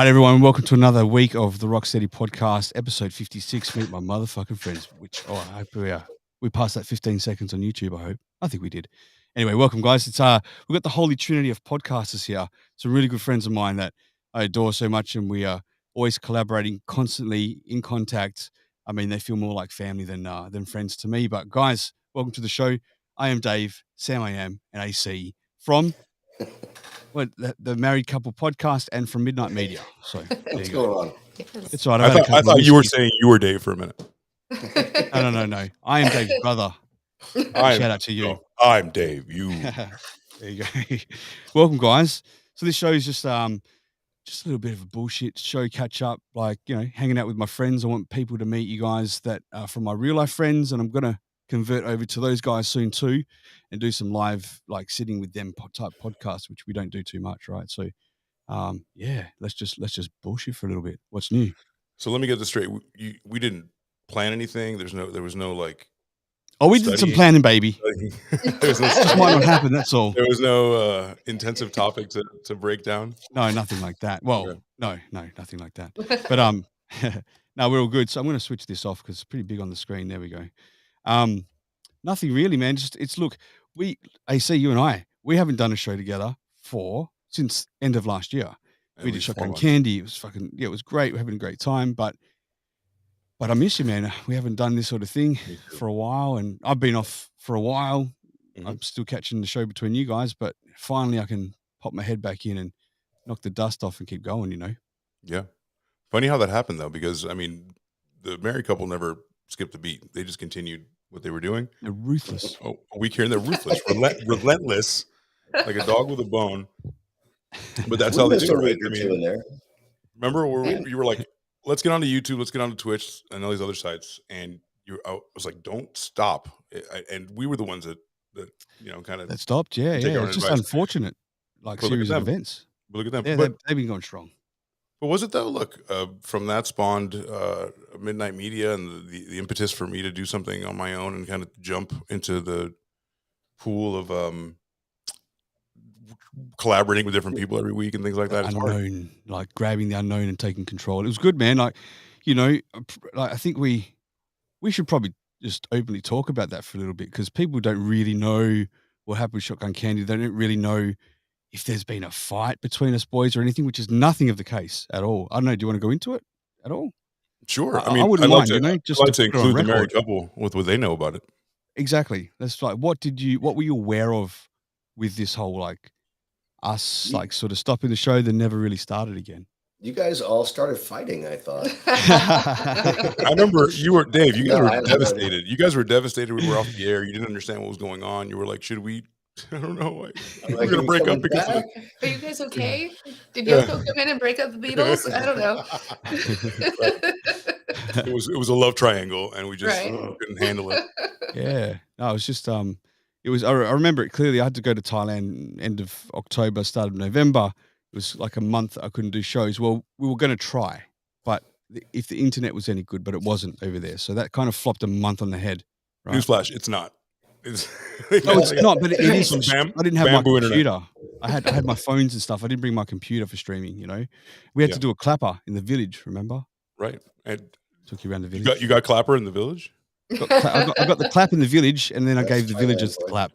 right, everyone, welcome to another week of the Rocstedi podcast, episode 56, Meet My Motherfucking Friends, which, I hope we passed that 15 seconds on YouTube, I hope. I think we did. Anyway, welcome, guys. We've got the holy trinity of podcasters here. Some really good friends of mine that I adore so much, and we are always collaborating, constantly in contact. I mean, they feel more like family than friends to me. But, guys, welcome to the show. I am Dave, Sam I am, and AC from... the Married Couple podcast and from Midnight Media. So there What's you go. going on? It's all right. I I've had a couple thought of you were whiskeys. saying you were Dave for a minute. No. I am Dave's brother. Shout out to you. No, I'm Dave. You. There you go. Welcome, guys. So this show is just a little bit of a bullshit show, catch up, like, hanging out with my friends. I want people to meet you guys that are from my real life friends, and I'm gonna convert over to those guys soon too, and do some live, like, sitting with them type podcasts, which we don't do too much, right? So, let's just bullshit for a little bit. What's new? So let me get this straight. We didn't plan anything. There was no like. Oh, we did some planning, baby. There was no Just might not happen. That's all. There was no intensive topic to break down. No, nothing like that. Well, Okay. no, nothing like that. But no, we're all good. So I'm going to switch this off because it's pretty big on the screen. There we go. Nothing really, man. Look, AC, you and I, we haven't done a show together since end of last year. We did Shotgun Candy. It was it was great. We're having a great time, but I miss you, man. We haven't done this sort of thing for a while, and I've been off for a while. Mhm. I'm still catching the show between you guys, but finally I can pop my head back in and knock the dust off and keep going, Yeah. Funny how that happened though, because I mean, the married couple never skipped a beat. They just continued what they were doing. They're ruthless. Oh, a week here and they're ruthless, relentless, like a dog with a bone. But that's how they do it, right? I mean, remember where you were like, let's get onto YouTube, let's get onto Twitch and all these other sites, and I was like, don't stop. And we were the ones that kind of that stopped. Yeah. It's just unfortunate, like, series of events. But look at them. Yeah, they've been going strong. But was it though? Look, from that spawned Midnight Media and the impetus for me to do something on my own and kind of jump into the pool of collaborating with different people every week and things like that. Unknown, like grabbing the unknown and taking control. It was good, man. Like, I think we should probably just openly talk about that for a little bit, because people don't really know what happened with Shotgun Candy. They don't really know if there's been a fight between us boys or anything, which is nothing of the case at all. I don't know. Do you want to go into it at all? Sure. I wouldn't mind, just I'd like to include the married couple with what they know about it. Exactly. That's like, what were you aware of with this whole, like, us, like, sort of stopping the show that never really started again? You guys all started fighting, I thought. I remember Dave, you guys were devastated. You guys were devastated. We were off the air. You didn't understand what was going on. You were like, should we... I don't know. We're going to break up because of... Are you guys okay? Did Yoko come in and break up the Beatles? I don't know. It was a love triangle, and we just couldn't handle it. Yeah. No, it was just it was. I remember it clearly. I had to go to Thailand end of October, start of November. It was like a month I couldn't do shows. Well, we were going to try, but if the internet was any good, but it wasn't over there, so that kind of flopped a month on the head. Right? Newsflash: it's not. No, it's not. But it is. I didn't have my computer. Internet. I had my phones and stuff. I didn't bring my computer for streaming. We had to do a clapper in the village. Remember? Right. And took you around the village. You got clapper in the village? I got the clap in the village, and then I gave the villagers the clap.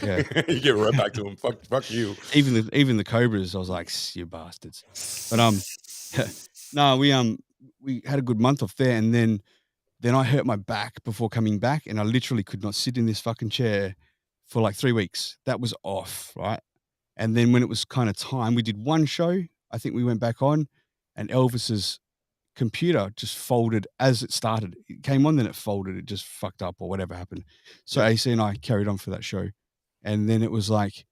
Yeah. You get right back to them. Fuck you. Even the Cobras, I was like, you bastards. But no, we had a good month off there, and then I hurt my back before coming back, and I literally could not sit in this fucking chair for like 3 weeks. That was off, right? And then when it was kind of time, we did one show. I think we went back on, and Elvis's computer just folded as it started. It came on, then it folded. It just fucked up or whatever happened. So AC and I carried on for that show. And then it was like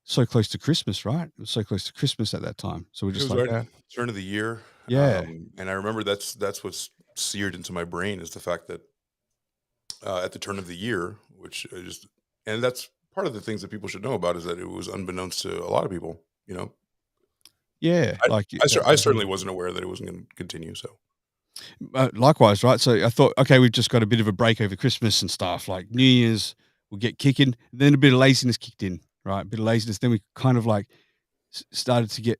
so close to Christmas, right? It was so close to Christmas at that time. So we're just like, turn of the year. Yeah. And I remember that's what's seared into my brain is the fact that at the turn of the year, and that's part of the things that people should know about, is that it was unbeknownst to a lot of people, Yeah. I certainly wasn't aware that it wasn't going to continue. So likewise, right? So I thought, okay, we've just got a bit of a break over Christmas and stuff, like New Year's, we'll get kicking. Then a bit of laziness kicked in, right? A bit of laziness. Then we kind of like started to get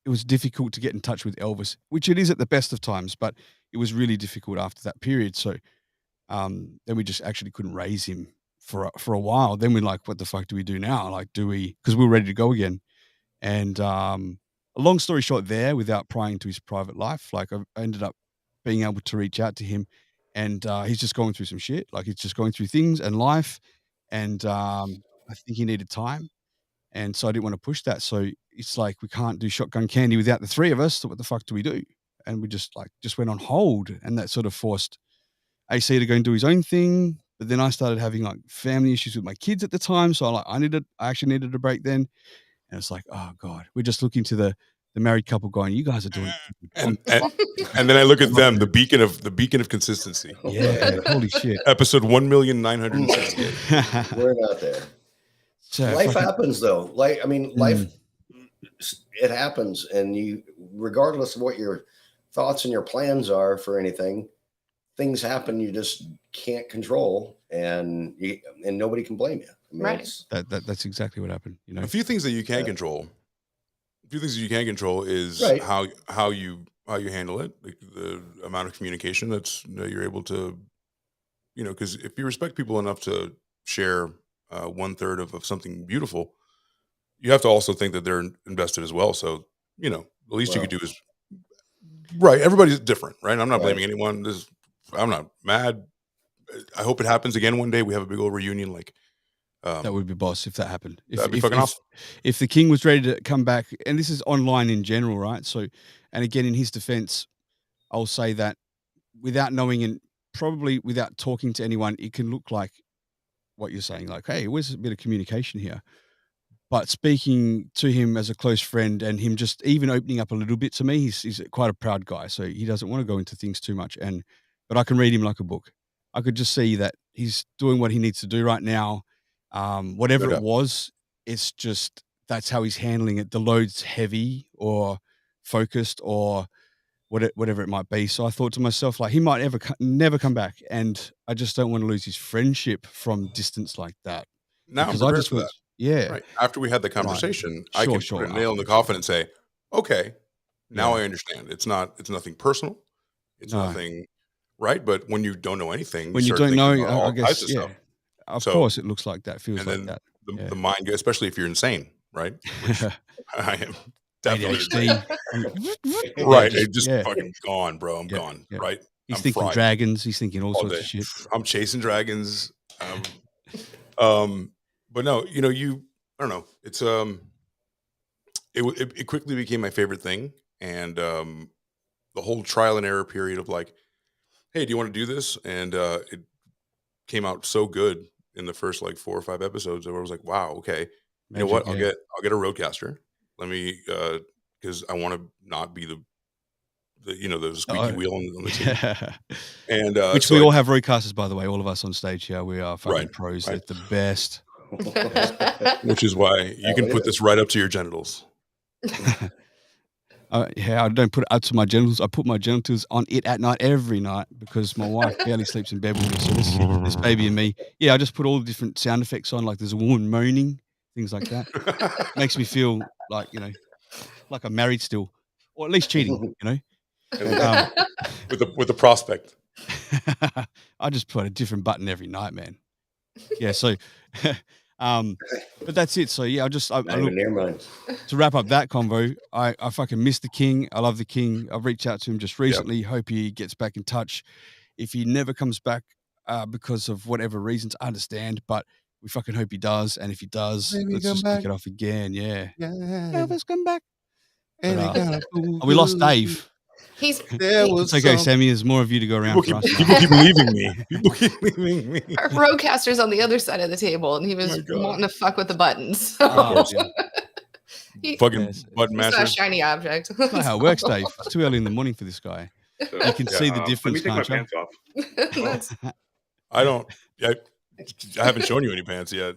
it was difficult to get in touch with Elvis, which it is at the best of times, but it was really difficult after that period. So then we just actually couldn't raise him for a while. Then we're like, what the fuck do we do now? Like, do we? Because we were ready to go again. And a long story short, there, without prying into his private life, like I ended up being able to reach out to him, and he's just going through some shit. Like he's just going through things and life, and I think he needed time, and so I didn't want to push that. So it's like we can't do shotgun candy without the three of us. So what the fuck do we do? And we just went on hold, and that sort of forced AC to go and do his own thing. But then I started having like family issues with my kids at the time, so I actually needed a break then. And it's like, oh God, we're just looking to the married couple going, you guys are doing and then I look at them, the beacon of consistency. Yeah, holy shit. Episode 1,968. We're not there. So life happens though. Like, I mean, life, it happens. And you, regardless of what your thoughts and your plans are for anything, things happen you just can't control, and nobody can blame you. I mean, right. That's exactly what happened. You know, a few things that you can control. A few things that you can control is how you handle it, like the amount of communication that you're able to, because if you respect people enough to share 1/3 of something beautiful, you have to also think that they're invested as well. So, the least you could do is everybody's different, right? I'm not blaming anyone. I'm not mad. I hope it happens again one day. We have a big old reunion. Like that would be boss if that happened. That'd be fucking awesome. If the king was ready to come back, and this is online in general, right? So, and again, in his defense, I'll say that without knowing and probably without talking to anyone, it can look like what you're saying, like, hey, where's a bit of communication here? But speaking to him as a close friend and him just even opening up a little bit to me, he's quite a proud guy. So he doesn't want to go into things too much. But I can read him like a book. I could just see that he's doing what he needs to do right now. Whatever it was, it's just, that's how he's handling it. The load's heavy or focused or whatever it might be. So I thought to myself, like, he might never come back. And I just don't want to lose his friendship from distance like that. Now, because I just went, right. After we had the conversation, I can put a nail in the coffin and say, okay, now I understand. It's nothing personal. It's nothing, right? But when you don't know anything, when you don't know, I guess, of course it looks like that, feels like that. The mind, especially if you're insane, right? Which I am definitely. Right. It's just fucking gone, bro. I'm gone, right? He's thinking fried. Dragons. He's thinking all sorts of shit. I'm chasing dragons. But no, I don't know. It's it quickly became my favorite thing, and the whole trial and error period of like, hey, do you want to do this? And it came out so good in the first like 4 or 5 episodes where I was like, wow, okay, you know what? I'll get a roadcaster. Let me because I want to not be the squeaky wheel on the team. And which we all have roadcasters, by the way. All of us on stage here, we are fucking pros. They're the best. Which is why you can put this right up to your genitals. I don't put it up to my genitals. I put my genitals on it at night every night because my wife barely sleeps in bed with me. So this baby and me, I just put all the different sound effects on. Like there's a woman moaning, things like that. Makes me feel like like I'm married still, or at least cheating. With the prospect. I just put a different button every night, man. Yeah, so but that's it. So I to wrap up that convo, I fucking miss the king. I love the king. I've reached out to him just recently. Hope he gets back in touch. If he never comes back because of whatever reasons, I understand, but we fucking hope he does. And if he does, let's just kick it off again. Elvis, come back. But, we lost Dave. It's okay, Sammy. There's more of you to go around for us. People keep leaving me. Our roadcaster's on the other side of the table, and he was wanting to fuck with the buttons. Fucking button master. It's not a shiny object. That's not how it works, Dave. It's too early in the morning for this guy. You can see the difference. Let me take my pants off. I don't. I haven't shown you any pants yet.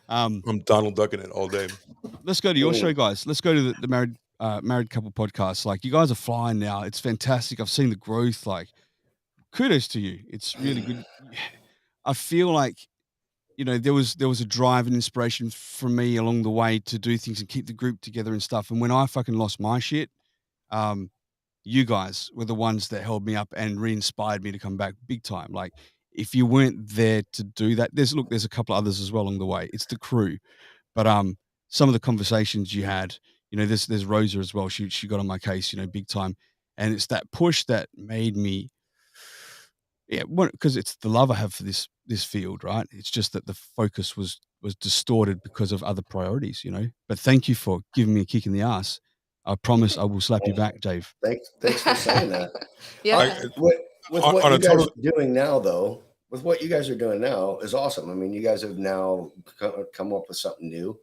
I'm Donald Ducking it all day. Let's go to your show, guys. Let's go to the married couple podcast. Like, you guys are flying now. It's fantastic. I've seen the growth. Like, kudos to you. It's really good. I feel like there was a drive and inspiration from me along the way to do things and keep the group together and stuff. And when I fucking lost my shit, you guys were the ones that held me up and re-inspired me to come back big time. Like, if you weren't there to do that, there's a couple of others as well along the way. It's the crew, but some of the conversations you had, there's Rosa as well. She got on my case, big time, and it's that push that made me, because it's the love I have for this field, right? It's just that the focus was distorted because of other priorities, But thank you for giving me a kick in the ass. I promise I will slap you back, Dave. Thanks for saying that. Yeah. With what you guys are doing now, though, with what you guys are doing now is awesome. I mean, you guys have now come up with something new.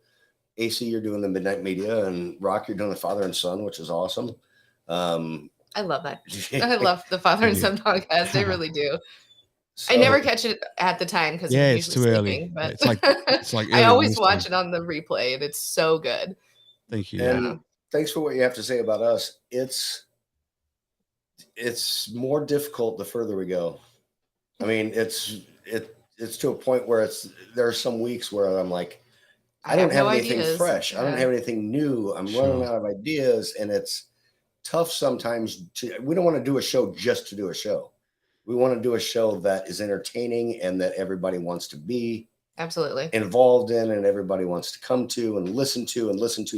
AC, you're doing the Midnight Media, and Rock, you're doing the Father and Son, which is awesome. I love that. I love the Father and Son podcast. I really do. So, I never catch it at the time because I'm usually it's too sleeping, early. But it's like I always watch it on the replay, and it's so good. Thank you. And thanks for what you have to say about us. It's more difficult the further we go. I mean, it's to a point where there are some weeks where I'm like, I don't have anything fresh. Yeah. I don't have anything new. I'm running out of ideas, and it's tough sometimes. We don't want to do a show just to do a show. We want to do a show that is entertaining and that everybody wants to be absolutely involved in, and everybody wants to come to and listen to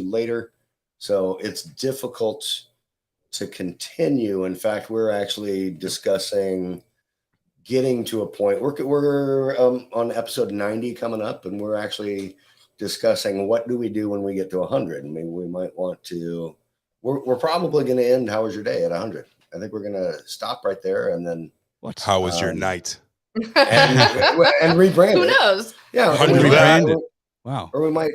later. So it's difficult to continue. In fact, we're actually discussing getting to a point. We're on episode 90 coming up, and we're actually discussing what do we do when we get to 100. I mean, we might want to. We're probably going to end "How was your day?" at 100. I think we're going to stop right there, and then how was your night? And rebrand. Who knows? Yeah, rebrand it. Wow. Or we might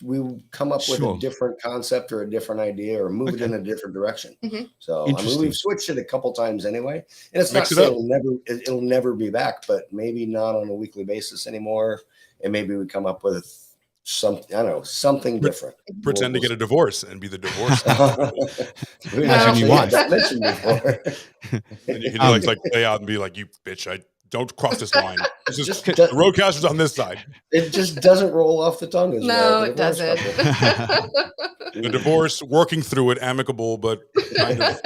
we come up with a different concept or a different idea, or move it in a different direction. Mm-hmm. So I mean, we've switched it a couple times anyway, and it's not saying it'll never be back, but maybe not on a weekly basis anymore, and maybe we come up with something different. Pretend to get a divorce and be the divorce. We actually had that mentioned before. And you can like play out and be like, "You bitch, I don't cross this line." It's just the roadcaster's on this side. It just doesn't roll off the tongue as well. No, it doesn't. The divorce, working through it, amicable, but kind of.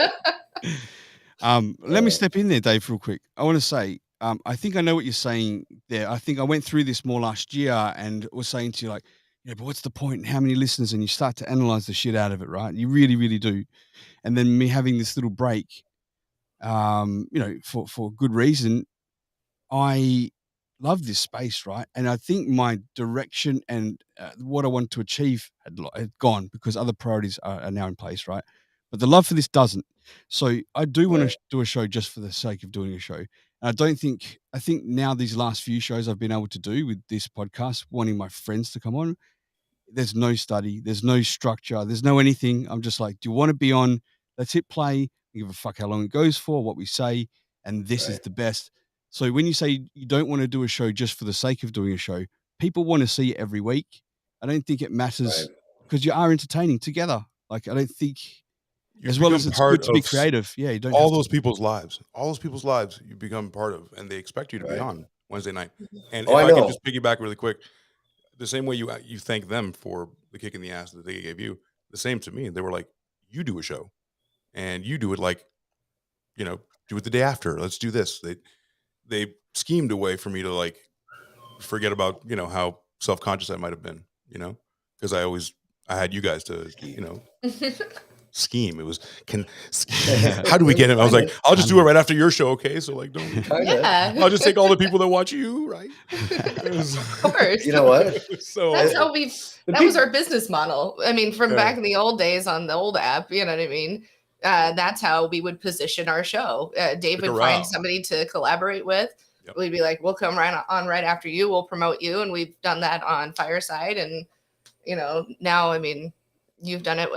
Let me step in there, Dave, real quick. I want to say, I think I know what you're saying there. I think I went through this more last year and was saying to you, like, but what's the point? And how many listeners? And you start to analyze the shit out of it, right? You really, really do. And then me having this little break, for good reason, I love this space, right? And I think my direction and what I want to achieve had gone because other priorities are now in place, right? But the love for this doesn't. So I do want to do a show just for the sake of doing a show. And I think now these last few shows I've been able to do with this podcast, wanting my friends to come on, there's no study, there's no structure, there's no anything. I'm just like, do you want to be on? Let's hit play. I give a fuck how long it goes for, what we say, and this is the best. So when you say you don't want to do a show just for the sake of doing a show, people want to see it every week. I don't think it matters because you are entertaining together. Like, I don't think as well as it's good to be creative. Yeah, you don't all those people's lives, you become part of, and they expect you to be on Wednesday night. And if I can just piggyback really quick, the same way you thank them for the kick in the ass that they gave you, the same to me. They were like, you do a show and you do it like, do it the day after. Let's do this. They schemed a way for me to like forget about, how self-conscious I might have been, because I had you guys to, scheme. It was how do we get him? I was like, I'll just do it right after your show, okay? So like, don't. I'll just take all the people that watch you, right? Of course. You know what? So that's how that was our business model. I mean, from back in the old days on the old app, you know what I mean? That's how we would position our show. Dave would find somebody to collaborate with. Yep. We'd be like, we'll come right after you. We'll promote you. And we've done that on Fireside. And, now, I mean, you've done it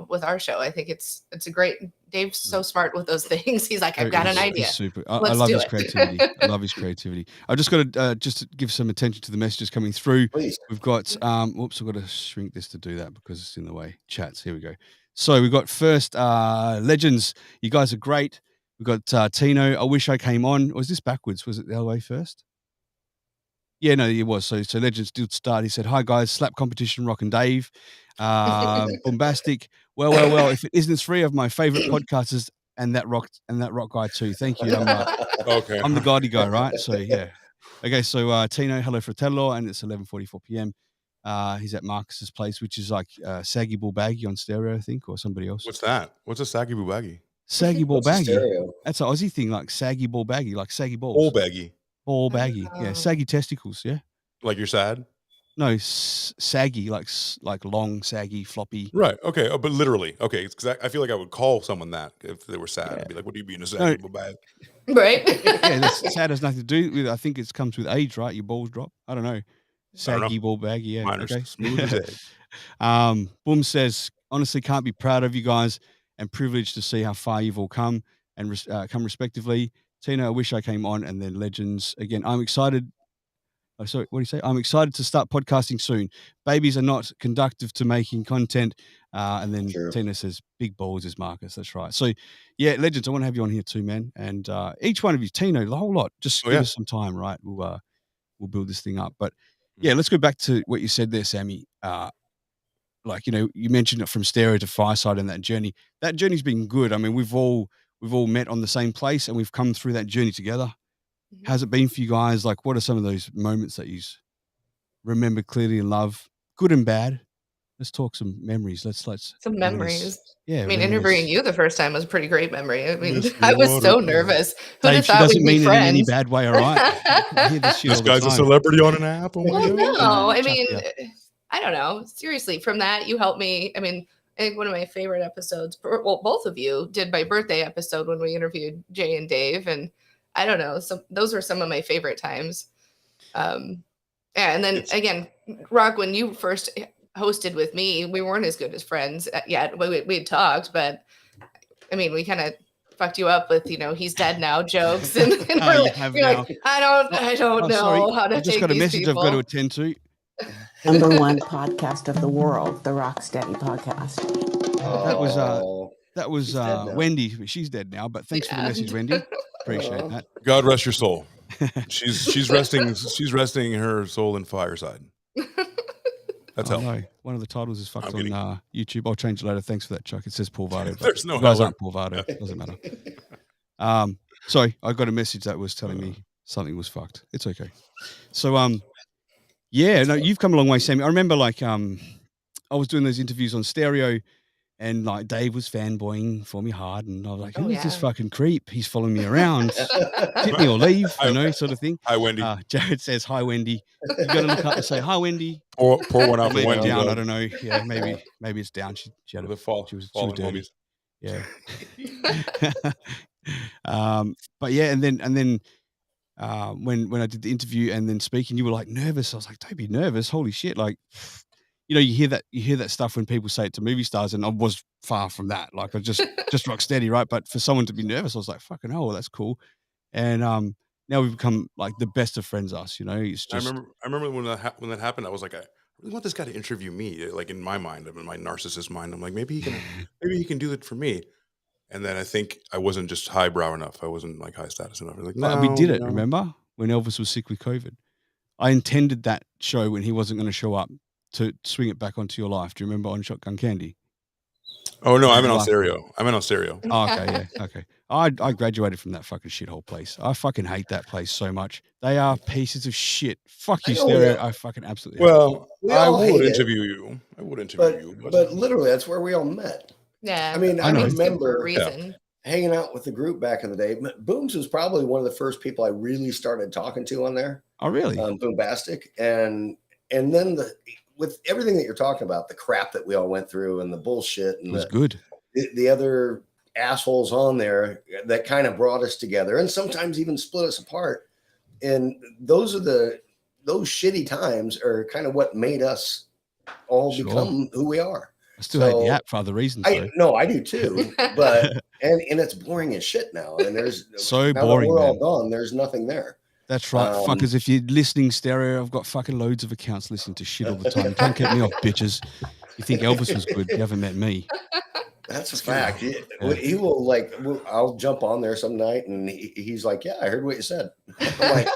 with our show. I think it's a great. Dave's so smart with those things. He's like, I've got an idea. He's super. I love his creativity. I love his creativity. I just got to just to give some attention to the messages coming through. Please. We've got whoops, I've got to shrink this to do that because it's in the way. Chats. Here we go. So we've got first legends. You guys are great. We've got Tino. I wish I came on. Or was this backwards? Was it the other way first? Yeah, no, it was. So Legends did start. He said, "Hi guys, slap competition, Rock and Dave, bombastic. Well. If it isn't three of my favorite podcasters and that rock guy too. Thank you. Okay. I'm the Gotti guy, right? So yeah. Okay, so Tino, hello fratello, and it's 11:44 p.m. He's at Marcus's place, which is like Saggy Bull Baggy on stereo, I think, or somebody else. What's that? What's a saggy boo baggy? Saggy Ball Baggy. Stereo? That's an Aussie thing, like saggy ball baggy, like saggy balls. Ball baggy. Ball baggy. Yeah, saggy testicles. Yeah. Like you're sad? No, saggy, like long, saggy, floppy. Right. Okay. Oh, but literally. Okay. Because I feel like I would call someone that if they were sad. Yeah. I'd be like, "What do you mean a saggy boo bag?" Right. Yeah, that's sad has nothing to do with. I think it comes with age, right? Your balls drop. I don't know. Saggy ball baggy. Yeah. Mine are okay. smooth as eggs. Boom says, honestly, can't be proud of you guys and privileged to see how far you've all come and come respectively. Tina, I wish I came on, and then Legends again. I'm excited. Oh, sorry, what do you say? I'm excited to start podcasting soon. Babies are not conductive to making content. And then Tina says, big balls is Marcus. That's right. So, yeah, Legends, I want to have you on here too, man. And each one of you, Tino, the whole lot, just give us some time, right? We'll build this thing up. But yeah, let's go back to what you said there, Sammy. Like, you know, you mentioned it from stereo to fireside and that journey. That journey's been good. I mean, we've all met on the same place and we've come through that journey together. How's it been for you guys? Like, what are some of those moments that you remember clearly and love, good and bad? Let's talk some memories. Let's some memories. Yeah. I mean, interviewing you the first time was a pretty great memory. I mean, I was so nervous. Who'd have Dave, she thought doesn't we'd be mean it friends? in any bad way, all right? I hear this shit This all the guy's a time. celebrity on an app. Oh my Well, God. no, I mean, I don't know. Seriously, from that, you helped me. I mean, I think one of my favorite episodes, well, both of you did my birthday episode when we interviewed Jay and Dave. And I don't know. So those were some of my favorite times. And then again, Rock, when you first hosted with me, we weren't as good as friends yet. We had talked, but I mean, we kind of fucked you up with, you know, he's dead now jokes. And you're like, I don't know how to take these people. I just got a message I've got to attend to. #1 podcast of the world, the Rocstedi podcast. That was Wendy. She's dead now, but thanks for the message, Wendy. Appreciate that. God rest your soul. She's resting her soul in fireside. That's how. No, one of the titles is fucked on YouTube. I'll change it later. Thanks for that, Chuck. It says Paul Vardo. There's no you guys hell. aren't Paul Vardo. Doesn't matter. Sorry, I got a message that was telling me something was fucked. It's okay. So yeah, no, you've come a long way, Sammy. I remember like I was doing those interviews on stereo. And like Dave was fanboying for me hard, and I was like, "Who's this fucking creep? He's following me around. Hit me or leave, you know, sort of thing." Hi, Wendy. Jared says, "Hi, Wendy." You got to look up and say, "Hi, Wendy." Pour one out for Wendy. Down, I don't know. Yeah, maybe it's down. She had the fall. She was dirty. Yeah. But yeah, and then when I did the interview and then speaking, you were like nervous. I was like, "Don't be nervous. Holy shit!" Like. You know, you hear that stuff when people say it to movie stars, and I was far from that. Like I just rock steady, right? But for someone to be nervous, I was like, "Fucking hell, well, that's cool." And now we've become like the best of friends. Us, you know. It's just. I remember when that happened. I was like, I really want this guy to interview me. Like in my mind, in my narcissist mind, I'm like, maybe he can do it for me. And then I think I wasn't just highbrow enough. I wasn't like high status enough. I was like, no, we did it. Remember when Elvis was sick with COVID? I intended that show when he wasn't going to show up. To swing it back onto your life. Do you remember on Shotgun Candy? Oh no, I'm in stereo. Oh, okay, yeah, okay. I graduated from that fucking shithole place. I fucking hate that place so much. They are pieces of shit. Fuck you, stereo. I fucking absolutely. Well, I would interview you. But literally, that's where we all met. Yeah. I mean, I remember reason. Hanging out with the group back in the day. Booms was probably one of the first people I really started talking to on there. Oh, really? Boombastic, and then with everything that you're talking about, the crap that we all went through and the bullshit and it was good. The other assholes on there that kind of brought us together and sometimes even split us apart. And those shitty times are kind of what made us all become who we are. I still hate the app for other reasons. I do too, but and it's boring as shit now. And there's so boring. We're all gone. There's nothing there. That's right, fuckers. If you're listening stereo, I've got fucking loads of accounts listening to shit all the time. Don't get me off, bitches. You think Elvis was good? You haven't met me. That's a fact. He will I'll jump on there some night and he's like, "Yeah, I heard what you said." I'm like,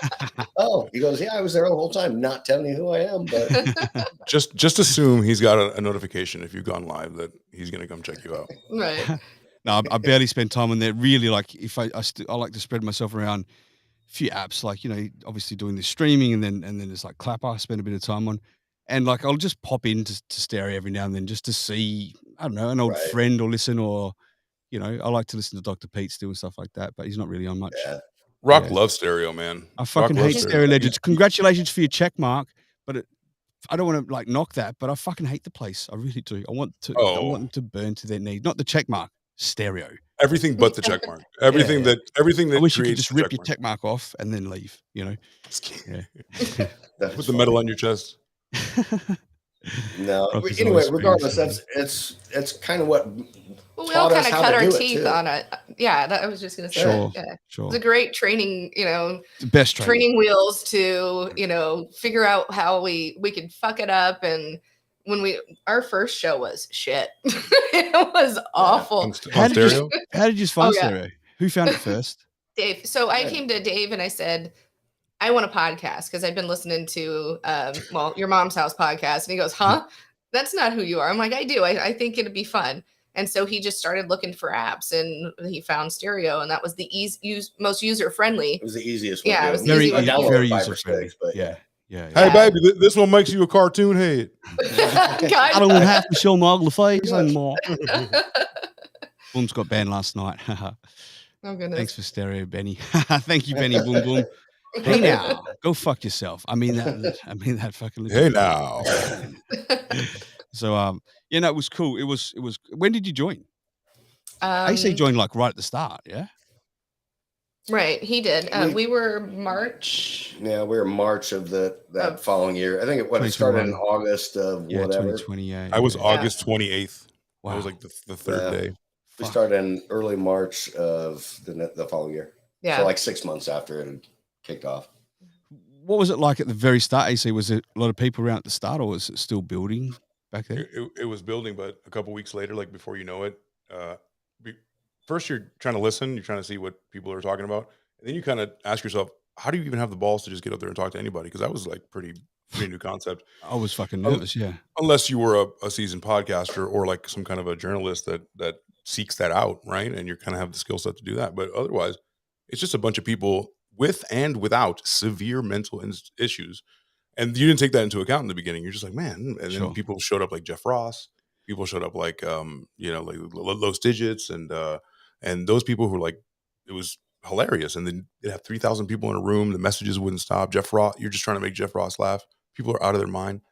oh, he goes, yeah, I was there the whole time, not telling you who I am, but just assume he's got a notification if you've gone live that he's going to come check you out. Right. No, I barely spend time on there. Really, like if I like to spread myself around a few apps, like, you know, obviously doing this streaming, and then there's like Clapper, I spend a bit of time on, and like I'll just pop into Stereo every now and then just to see, I don't know, an old friend or listen, or, you know, I like to listen to Dr. Pete still and stuff like that, but he's not really on much. yeah. Rock loves Stereo, man. I fucking hate Stereo Legends. Congratulations for your check mark, but I don't want to like knock that, but I fucking hate the place. I really do. I want them to burn to their knees. Not the check mark, Stereo. Everything but the check mark. Everything that I wish you could just rip your check mark off and then leave, you know. Yeah. Put the metal on your chest. No. Anyway, regardless, it's kind of what we all kind of cut our teeth on it. Yeah, I was just gonna say. Sure. It's a great training, you know, the best training wheels to, you know, figure out how we could fuck it up. And when our first show was shit. It was awful. How did you find Stereo? Who found it first? Dave. So I came to Dave and I said, I want a podcast because I've been listening to your mom's house podcast. And he goes, huh? That's not who you are. I'm like, I do. I think it'd be fun. And so he just started looking for apps, and he found Stereo, and that was the most user friendly. It was the easiest one. Yeah, it was very very user friendly. Yeah. Hey, baby, this one makes you a cartoon head. I don't have to show my ugly face anymore. Boom's got banned last night. Oh goodness. Thanks for Stereo, Benny. Thank you, Benny. Boom, boom. Hey now, go fuck yourself. I mean that fucking. Hey now. So yeah, no, it was cool. It was. When did you join? AC joined like right at the start, yeah. Right, he did. We were March. Yeah, we were March of that following year. I think it started in August of whatever. 2020. I was August 28th. Wow. That was like the third day. We started in early March of the following year. Yeah, so like 6 months after it had kicked off. What was it like at the very start, AC? Was it a lot of people around at the start, or was it still building back then? It was building, but a couple weeks later, like before you know it, first you're trying to listen, you're trying to see what people are talking about, and then you kind of ask yourself, how do you even have the balls to just get up there and talk to anybody? Because that was like pretty new concept. I was fucking nervous, yeah. Unless you were a seasoned podcaster or like some kind of a journalist that seeks that out, right? And you kind of have the skill set to do that. But otherwise, it's just a bunch of people with and without severe mental issues. And you didn't take that into account in the beginning. You're just like, man. And then people showed up like Jeff Ross. People showed up like, like Los Digits and those people who were like, it was hilarious. And then you'd have 3,000 people in a room. The messages wouldn't stop. Jeff Ross, you're just trying to make Jeff Ross laugh. People are out of their mind.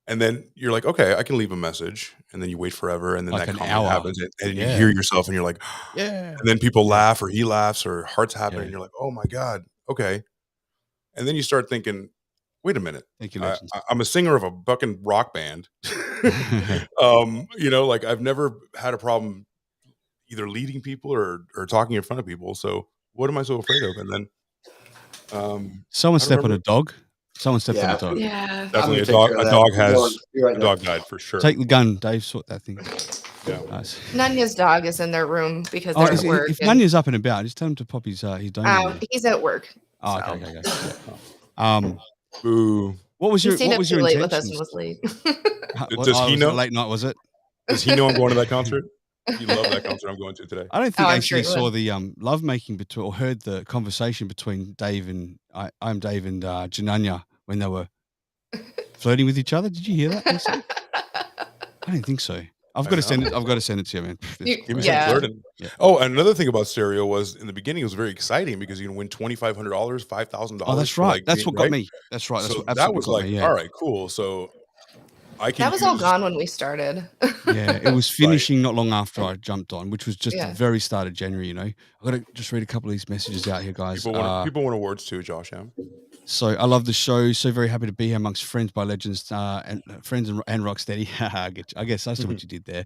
And then you're like, okay, I can leave a message. And then you wait forever. And then like that comment hour happens. And you hear yourself and you're like, yeah. And then people laugh or he laughs or hearts happen. And you're like, oh my God. Okay. And then you start thinking, wait a minute. Thank you, I'm a singer of a fucking rock band. Like I've never had a problem either leading people or talking in front of people. So what am I so afraid of? And then someone stepped on a dog. Someone stepped on a dog. Yeah. Definitely a dog died for sure. Take the gun, Dave. Sort that thing. Yeah. Nice. Nanya's dog is in their room because they're at work. If Nanya's up and about, just tell him to pop his dome. He's at work. Oh, so. Okay. Boo. What was your late with us and was late. Does he know? Late night, was it? Does he know I'm going to that concert? He loved that concert I'm going to today. I don't think AC saw the lovemaking between, or heard the conversation between Dave and I'm Dave and Jananya when they were flirting with each other. Did you hear that? I don't think so. I've got to send it to you, man. He was flirting. Yeah. Oh, and another thing about Stereo was in the beginning it was very exciting because you can win $2,500, $5,000. Oh, that's right. That's what got me. That's right. So that was like, all right, cool. So that was all gone when we started. Yeah, it was finishing not long after I jumped on, which was just the very start of January. You know, I got to just read a couple of these messages out here, guys. People want awards too, Josh. Yeah. So I love the show. So very happy to be here amongst friends by legends and friends and Rocstedi. I guess that's what you did there.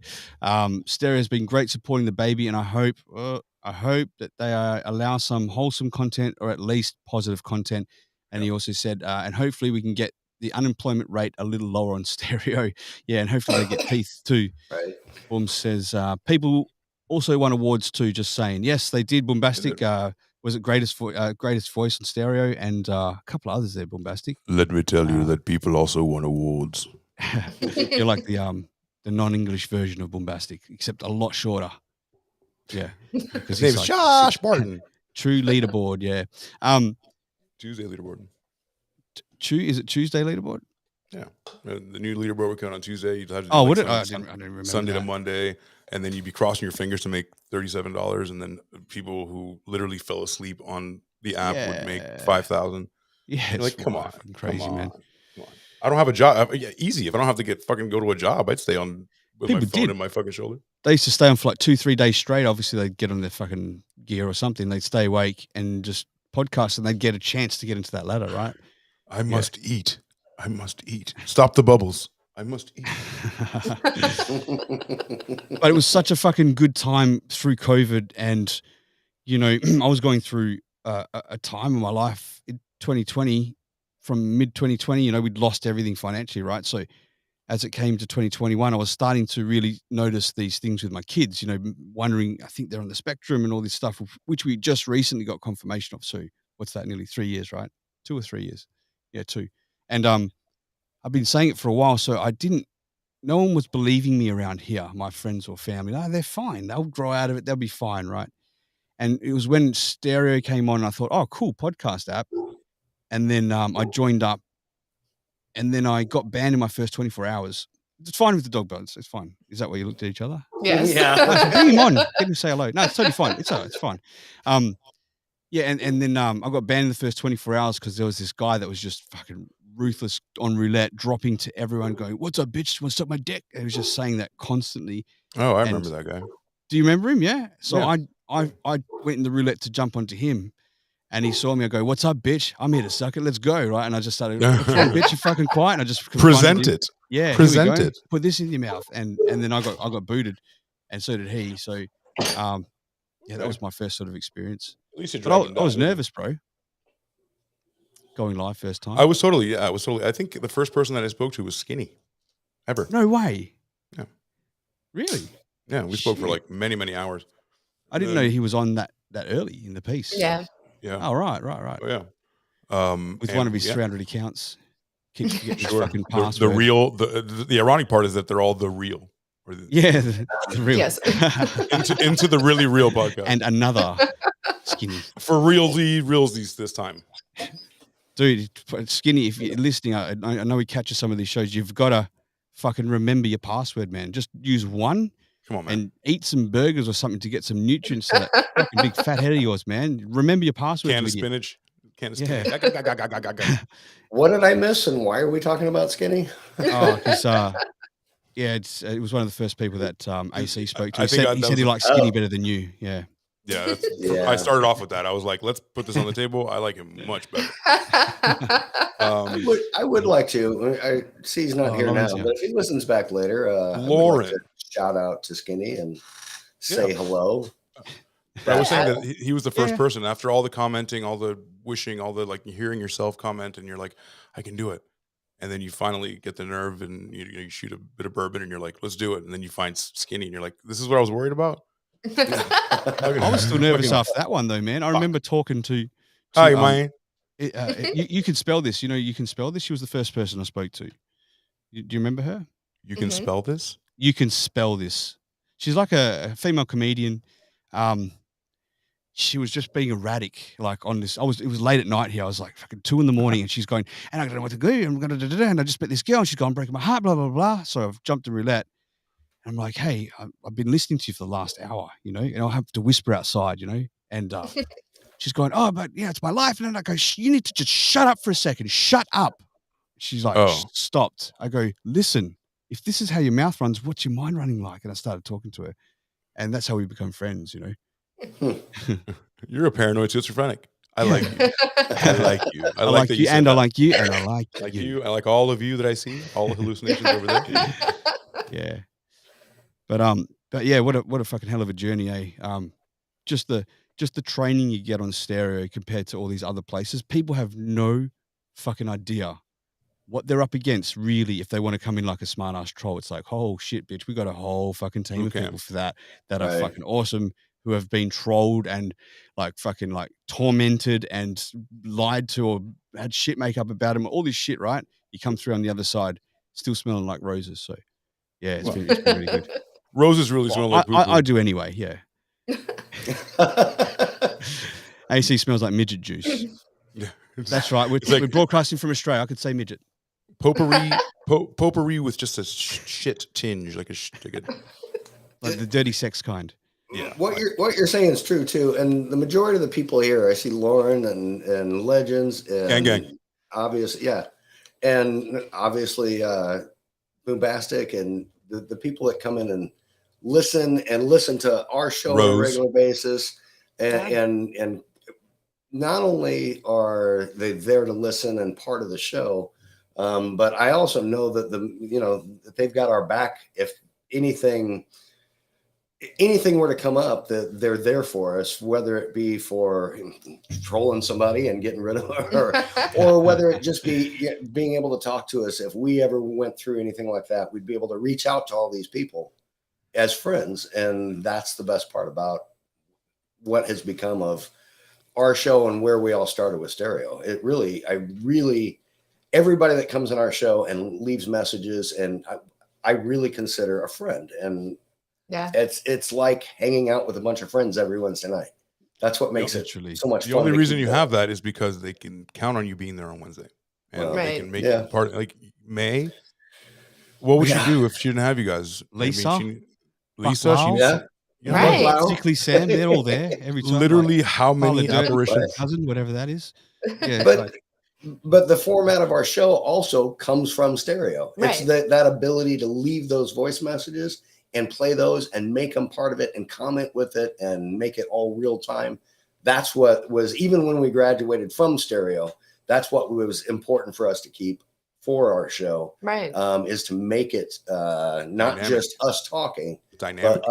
Stereo has been great supporting the baby, and I hope that they allow some wholesome content or at least positive content. And he also said, and hopefully we can get the unemployment rate a little lower on Stereo. Yeah, and hopefully they get teeth too. Right. Boom says people also won awards too. Just saying, yes, they did. Bombastic. was it Greatest Voice on Stereo, and a couple of others there, Bombastic. Let me tell you that people also won awards. You're like the non-English version of Bombastic, except a lot shorter. Yeah, his name's like Josh Barton. True leaderboard. Yeah. Tuesday leaderboard. Is it Tuesday leaderboard? Yeah, the new leaderboard would come on Tuesday. You'd have to do would it? I didn't remember Sunday that. to Monday, and then you'd be crossing your fingers to make $37, and then people who literally fell asleep on the app would make 5,000. Yeah, it's like, come on, crazy, man. Come on. I don't have a job. Easy. If I don't have to go to a job, I'd stay on with my phone in my fucking shoulder. They used to stay on for like 2-3 days straight. Obviously, they'd get on their fucking gear or something. They'd stay awake and just podcast, and they'd get a chance to get into that ladder, right? I must eat. I must eat. Stop the bubbles. I must eat. But it was such a fucking good time through COVID. And, you know, I was going through a time in my life in 2020, from mid 2020, you know, we'd lost everything financially, right? So as it came to 2021, I was starting to really notice these things with my kids, you know, wondering, I think they're on the spectrum and all this stuff, which we just recently got confirmation of. So what's that? Nearly 3 years, right? 2 or 3 years. Yeah, 2. And I've been saying it for a while, so no one was believing me around here, my friends or family. No, they're fine. They'll grow out of it. They'll be fine, right? And it was when Stereo came on, and I thought, oh, cool, podcast app. And then I joined up, and then I got banned in my first 24 hours. It's fine with the dog bones. It's fine. Is that why you looked at each other? Yes. Yeah. Bring him on. Get him to say hello. No, it's totally fine. It's fine. Yeah, and then I got banned in the first 24 hours because there was this guy that was just fucking ruthless on roulette, dropping to everyone, going, "What's up, bitch? Want to suck my dick?" And he was just saying that constantly. Oh, I remember that guy. Do you remember him? Yeah. So Yeah. I went in the roulette to jump onto him, and he saw me. I go, "What's up, bitch? I'm here to suck it. Let's go!" Right? And I just started, "What's wrong, bitch? You fucking quiet." And I just Present it. Yeah, present it. Put this in your mouth, and then I got booted, and so did he. So, yeah, that was my first sort of experience. At least But I was nervous, bro. Going live first time. I was totally. I think the first person that I spoke to was Skinny, ever. No way. Yeah. Really? Yeah, we spoke for like many, many hours. I didn't know he was on that early in the piece. Yeah. Yeah. Oh, right. Oh, yeah. With one of his 300 accounts. Keeps getting his fucking the password. real. The ironic part is that they're all the real. Or the real. Yes. into the really real podcast. And another Skinny. For realsies this time. Dude, Skinny, if you're listening, I know we catch some of these shows. You've got to fucking remember your password, man. Just use one. Come on, man. And eat some burgers or something to get some nutrients to that fucking big fat head of yours, man. Remember your password. Can of spinach. Can of spinach. Yeah. What did I miss, and why are we talking about Skinny? Oh, because it was one of the first people that AC spoke to. He said he likes Skinny better than you. Yeah. Yeah, I started off with that. I was like, let's put this on the table. I like him much better. I would like to. I see he's not here now, but if he listens back later, Lauren, shout out to Skinny and say hello. I was saying that he was the first person after all the commenting, all the wishing, all the like hearing yourself comment, and you're like, I can do it. And then you finally get the nerve, and you shoot a bit of bourbon, and you're like, let's do it. And then you find Skinny, and you're like, this is what I was worried about. I was still nervous after that one, though, man. I remember talking to hi, man. You can spell this. You know, you can spell this. She was the first person I spoke to. Do you remember her? You can spell this? You can spell this. She's like a female comedian. She was just being erratic, like on this. It was late at night here. I was like fucking 2 a.m, and she's going, and I don't know what to do. I'm gonna and I just met this girl, and she's gone breaking my heart, blah blah blah. So I've jumped to roulette. I'm like, hey, I've been listening to you for the last hour, and I'll have to whisper outside, and she's going, oh, but yeah, it's my life. And then I go, you need to just shut up for a second. Shut up. She's like, stopped. I go, listen, if this is how your mouth runs, what's your mind running like? And I started talking to her, and that's how we become friends, You're a paranoid schizophrenic. I like you. I like you. I like you, and I like you, and I like you. I like all of you that I see, all the hallucinations over there. Yeah. But yeah, what a fucking hell of a journey, eh? Just the training you get on Stereo compared to all these other places. People have no fucking idea what they're up against, really, if they want to come in like a smart ass troll. It's like, oh shit, bitch, we got a whole fucking team of people for that are fucking awesome, who have been trolled and like fucking like tormented and lied to or had shit make up about them, all this shit, right? You come through on the other side, still smelling like roses. So yeah, it's been really good. Roses really smell like poo-poo. I do anyway, yeah. AC smells like midget juice. Yeah. That's right. We're broadcasting from Australia. I could say midget. Potpourri with just a shit tinge, like like the dirty sex kind. Yeah. What you're saying is true too, and the majority of the people here, I see Lauren and Legends and gang. Obviously, yeah, and obviously Boombastic and the people that come in and listen to our show on a regular basis, and not only are they there to listen and part of the show, but I also know that that they've got our back if anything were to come up, that they're there for us, whether it be for trolling somebody and getting rid of her, or whether it just be being able to talk to us. If we ever went through anything like that, we'd be able to reach out to all these people as friends. And that's the best part about what has become of our show and where we all started with Stereo. Everybody that comes in our show and leaves messages, and I really consider a friend. And yeah, it's like hanging out with a bunch of friends every Wednesday night. That's what makes it so much fun. The only reason you have that is because they can count on you being there on Wednesday, and they can make you part. Like May, what would she do if she didn't have you guys? Lisa, right? Particularly Sam, they're all there every time. Literally, how many apparitions? Cousin, whatever that is. Yeah, but the format of our show also comes from Stereo. It's that ability to leave those voice messages and play those and make them part of it and comment with it and make it all real time. That's what was, even when we graduated from Stereo, that's what was important for us to keep for our show. Right. Is to make it not dynamic. Just us talking, dynamic.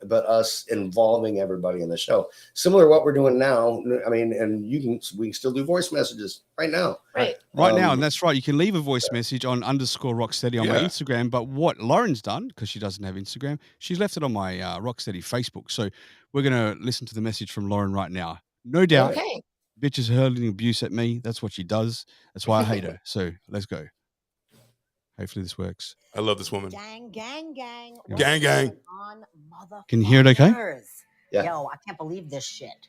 but us involving everybody in the show. Similar to what we're doing now. I mean, and we can still do voice messages right now. Right now, and that's right. You can leave a voice message on _Rocstedi on my Instagram. But what Lauren's done, because she doesn't have Instagram, she's left it on my Rocstedi Facebook. So we're gonna listen to the message from Lauren right now. No doubt. Okay. Bitch is hurling abuse at me. That's what she does. That's why I hate her. So let's go. Hopefully this works. I love this woman. Gang. Gang. Can you hear it okay? Yeah. Yo, I can't believe this shit.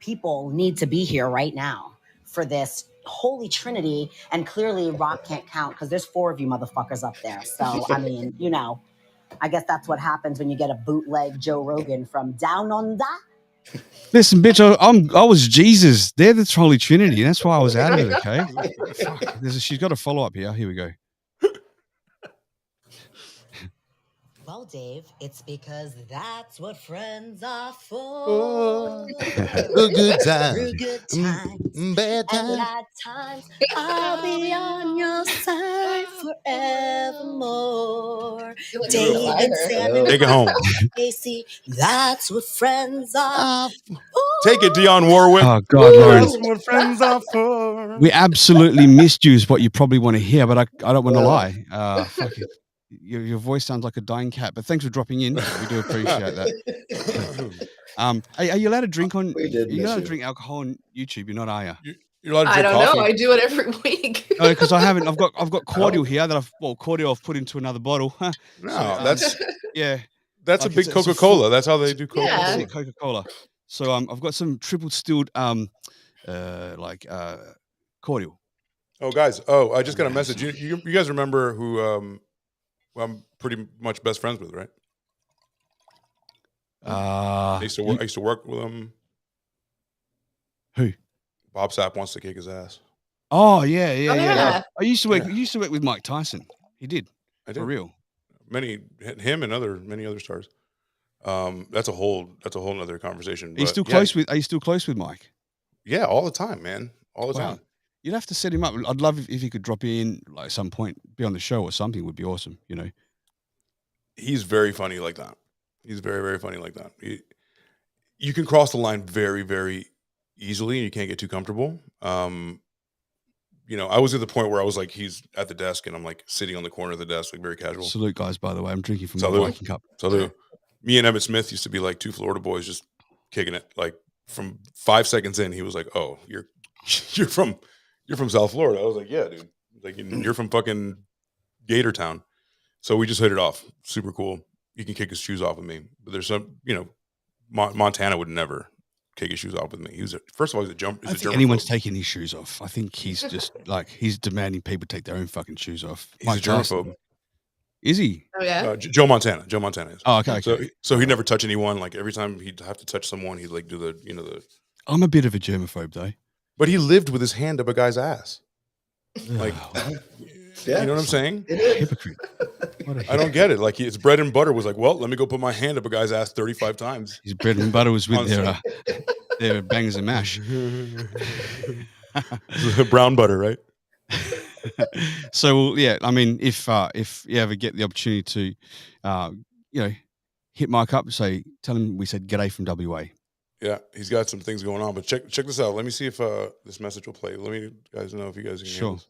People need to be here right now for this holy trinity, and clearly Rock can't count because there's 4 of you motherfuckers up there. So, I mean, I guess that's what happens when you get a bootleg Joe Rogan from down under. Listen, bitch, I was Jesus. They're the Holy Trinity. That's why I was out of it, okay? Fuck. She's got a follow-up here. Here we go. Well, Dave, it's because that's what friends are for. Good times. Bad times. At times, I'll be on your side forevermore. Dave and Sam and take it home. Casey, that's what friends are for. Take it, Dionne Warwick. Oh, God, Lauren. That's what friends are for. We absolutely missed you is what you probably want to hear, but I don't want to lie. Fuck it. Your voice sounds like a dying cat, but thanks for dropping in. We do appreciate that. Are you allowed to drink on? You're allowed to drink alcohol on YouTube. You're not, are you? You're allowed to drink I don't coffee. know. I do it every week. No, because I haven't. I've got cordial here that cordial I've put into another bottle. No, so, that's like a big Coca-Cola. That's how they do Coca-Cola. Yeah. Coca-Cola. So I've got some triple distilled cordial. Oh, guys. Oh, I just got a message. You guys remember who I'm pretty much best friends with, right? I used to work with him. Who? Bob Sapp wants to kick his ass. Oh yeah. I used to work with Mike Tyson. He did. I did. For real. Him and many other stars. That's a whole nother conversation. Are you still close with Mike? Yeah, all the time, man. All the time. You'd have to set him up. I'd love if he could drop in like at some point, be on the show or something. Would be awesome. He's very funny like that. He's very, very funny like that. You can cross the line very, very easily, and you can't get too comfortable. I was at the point where I was like, he's at the desk, and I'm like sitting on the corner of the desk, like very casual. Salute, guys. By the way, I'm drinking from my Viking cup. Salute. Me and Emmett Smith used to be like two Florida boys just kicking it. Like from 5 seconds in, he was like, "Oh, you're from South Florida." I was like, "Yeah, dude. Like you're from fucking Gator Town." So we just hit it off. Super cool. He can kick his shoes off with me. But there's some, Montana would never kick his shoes off with me. First of all, he's a jump. I don't think anyone's taking his shoes off. I think he's just like he's demanding people take their own fucking shoes off. He's a germaphobe. Is he? Oh yeah. Joe Montana is. Oh, okay. So he'd never touch anyone. Like every time he'd have to touch someone, he'd like do the. I'm a bit of a germaphobe though. But he lived with his hand up a guy's ass. Like, yeah. You know what I'm saying? Hypocrite. I don't get it. Like his bread and butter was like, well, let me go put my hand up a guy's ass 35 times. His bread and butter was with their bangers and mash. Brown butter, right? So yeah, I mean, if you ever get the opportunity to, hit Mike up, tell him we said g'day from WA. Yeah, he's got some things going on, but check this out. Let me see if this message will play. Let me guys know if you guys can hear this.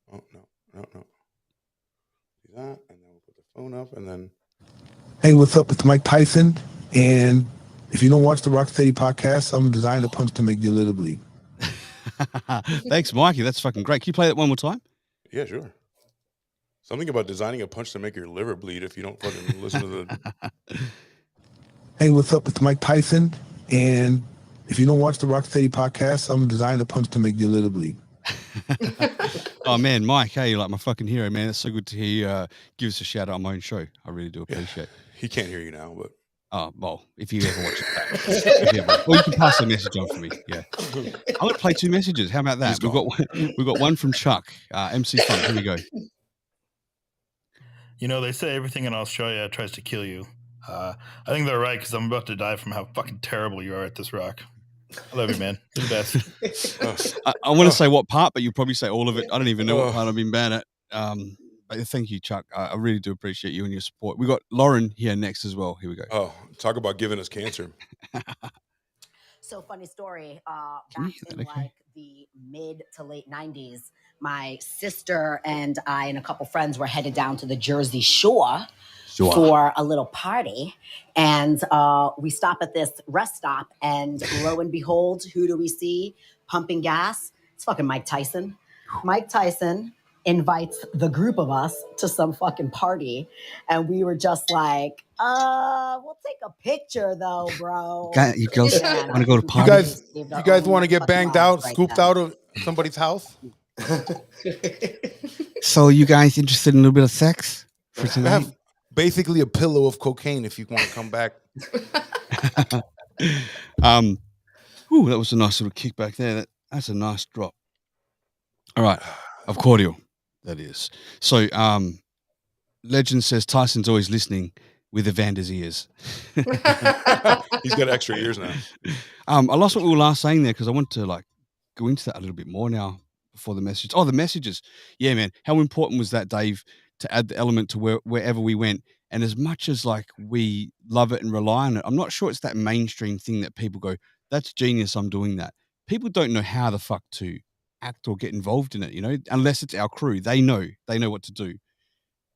Oh no. Do that, and then we'll put the phone up, and then. Hey, what's up? It's Mike Tyson, and if you don't watch the Rocstedi podcast, I'm designing a punch to make your liver bleed. Thanks, Mikey. That's fucking great. Can you play that one more time? Yeah, sure. Something about designing a punch to make your liver bleed if you don't fucking listen to the. Hey, what's up? It's Mike Tyson, and if you don't watch the Rocstedi podcast, I'm designing a punch to make your liver bleed. Oh man, Mike, hey, you're like my fucking hero, man. It's so good to hear you give us a shout out on my own show. I really do appreciate it. He can't hear you now, but well, if you ever watch it back. Or you can pass the message on for me. Yeah. I'm gonna play 2 messages. How about that? We've got one from Chuck, MC Fun. Here we go. They say everything in Australia tries to kill you. I think they're right because I'm about to die from how fucking terrible you are at this rock. I love you, man. You're the best. I want to say what part, but you'll probably say all of it. I don't even know what part I've been bad at. But thank you, Chuck. I really do appreciate you and your support. We got Lauren here next as well. Here we go. Oh, talk about giving us cancer. So funny story. Back in like the mid to late 90s, my sister and I and a couple friends were headed down to the Jersey Shore for a little party. And we stop at this rest stop, and lo and behold, who do we see pumping gas? It's fucking Mike Tyson. Mike Tyson invites the group of us to some fucking party. And we were just like, we'll take a picture though, bro. You girls want to go to party? You guys want to get banged out, scooped out of somebody's house? So you guys interested in a little bit of sex for tonight? Basically a pillow of cocaine if you want to come back. That was a nice little kickback there. That's a nice drop. All right. Of cordial, that is. So Legend says Tyson's always listening with Evander's ears. He's got extra ears now. I lost what we were last saying there because I want to go into that a little bit more now before the message. Oh, the messages. Yeah, man. How important was that, Dave, to add the element to wherever we went? And as much as we love it and rely on it, I'm not sure it's that mainstream thing that people go, that's genius, I'm doing that. People don't know how the fuck to act or get involved in it, unless it's our crew. They know what to do.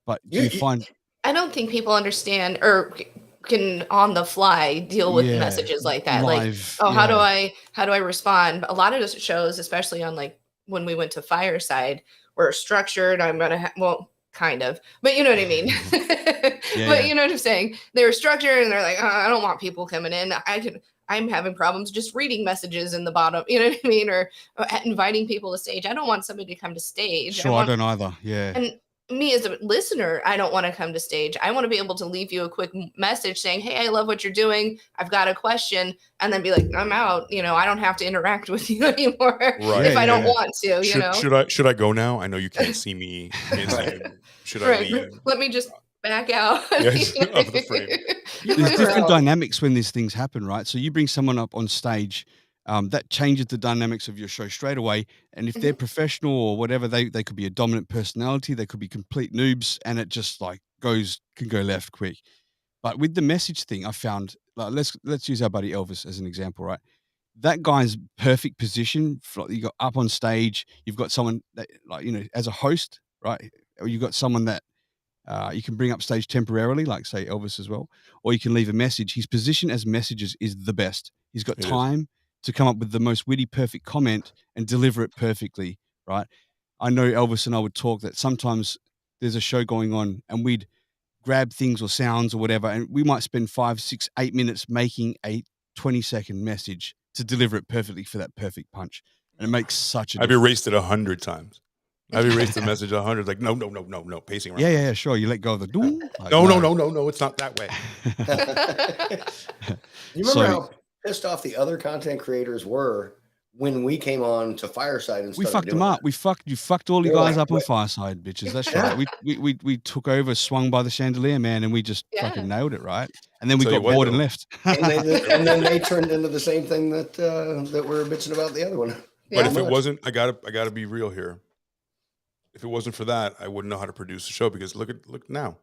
But do you find... I don't think people understand or can on the fly deal with messages like that. Live, how do I respond? A lot of the shows, especially on when we went to Fireside, were structured. I'm gonna kind of, but you know what I mean. You know what I'm saying? They were structured, and they're like, I don't want people coming in. I'm having problems just reading messages in the bottom. You know what I mean? Or inviting people to stage. I don't want somebody to come to stage. Sure, I don't either. Yeah. And me as a listener, I don't want to come to stage. I want to be able to leave you a quick message saying, hey, I love what you're doing. I've got a question. And then be like, I'm out. I don't have to interact with you anymore if I don't want to, Should I go now? I know you can't see me. Should I leave? Let me just back out. Of the frame. There's different dynamics when these things happen, right? So you bring someone up on stage, that changes the dynamics of your show straight away. And if they're professional or whatever, they could be a dominant personality, they could be complete noobs, and it just can go left quick. But with the message thing, I found, let's use our buddy Elvis as an example, right? That guy's perfect position. You got up on stage, you've got someone that, as a host, right? Or you've got someone that You can bring up stage temporarily, like say Elvis as well, or you can leave a message. His position as messages is the best. He's got time to come up with the most witty, perfect comment and deliver it perfectly, right? I know Elvis and I would talk that sometimes there's a show going on and we'd grab things or sounds or whatever, and we might spend 5, 6, 8 minutes making a 20-second message to deliver it perfectly for that perfect punch. And it makes such a difference. I've erased it 100 times. I've erased the message 100. Like, no, pacing around. Yeah, sure. You let go of the doom. Like, no, it's not that way. You remember how pissed off the other content creators were when we came on to Fireside and we fucked them up. You fucked all you guys up on Fireside, bitches. That's right. We took over, swung by the chandelier, man, and we just fucking nailed it, right? And then we got bored and left. And then they turned into the same thing that we're bitching about the other one. But if it wasn't, I gotta be real here. If it wasn't for that, I wouldn't know how to produce a show, because look now.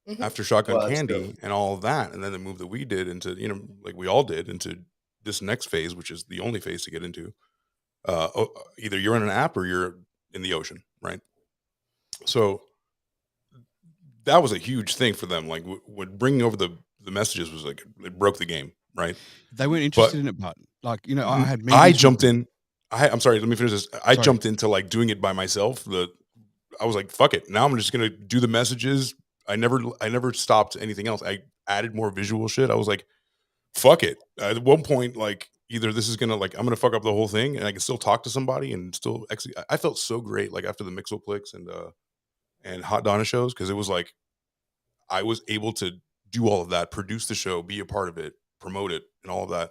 Mm-hmm. After Shotgun Candy and all of that, and then the move that we did into, like we all did, into this next phase, which is the only phase to get into. Either you're in an app or you're in the ocean, right? So that was a huge thing for them. Like when bringing over the messages was like, it broke the game, right? They weren't interested in it, but like, I jumped in. I'm sorry, let me finish this. I jumped into like doing it by myself. I was like, fuck it. Now I'm just gonna do the messages. I never stopped anything else. I added more visual shit. I was like, fuck it. At one point, like, either this is gonna, like, I'm gonna fuck up the whole thing and I can still talk to somebody and still execute. I felt so great, like after the Mixoplex and Hot Donna shows, because it was like I was able to do all of that, produce the show, be a part of it, promote it, and all of that.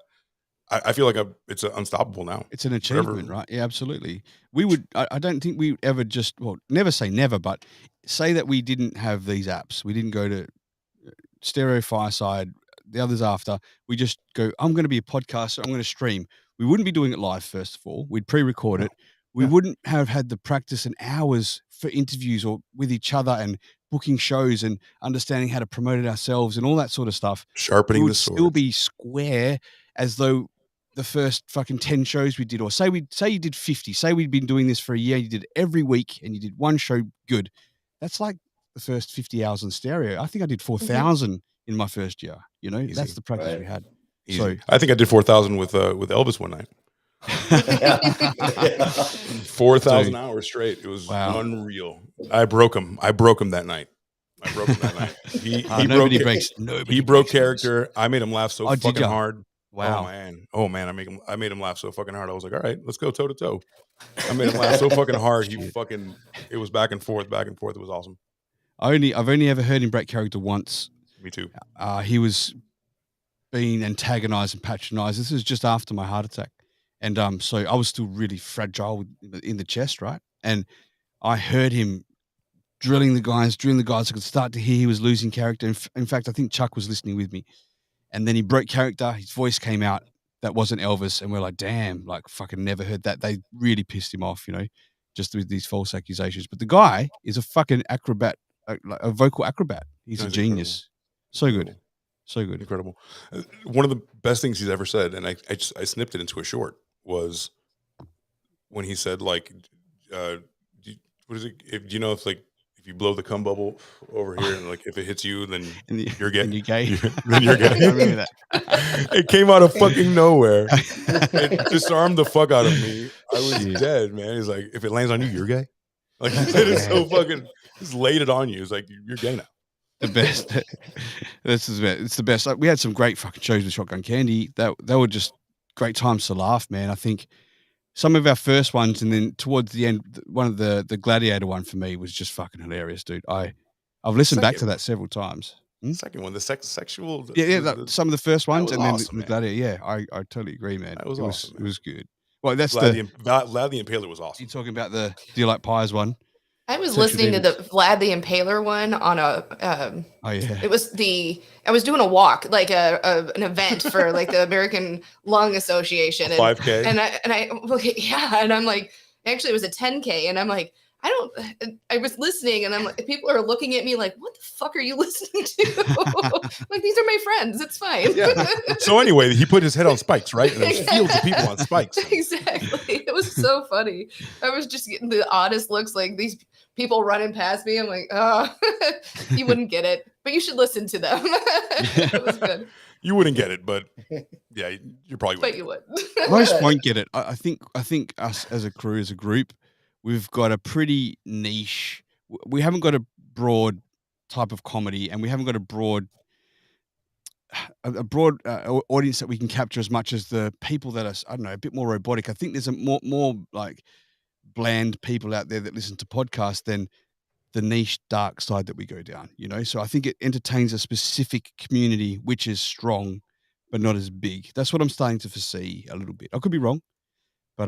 I feel like it's unstoppable now. It's an achievement, right? Yeah, absolutely. I don't think we would ever never say never, but say that we didn't have these apps. We didn't go to Stereo, Fireside, the others after. We just go, I'm going to be a podcaster, I'm going to stream. We wouldn't be doing it live, first of all. We'd pre-record it. We wouldn't have had the practice and hours for interviews or with each other and booking shows and understanding how to promote it ourselves and all that sort of stuff. Sharpening the sword. Still be square as though the first fucking 10 shows we did, or say you did 50, say we'd been doing this for a year, you did it every week and you did one show good. That's like the first 50 hours on Stereo. I think I did 4,000 in my first year. Easy. That's the practice we had. Easy. So I think I did 4,000 with Elvis one night. 4,000 hours straight. It was unreal. I broke him that night. He broke character. I made him laugh so fucking hard. Wow. Oh man. I made him laugh so fucking hard. I was like, all right, let's go toe to toe. I made him laugh so fucking hard. It was back and forth. It was awesome. I've only ever heard him break character once. Me too. He was being antagonized and patronized. This is just after my heart attack. And so I was still really fragile in the chest, right? And I heard him drilling the guys. I could start to hear he was losing character. In fact, I think Chuck was listening with me. And then he broke character. His voice came out. That wasn't Elvis. And we're like, damn, like fucking never heard that. They really pissed him off, just with these false accusations. But the guy is a fucking acrobat, a vocal acrobat. He's a genius. Incredible. So good. Incredible. One of the best things he's ever said, and I snipped it into a short, was when he said, like, what is it? If you blow the cum bubble over here and like if it hits you, then you're gay. Then you're gay. I remember that. It came out of fucking nowhere. It disarmed the fuck out of me. I was dead, man. He's like, if it lands on you, you're gay. Like, he said it so fucking, just laid it on you. It's like, you're gay now. The best. It's the best. Like, we had some great fucking shows with Shotgun Candy. They were just great times to laugh, man. I think some of our first ones, and then towards the end, one of the Gladiator one for me was just fucking hilarious, dude. I've listened back to that several times. Second one, the sexual. Some of the first ones, and awesome, then the Gladiator. Yeah, I totally agree, man. That was awesome. It was good. Well, that's Vlad the Impaler was awesome. You're talking about the Do You Like Pies one? I was listening to the Vlad the Impaler one on a. It was I was doing a walk, like an event for like the American Lung Association, and 5K, and I'm like, actually it was a 10K, and I'm like, I was listening, and I'm like, people are looking at me like, what the fuck are you listening to? Like, these are my friends. It's fine. Yeah. So anyway, he put his head on spikes, right? And there's fields of people on spikes. Exactly. It was so funny. I was just getting the oddest looks. Like, these people running past me. I'm like, oh, you wouldn't get it, but you should listen to them. It was good. You wouldn't get it, but yeah, you probably would. But you would. Most won't get it. I think us as a crew, as a group, we've got a pretty niche. We haven't got a broad type of comedy, and we haven't got a broad audience that we can capture as much as the people that are, I don't know, a bit more robotic. I think there's a more like bland people out there that listen to podcasts than the niche dark side that we go down, you know? So I think it entertains a specific community, which is strong, but not as big. That's what I'm starting to foresee a little bit. I could be wrong, but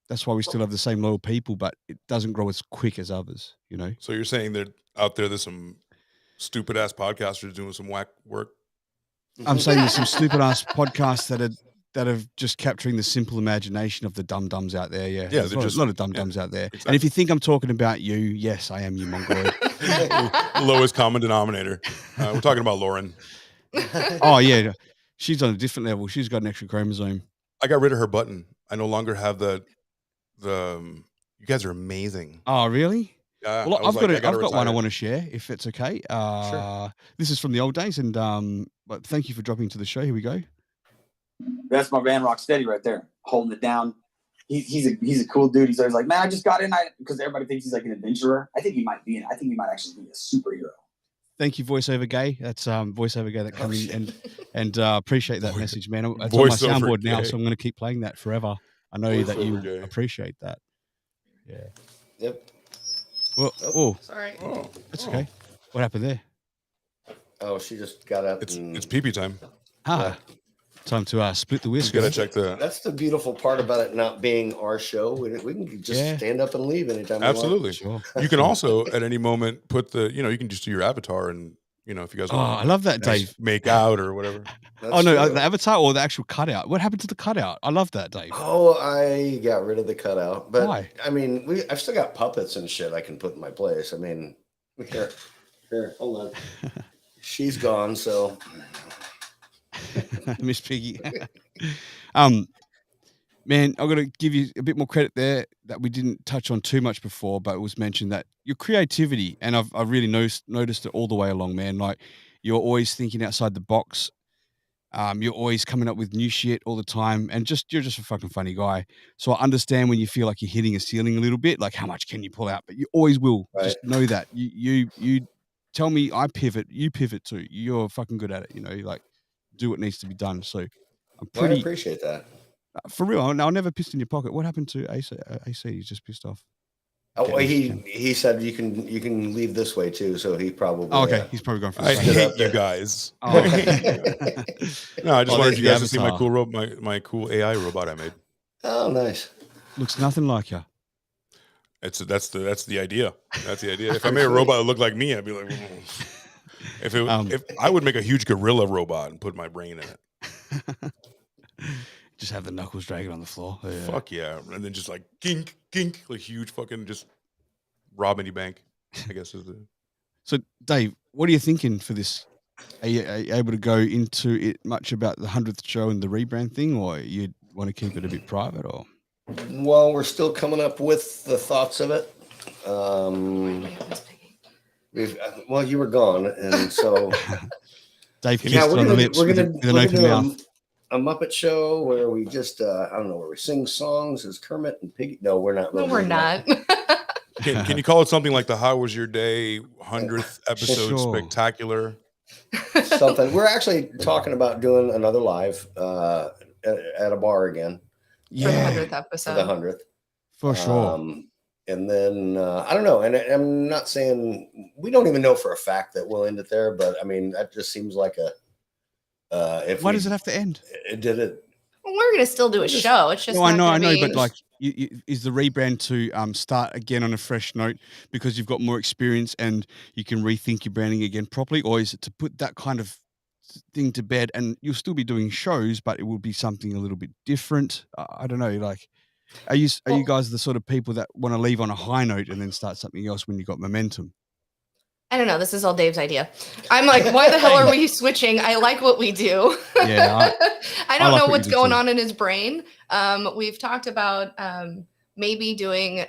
that's why we still have the same loyal people, but it doesn't grow as quick as others, you know? So you're saying that out there's some stupid ass podcasters doing some whack work? I'm saying there's some stupid ass podcasts that are just capturing the simple imagination of the dum-dums out there. Yeah. There's a lot of dum-dums out there. Exactly. And if you think I'm talking about you, yes, I am, you mongoloid. Lowest common denominator. We're talking about Lauren. Oh, yeah. She's on a different level. She's got an extra chromosome. I got rid of her button. I no longer have the you guys are amazing. Oh, really? Well, I've got one I want to share, if it's okay. Sure. This is from the old days, and but thank you for dropping to the show. Here we go. That's my man Rocstedi right there, holding it down. He's a cool dude. He's always like, man, I just got in because everybody thinks he's like an adventurer. I think he might actually be a superhero. Thank you, voiceover gay. That's voiceover gay that comes in and appreciate that message, man. It's on my soundboard now, so I'm going to keep playing that forever. I know that you appreciate that. Yeah. Yep. Well, sorry. That's okay. What happened there? Oh, she just got up. It's pee-pee time. Time to split the whiskey. Gotta check the. That's the beautiful part about it not being our show. We can just stand up and leave anytime. Absolutely. We want. You can also at any moment put the. You can just do your avatar and if you guys. I love that, Dave. Make out or whatever. Oh no, the avatar or the actual cutout. What happened to the cutout? I love that, Dave. Oh, I got rid of the cutout. But why? I mean, I've still got puppets and shit I can put in my place. I mean, here, hold on. She's gone, so. Miss Piggy. Man, I'm gonna give you a bit more credit there that we didn't touch on too much before, but it was mentioned that your creativity, and I've really noticed it all the way along, man. Like you're always thinking outside the box. You're always coming up with new shit all the time, and you're just a fucking funny guy. So I understand when you feel like you're hitting a ceiling a little bit, like how much can you pull out, but you always will. Right. Just know that you tell me I pivot, you pivot too. You're fucking good at it, like do what needs to be done. So I appreciate that. For real, I'll never pissed in your pocket. What happened to AC? He's just pissed off. Oh, well, he said you can leave this way too, so he probably. Oh, okay, he's probably going for. I hate you guys. No, I just wanted you guys to see my cool my cool AI robot I made. Oh, nice. Looks nothing like you. That's the idea. That's the idea. If I made a robot that looked like me, I'd be like, if I would make a huge gorilla robot and put my brain in it. Just have the knuckles dragging on the floor. Yeah. Fuck yeah. And then just like gink, gink, like huge fucking just rob any bank, I guess is the. So Dave, what are you thinking for this? Are you able to go into it much about the 100th show and the rebrand thing, or you want to keep it a bit private, or? Well, we're still coming up with the thoughts of it. You were gone, and so Dave, we're gonna do a Muppet show where we just I don't know, where we sing songs as Kermit and Piggy. No, we're not. No, we're not. Can you call it something like the How Was Your Day 100th episode spectacular? Something. We're actually talking about doing another live at a bar again. Yeah, for the 100th episode. For the 100th. For sure. And then I don't know, and I'm not saying we don't even know for a fact that we'll end it there, but I mean that just seems like a. Why does it have to end? Did it? Well, we're gonna still do a show. It's just. No, I know, but like, is the rebrand to start again on a fresh note because you've got more experience and you can rethink your branding again properly, or is it to put that kind of thing to bed and you'll still be doing shows, but it will be something a little bit different? I don't know. Like, are you guys the sort of people that want to leave on a high note and then start something else when you got momentum? I don't know. This is all Dave's idea. I'm like, why the hell are we switching? I like what we do. Yeah, I don't know what's going on in his brain. We've talked about maybe doing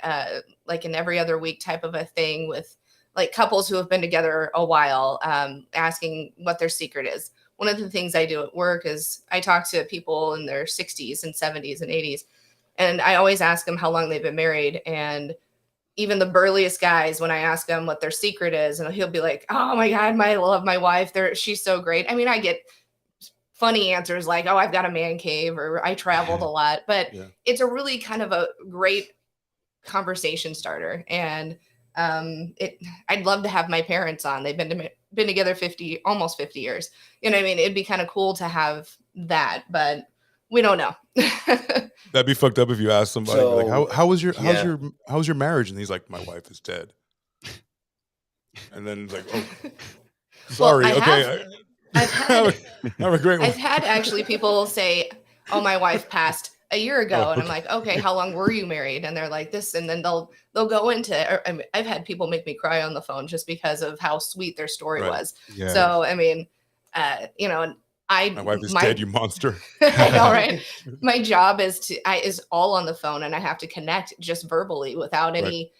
like an every other week type of a thing with like couples who have been together a while, asking what their secret is. One of the things I do at work is I talk to people in their 60s and 70s and 80s, and I always ask them how long they've been married. And even the burliest guys, when I ask them what their secret is, and he'll be like, "Oh my God, I love my wife. She's so great." I mean, I get funny answers like, "Oh, I've got a man cave," or "I traveled a lot," but it's a really kind of a great conversation starter. And I'd love to have my parents on. They've been together almost 50 years. You know what I mean? It'd be kind of cool to have that, but we don't know. That'd be fucked up if you asked somebody like, how was your marriage? And he's like, my wife is dead. And then it's like, oh, sorry. Well, okay. Have a great one. I've had actually people say, "Oh, my wife passed a year ago," and I'm like, "Okay, how long were you married?" And they're like, "This," and then they'll go into. I've had people make me cry on the phone just because of how sweet their story was. Yeah. So I mean, you know, my wife is dead, you monster. I know, right? My job is all on the phone, and I have to connect just verbally without any,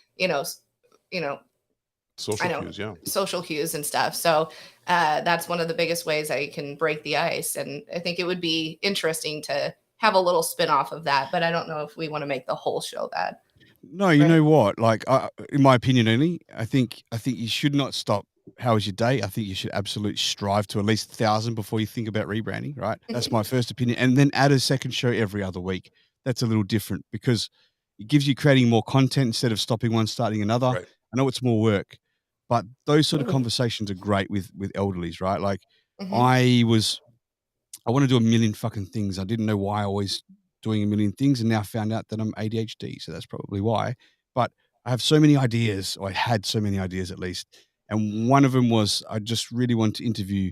social cues and stuff. So that's one of the biggest ways I can break the ice. And I think it would be interesting to have a little spin-off of that, but I don't know if we want to make the whole show that. No, you know what? Like, in my opinion, only I think you should not stop. How was your day? I think you should absolutely strive to at least 1,000 before you think about rebranding. Right? That's my first opinion. And then add a second show every other week. That's a little different because it gives you creating more content instead of stopping one, starting another. Right. I know it's more work, but those sort of conversations are great with elderlies, right? Like, I want to do a million fucking things. I didn't know why I was doing a million things, and now I found out that I'm ADHD, so that's probably why. But I have so many ideas, or I had so many ideas at least, and one of them was I just really want to interview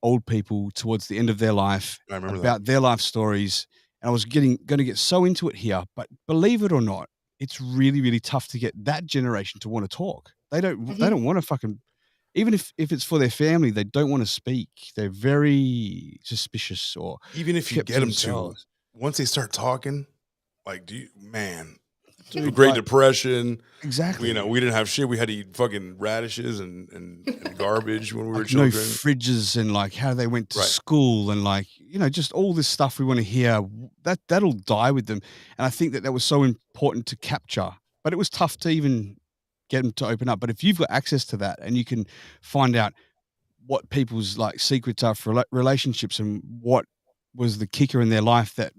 old people towards the end of their life about their life stories. And I was going to get so into it here, but believe it or not, it's really, really tough to get that generation to want to talk. They don't want to fucking, even if it's for their family, they don't want to speak. They're very suspicious, or even if you get them to, once they start talking, like, Dude, the Great Depression. Exactly. We didn't have shit. We had to eat fucking radishes and garbage when we were children. No fridges, and like how they went to school, and like, just all this stuff we want to hear. That'll die with them. And I think that was so important to capture. But it was tough to even get them to open up. But if you've got access to that and you can find out what people's like secrets are for relationships and what was the kicker in their life that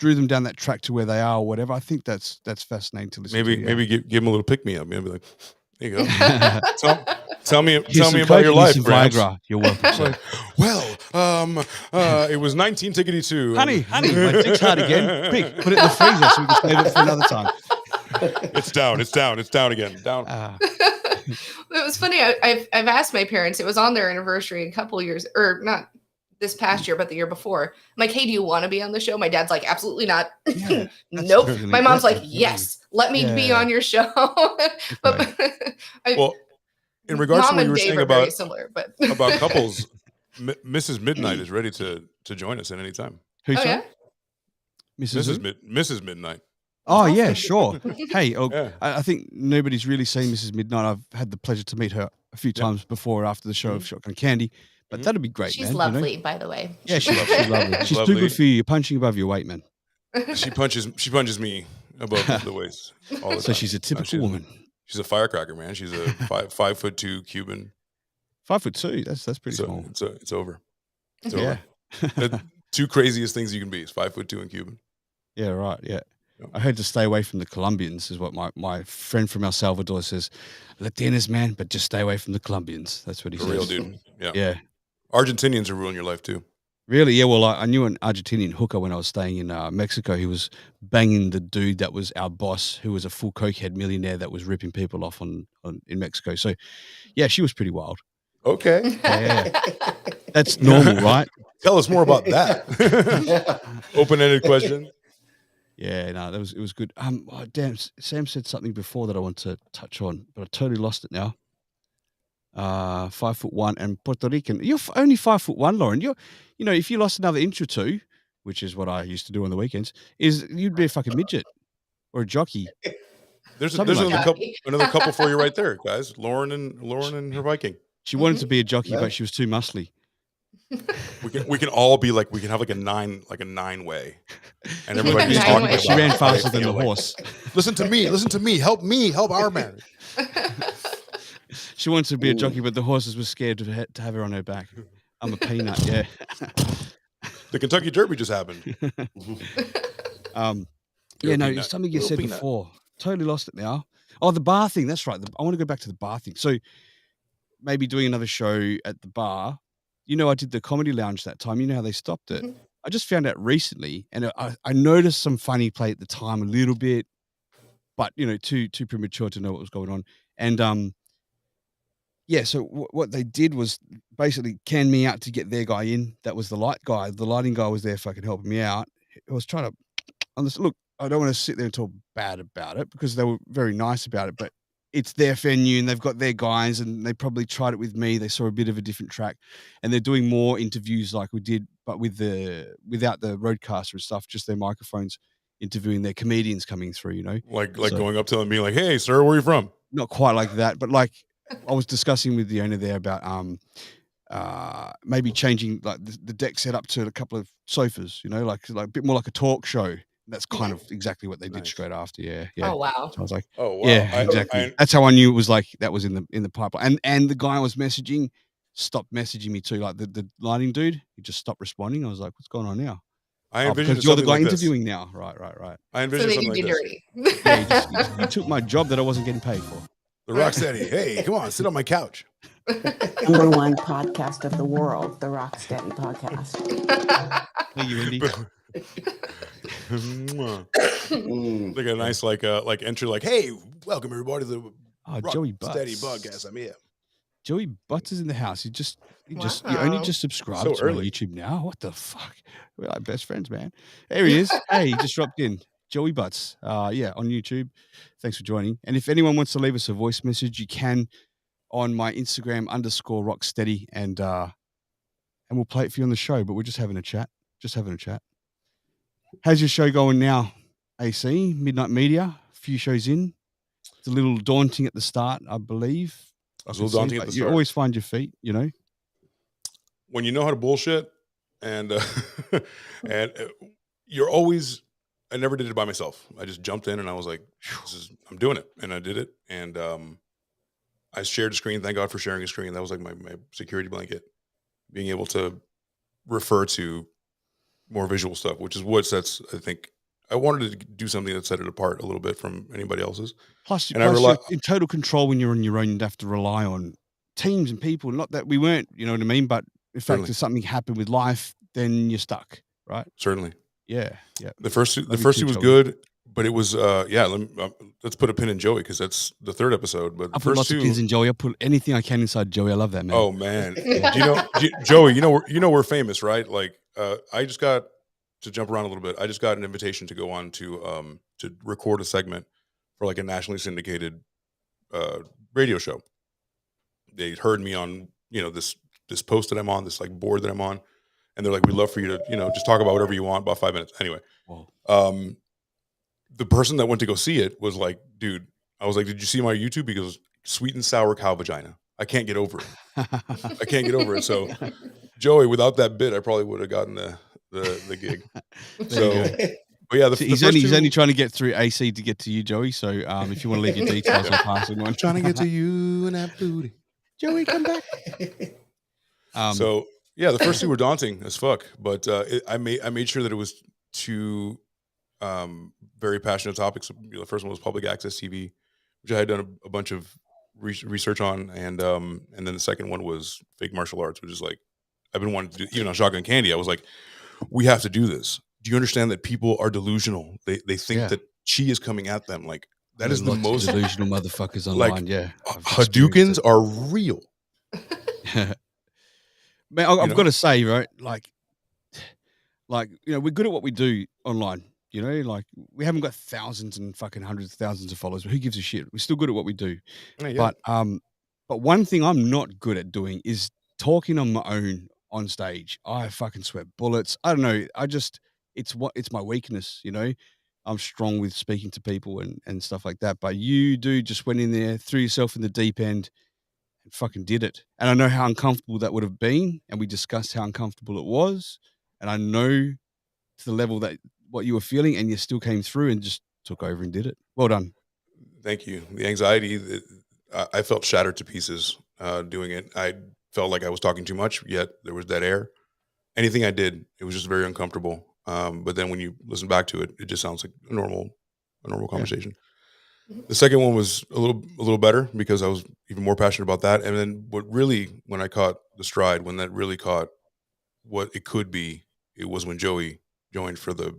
drew them down that track to where they are or whatever, I think that's fascinating to listen to. Maybe give them a little pick me up. Maybe like, there you go. tell me about your life, Viagra. You're welcome. Like, well, it was 19-2. Honey, my dick's hard again. Quick, put it in the freezer so we can save it for another time. It's down again. Down. It was funny. I've asked my parents. It was on their anniversary a couple years, or not this past year, but the year before. I'm like, "Hey, do you want to be on the show?" My dad's like, "Absolutely not." Yeah, nope. Really my mom's like, "Yes, let me be on your show." But in regards to what you were saying about similar, but about couples, Mrs. Midnight is ready to join us at any time. Who's that? Mrs. Midnight. Oh yeah, sure. Hey, I think nobody's really seen Mrs. Midnight. I've had the pleasure to meet her a few times before or after the show of Shotgun Candy. But that'd be great. She's lovely, by the way. Yeah, she's lovely. She's too good for you. You're punching above your weight, man. She punches me above the waist all the time. So she's a typical woman. She's a firecracker, man. She's a 5'2" Cuban. 5'2". That's pretty small. It's over. It's over. The two craziest things you can be is 5'2" and Cuban. Yeah, right. Yeah. I heard to stay away from the Colombians is what my friend from El Salvador says. Latinas, man, but just stay away from the Colombians. That's what he says. Real dude. Yeah. Yeah. Argentinians will ruin your life too. Really? Yeah. Well, I knew an Argentinian hooker when I was staying in Mexico. He was banging the dude that was our boss, who was a full cokehead millionaire that was ripping people off in Mexico. So, yeah, she was pretty wild. Okay. Yeah. That's normal, right? Tell us more about that. Open-ended question. Yeah, no, it was good. Damn, Sam said something before that I want to touch on, but I totally lost it now. 5'1" and Puerto Rican. You're only 5'1", Lauren. If you lost another inch or two, which is what I used to do on the weekends, you'd be a fucking midget. or a jockey. There's Something like that. another couple for you right there, guys. Lauren and her Viking. She wanted to be a jockey, but she was too muscly. We can all be like, we can have like a 9-way, and everybody's Nine talking way. about She ran how they faster than feel the like, horse. Listen to me, help our marriage. She wanted to be a jockey, but the horses were scared to have her on her back. I'm a peanut, yeah. The Kentucky Derby just happened. Yeah, no, it's something you said before. Totally lost it now. Oh, the bar thing. That's right. I want to go back to the bar thing. So maybe doing another show at the bar. You know, I did the comedy lounge that time. You know how they stopped it. I just found out recently, and I noticed some funny play at the time a little bit, but you know, too premature to know what was going on. And yeah, so what they did was basically can me out to get their guy in. That was the light guy. The lighting guy was there fucking helping me out. I was trying to look. I don't want to sit there and talk bad about it because they were very nice about it, but it's their venue and they've got their guys and they probably tried it with me. They saw a bit of a different track and they're doing more interviews like we did, but without the roadcaster and stuff, just their microphones interviewing their comedians coming through, you know, like going up to them and being like, "Hey, sir, where are you from?" Not quite like that, but like I was discussing with the owner there about maybe changing like the deck setup to a couple of sofas, you know, like a bit more like a talk show. That's kind of exactly what they did straight after. Yeah. Oh wow. So I was like, oh wow. Yeah, exactly. That's how I knew it was like that was in the pipeline. And the guy I was messaging stopped messaging me too. Like the lighting dude, he just stopped responding. I was like, what's going on now? I envisioned because you're the guy like interviewing now. Right. I envisioned something like this. Dirty. Yeah, he took my job that I wasn't getting paid for. The Rocstedi. Hey, come on, sit on my couch. Number one podcast of the world, the Rocstedi podcast. Thank you, Wendy. Like a nice like entry, like, hey, welcome everybody to the Joey Rocstedi Butts. podcast. I'm here. Joey Butts is in the house. You Wow. only just subscribed So to my early. YouTube now. What the fuck? We're like best friends, man. There he is. Hey, he just dropped in. Joey Butts. Yeah, on YouTube. Thanks for joining. And if anyone wants to leave us a voice message, you can on my Instagram _Rocstedi and we'll play it for you on the show. But we're just having a chat. How's your show going now, AC? Midnight Media, a few shows in. It's a little daunting at the start, I believe. It's a little daunting at the You start. always find your feet, you know? When you know how to bullshit and and you're always, I never did it by myself. I just jumped in and I was like, I'm doing it. And I did it. And I shared a screen. Thank God for sharing a screen. That was like my security blanket, being able to refer to more visual stuff, which is what sets, I think, I wanted to do something that set it apart a little bit from anybody else's. Plus I you're in total control when you're on your own. You'd have to rely on teams and people. Not that we weren't, you know what I mean? But in fact, if something happened with life, then you're stuck, right? Certainly. Yeah. The first two was good, but it was let's put a pin in Joey because that's the third episode. But I put lots of pins in Joey. I put anything I can inside Joey. I love that, man. Oh man, Joey, we're famous, right? Like I just got to jump around a little bit. I just got an invitation to go on to record a segment for like a nationally syndicated radio show. They heard me on this post that I'm on, this like board that I'm on. And they're like, we'd love for you to, just talk about whatever you want, about 5 minutes. Anyway, the person that went to go see it was like, dude, I was like, did you see my YouTube? He goes, sweet and sour cow vagina. I can't get over it. So Joey, without that bit, I probably would have gotten the gig. So, but yeah, he's only trying to get through AC to get to you, Joey. So if you want to leave your details, I'll pass it on. I'm trying to get to you and that booty. Joey, come back. So yeah, the first two were daunting as fuck, but I made sure that it was two very passionate topics. The first one was public access TV, which I had done a bunch of research on, and then the second one was fake martial arts, which is like I've been wanting to do. Even on Shotgun Candy, I was like, we have to do this. Do you understand that people are delusional? They think that chi is coming at them. Like that is the most delusional motherfuckers online. Like, yeah, Hadoukens are real. Man, I've got to say, right, like, we're good at what we do online. You know, like we haven't got thousands and fucking hundreds of thousands of followers, but who gives a shit? We're still good at what we do. Yeah. But one thing I'm not good at doing is talking on my own on stage. I fucking sweat bullets. I don't know. It's my weakness, you know. I'm strong with speaking to people and stuff like that. But you, dude, just went in there, threw yourself in the deep end, and fucking did it. And I know how uncomfortable that would have been, and we discussed how uncomfortable it was. And I know to the level that what you were feeling, and you still came through and just took over and did it. Well done. Thank you. The anxiety, I felt shattered to pieces doing it. I felt like I was talking too much, yet there was dead air. Anything I did, it was just very uncomfortable. But then when you listen back to it, it just sounds like a normal conversation. The second one was a little better because I was even more passionate about that. And then when I caught the stride, when that really caught what it could be, it was when Joey joined for the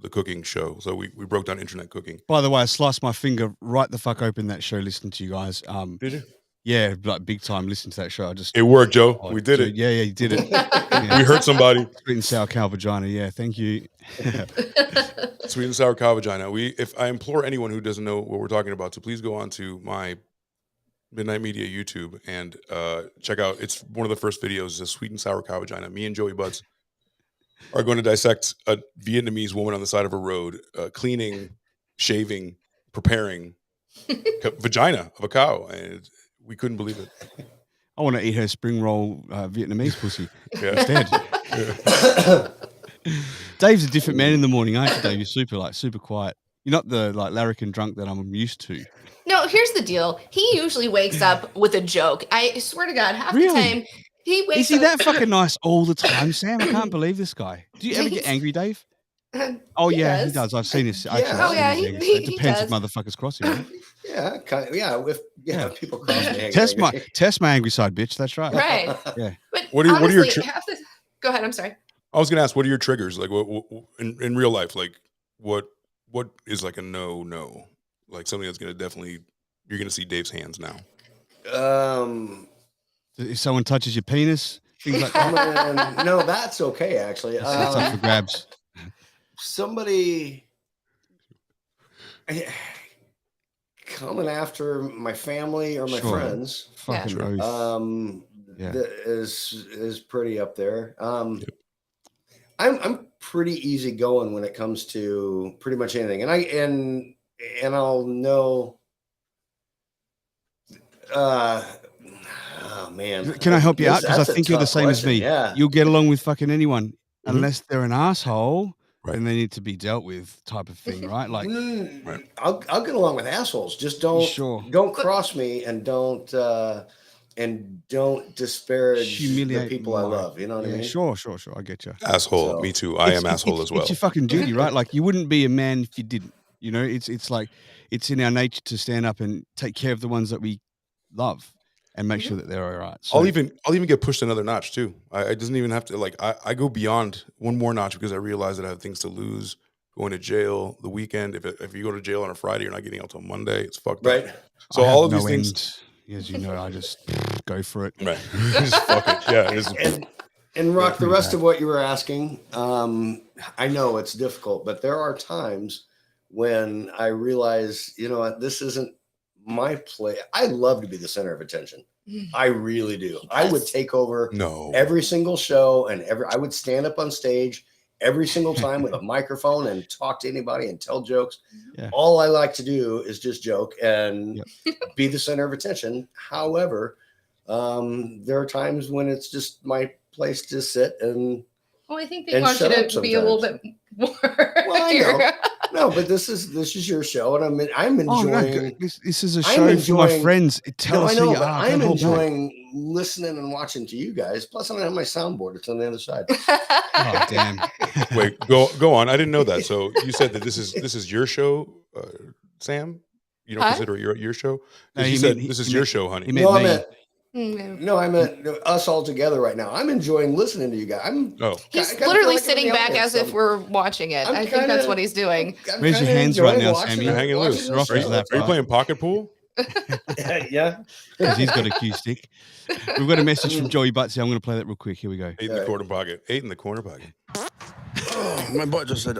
cooking show. So we broke down internet cooking. By the way, I sliced my finger right the fuck open that show listening to you guys. Did you? Yeah, like big time listening to that show. It worked, Joe. We did it. Yeah, you did it. Yeah. We hurt somebody. Sweet and sour cow vagina. Yeah, thank you. Sweet and sour cow vagina. If I implore anyone who doesn't know what we're talking about to please go on to my Midnight Media YouTube and check out. It's one of the first videos. Is a sweet and sour cow vagina. Me and Joey Butts are going to dissect a Vietnamese woman on the side of a road, cleaning, shaving, preparing vagina of a cow, and we couldn't believe it. I want to eat her spring roll Vietnamese pussy instead. Dave's a different man in the morning, aren't you, Dave? You're super quiet. You're not the larrikin drunk that I'm used to. No, here's the deal. He usually wakes up with a joke. I swear to God, half the time he wakes up. Is he that fucking nice all the time, Sam? I can't believe this guy. Do you ever get angry, Dave? Oh yeah, he does. I've seen this. It depends if motherfuckers cross him. Right? Yeah, kind of, yeah. If people cross me, test my angry side, bitch. That's right. Right. Yeah. But what are your? Go ahead. I'm sorry. I was going to ask, what are your triggers? Like, what in real life? Like, what is like a no? Like something that's going to definitely you're going to see Dave's hands now. If someone touches your penis, things like that. No, that's okay. Actually, it's up for grabs. Somebody coming after my family or my friends is pretty up there. I'm pretty easygoing when it comes to pretty much anything, and I'll know. Oh man, can I help you out? Because I think you're the same as me. Yeah. You'll get along with fucking anyone unless they're an asshole. Right. And they need to be dealt with, type of thing, right? Like, I'll get along with assholes. Just don't cross me, and don't disparage the people I love. You know what I mean? Sure. I get you. Asshole. Me too. I am asshole as well. It's your fucking duty, right? Like, you wouldn't be a man if you didn't. You know, it's like it's in our nature to stand up and take care of the ones that we love. And make sure that they're all right. So, I'll even get pushed another notch too. I doesn't even have to like I go beyond one more notch because I realize that I have things to lose. Going to jail the weekend. If you go to jail on a Friday, you're not getting out till Monday. It's fucked up. So all of these things, as you know, I just go for it. Right. Just fuck it. Yeah. And Rock, the rest of what you were asking, I know it's difficult, but there are times when I realize, you know what, this isn't my play. I love to be the center of attention. I really do. Yes. I would take over every single show, and I would stand up on stage every single time with a microphone and talk to anybody and tell jokes. Yeah. All I like to do is just joke and be the center of attention. However, there are times when it's just my place to sit and I think they want you to be a little bit more. Well, I know. No, but this is your show, and I'm enjoying. This is a show for my friends. Tell us who you are. I'm enjoying listening and watching to you guys. Plus, I don't have my soundboard; it's on the other side. Oh, damn! Wait, go on. I didn't know that. So you said that this is your show, Sam. You don't consider it your show? No, you said this is your show, honey. I meant us all together right now. I'm enjoying listening to you guys. He's literally sitting back as if we're watching it. I think that's what he's doing. Raise your hands right now, Sammy. You're hanging loose. Are you playing pocket pool? Yeah. Because he's got a cue stick. We've got a message from Joey Butsy. I'm going to play that real quick. Here we go. 8 in the corner pocket. 8 in the corner pocket. Oh, my butt just said,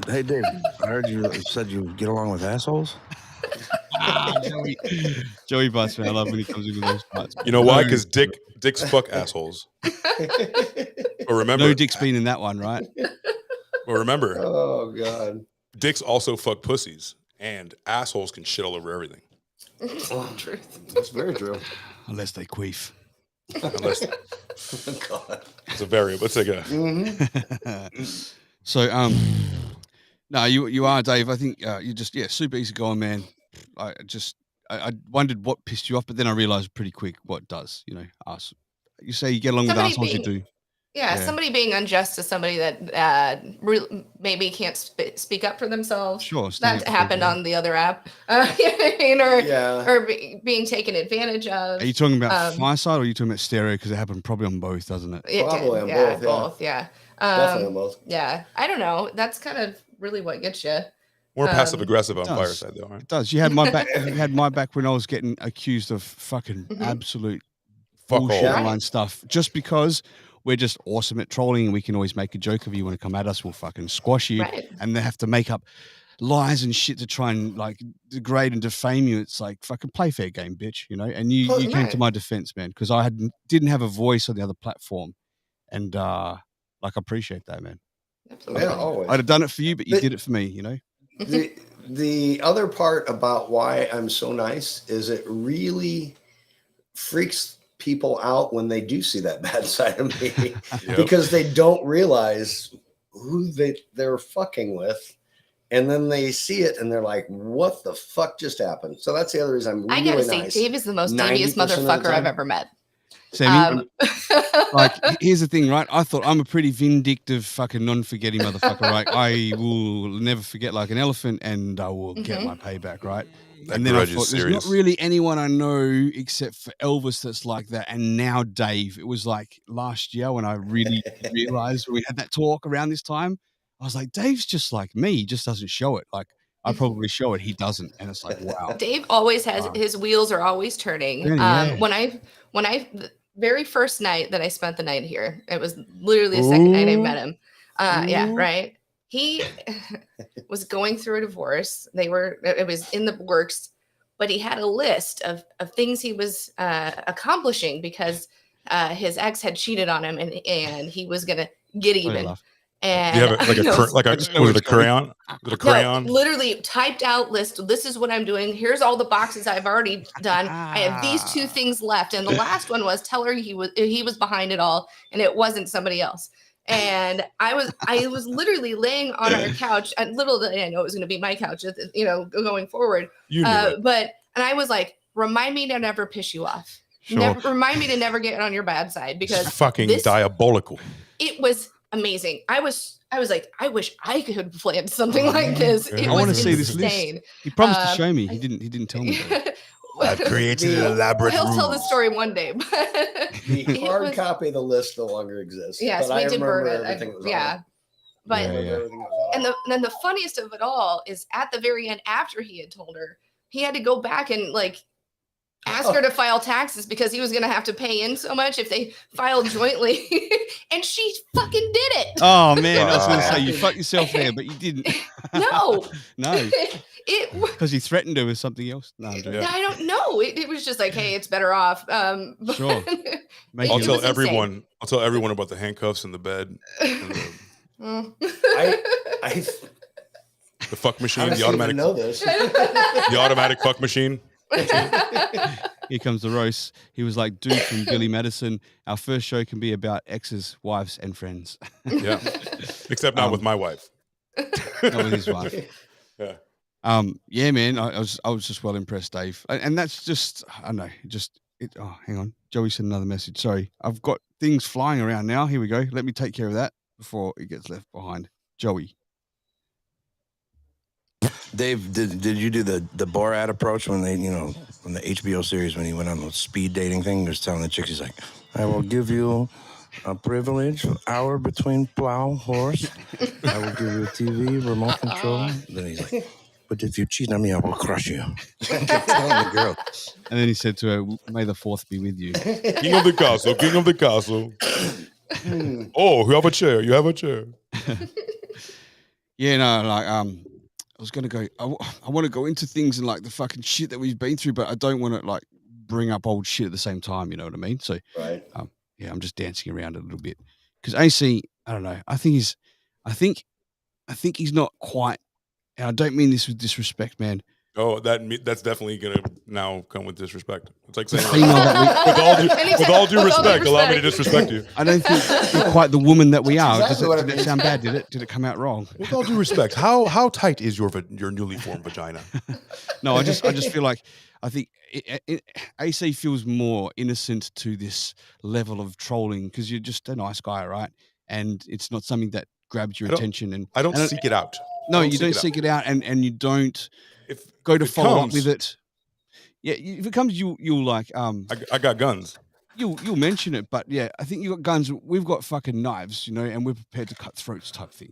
hey, Dave, I heard you said you get along with assholes. Joey Butts, man. I love when he comes in with those parts. You know why? Because dicks fuck assholes. But remember, no dick's been in that one, right? Well, remember. Oh God. dicks also fuck pussies, and assholes can shit all over everything. Truth. That's very true. Unless they queef. Unless God. it's a variable. It's like a. So no, you are, Dave. I think you're just super easy going, man. I wondered what pissed you off, but then I realized pretty quick what does. Us. You say you get along with assholes, you do. Yeah, somebody being unjust to somebody that maybe can't speak up for themselves. Sure, that happened on the other app, or being taken advantage of. Are you talking about Fireside, or are you talking about Stereo? Because it happened probably on both, doesn't it? Probably on both. Yeah, definitely on both. Yeah, I don't know. That's kind of really what gets you. More passive aggressive on Fireside, though. Right? It does. You had my back. You had my back when I was getting accused of fucking absolute bullshit online stuff, just because we're just awesome at trolling and we can always make a joke of you. When you come at us, we'll fucking squash you, and they have to make up lies and shit to try and like degrade and defame you. It's like fucking play fair game, bitch. And you came to my defense, man, because I didn't have a voice on the other platform, and I appreciate that, man. Absolutely. Yeah, always. I'd have done it for you, but you did it for me. The other part about why I'm so nice is it really freaks people out when they do see that bad side of me because they don't realize who they're fucking with, and then they see it and they're like, what the fuck just happened? So that's the other reason I'm really nice. I gotta say, Dave is the most devious motherfucker I've ever met. Sammy, here's the thing, right? I thought I'm a pretty vindictive, fucking non-forgetting motherfucker, right? I will never forget like an elephant, and I will get my payback, right? And then I thought, there's not really anyone I know except for Elvis that's like that. And now Dave. It was like last year when I really realized when we had that talk around this time. I was like, Dave's just like me. He just doesn't show it. Like I probably show it. He doesn't. And it's like, wow. Dave always has his wheels are always turning. When I the very first night that I spent the night here, it was literally the second night I met him. Yeah, right. He was going through a divorce. It was in the works, but he had a list of things he was accomplishing because his ex had cheated on him, and he was gonna get even. And you have was it a crayon? Was it a crayon? No, literally typed out list. This is what I'm doing. Here's all the boxes I've already done. I have these 2 things left, and the last one was tell her he was behind it all, and it wasn't somebody else. And I was literally laying on our couch. And little did I know it was going to be my couch, going forward. And I was like, remind me to never piss you off. Sure. Remind me to never get on your bad side, because it's fucking diabolical. It was amazing. I was like, I wish I could plan something like this. I want to see this list. He promised to show me. He didn't tell me. I've created an elaborate He'll tell the story one day. But the hard copy of the list no longer exists. Yes, but we I did burn it. everything was But and then the funniest of it all is at the very end, after he had told her, he had to go back and ask her to file taxes because he was going to have to pay in so much if they filed jointly. And she fucking did it. Oh, man. I was going to say, you fucked yourself there, but you didn't. No. No. Because he threatened her with something else. No, I don't know. It was just like, hey, it's better off. Sure. I'll tell everyone about the handcuffs in the bed. And the fuck machine, the automatic. Know this. The automatic fuck machine. Here comes the roast. He was like, dude from Billy Madison, our first show can be about exes, wives, and friends. Yeah. Except not with my wife. Not with his wife. Yeah. Yeah, man. I was just well impressed, Dave. And that's just, I don't know, hang on. Joey sent another message. Sorry. I've got things flying around now. Here we go. Let me take care of that before it gets left behind. Joey. Dave, did you do the Borat approach when they, when the HBO series, when he went on the speed dating thing, he was telling the chicks, he's like, I will give you a privilege hour between plow, horse. I will give you a TV, remote control. Then he's like, but if you cheat on me, I will crush you. Kept telling the girl. And then he said to her, may the fourth be with you. King of the castle, king of the castle. Oh, you have a chair, Yeah, no, I was going to go, I want to go into things and the fucking shit that we've been through, but I don't want to bring up old shit at the same time. You know what I mean? So, right. Yeah, I'm just dancing around it a little bit because AC, I don't know. I think he's not quite and I don't mean this with disrespect, man. Oh, that's definitely gonna now come with disrespect. It's like saying, female that with all due respect, allow me to disrespect you. I don't think you're quite the woman that we are. Exactly did it sound bad? Did it come out wrong? With all due respect, how tight is your newly formed vagina? No, I just feel like I think AC feels more innocent to this level of trolling because you're just a nice guy, right? And it's not something that grabs your attention. And I don't seek it out. No, you don't seek it out, and you don't go to follow up with it. Yeah, if it comes, you'll like. I got guns. You'll mention it, but yeah, I think you got guns. We've got fucking knives, and we're prepared to cut throats, type thing.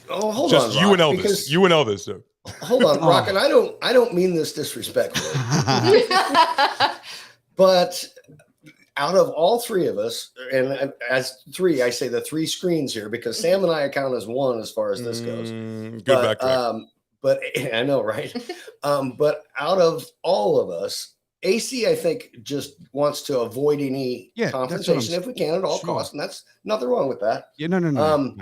Hold just on, you Rock, and Elvis. You and Elvis. So. Hold on, Rock, and I don't mean this disrespectfully, but out of all three of us, and as three, I say the three screens here because Sam and I count as one as far as this goes. Good backtrack. But I know, right? But out of all of us, AC, I think, just wants to avoid any confrontation if we can at all costs, and that's nothing wrong with that. Yeah, no.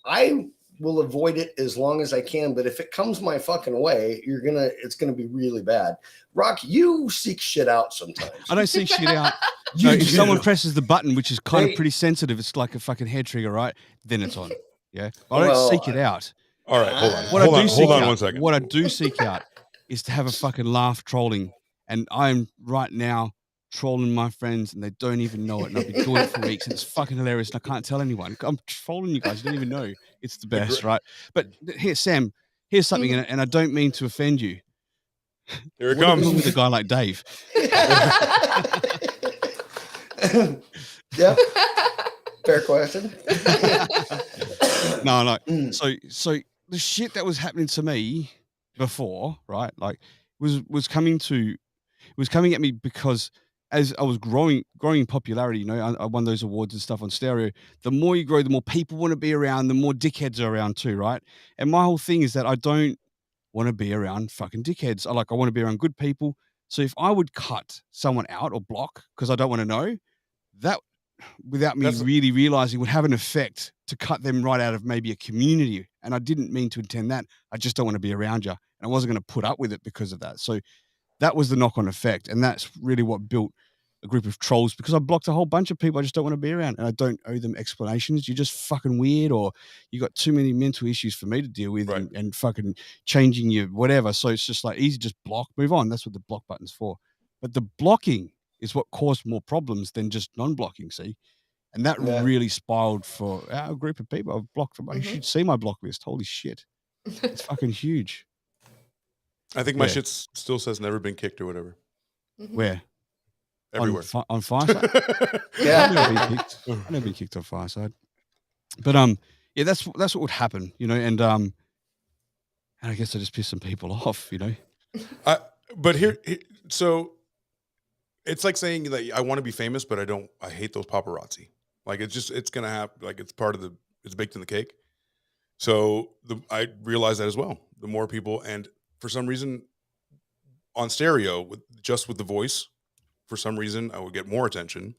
I will avoid it as long as I can, but if it comes my fucking way, it's gonna be really bad. Rock, you seek shit out sometimes. I don't seek shit out. If someone presses the button, which is kind of pretty sensitive, it's like a fucking hair trigger, right? Then it's on. Yeah, I don't seek it out. All right, hold on. Hold on 1 second. What I do seek out is to have a fucking laugh trolling, and I'm right now trolling my friends, and they don't even know it. And I've been doing it for weeks, and it's fucking hilarious. And I can't tell anyone. I'm trolling you guys. You don't even know. It's the best, right? But here, Sam, here's something, and I don't mean to offend you. Here it comes with a guy like Dave. Yeah. Fair question. No. So the shit that was happening to me before, right? Like was coming at me because as I was growing in popularity, I won those awards and stuff on stereo. The more you grow, the more people want to be around, the more dickheads are around too, right? And my whole thing is that I don't want to be around fucking dickheads. I want to be around good people. So if I would cut someone out or block because I don't want to know, that without me really realizing would have an effect to cut them right out of maybe a community. And I didn't mean to intend that. I just don't want to be around you. And I wasn't going to put up with it because of that. So that was the knock-on effect. And that's really what built a group of trolls because I blocked a whole bunch of people I just don't want to be around. And I don't owe them explanations. You're just fucking weird or you got too many mental issues for me to deal with and fucking changing you, whatever. So it's just like easy, just block, move on. That's what the block button's for. But the blocking is what caused more problems than just non-blocking, see? And that really spiraled for our group of people. I've blocked from, you should see my block list. Holy shit. It's fucking huge. I think my shit still says never been kicked or whatever. Where? Everywhere. On Fireside? I've never been kicked on Fireside. But yeah, that's what would happen, and I guess I just pissed some people off, But here, so it's like saying that I want to be famous, but I hate those paparazzi. Like it's gonna happen. Like it's baked in the cake. So I realized that as well. The more people, and for some reason, on stereo with the voice, for some reason I would get more attention.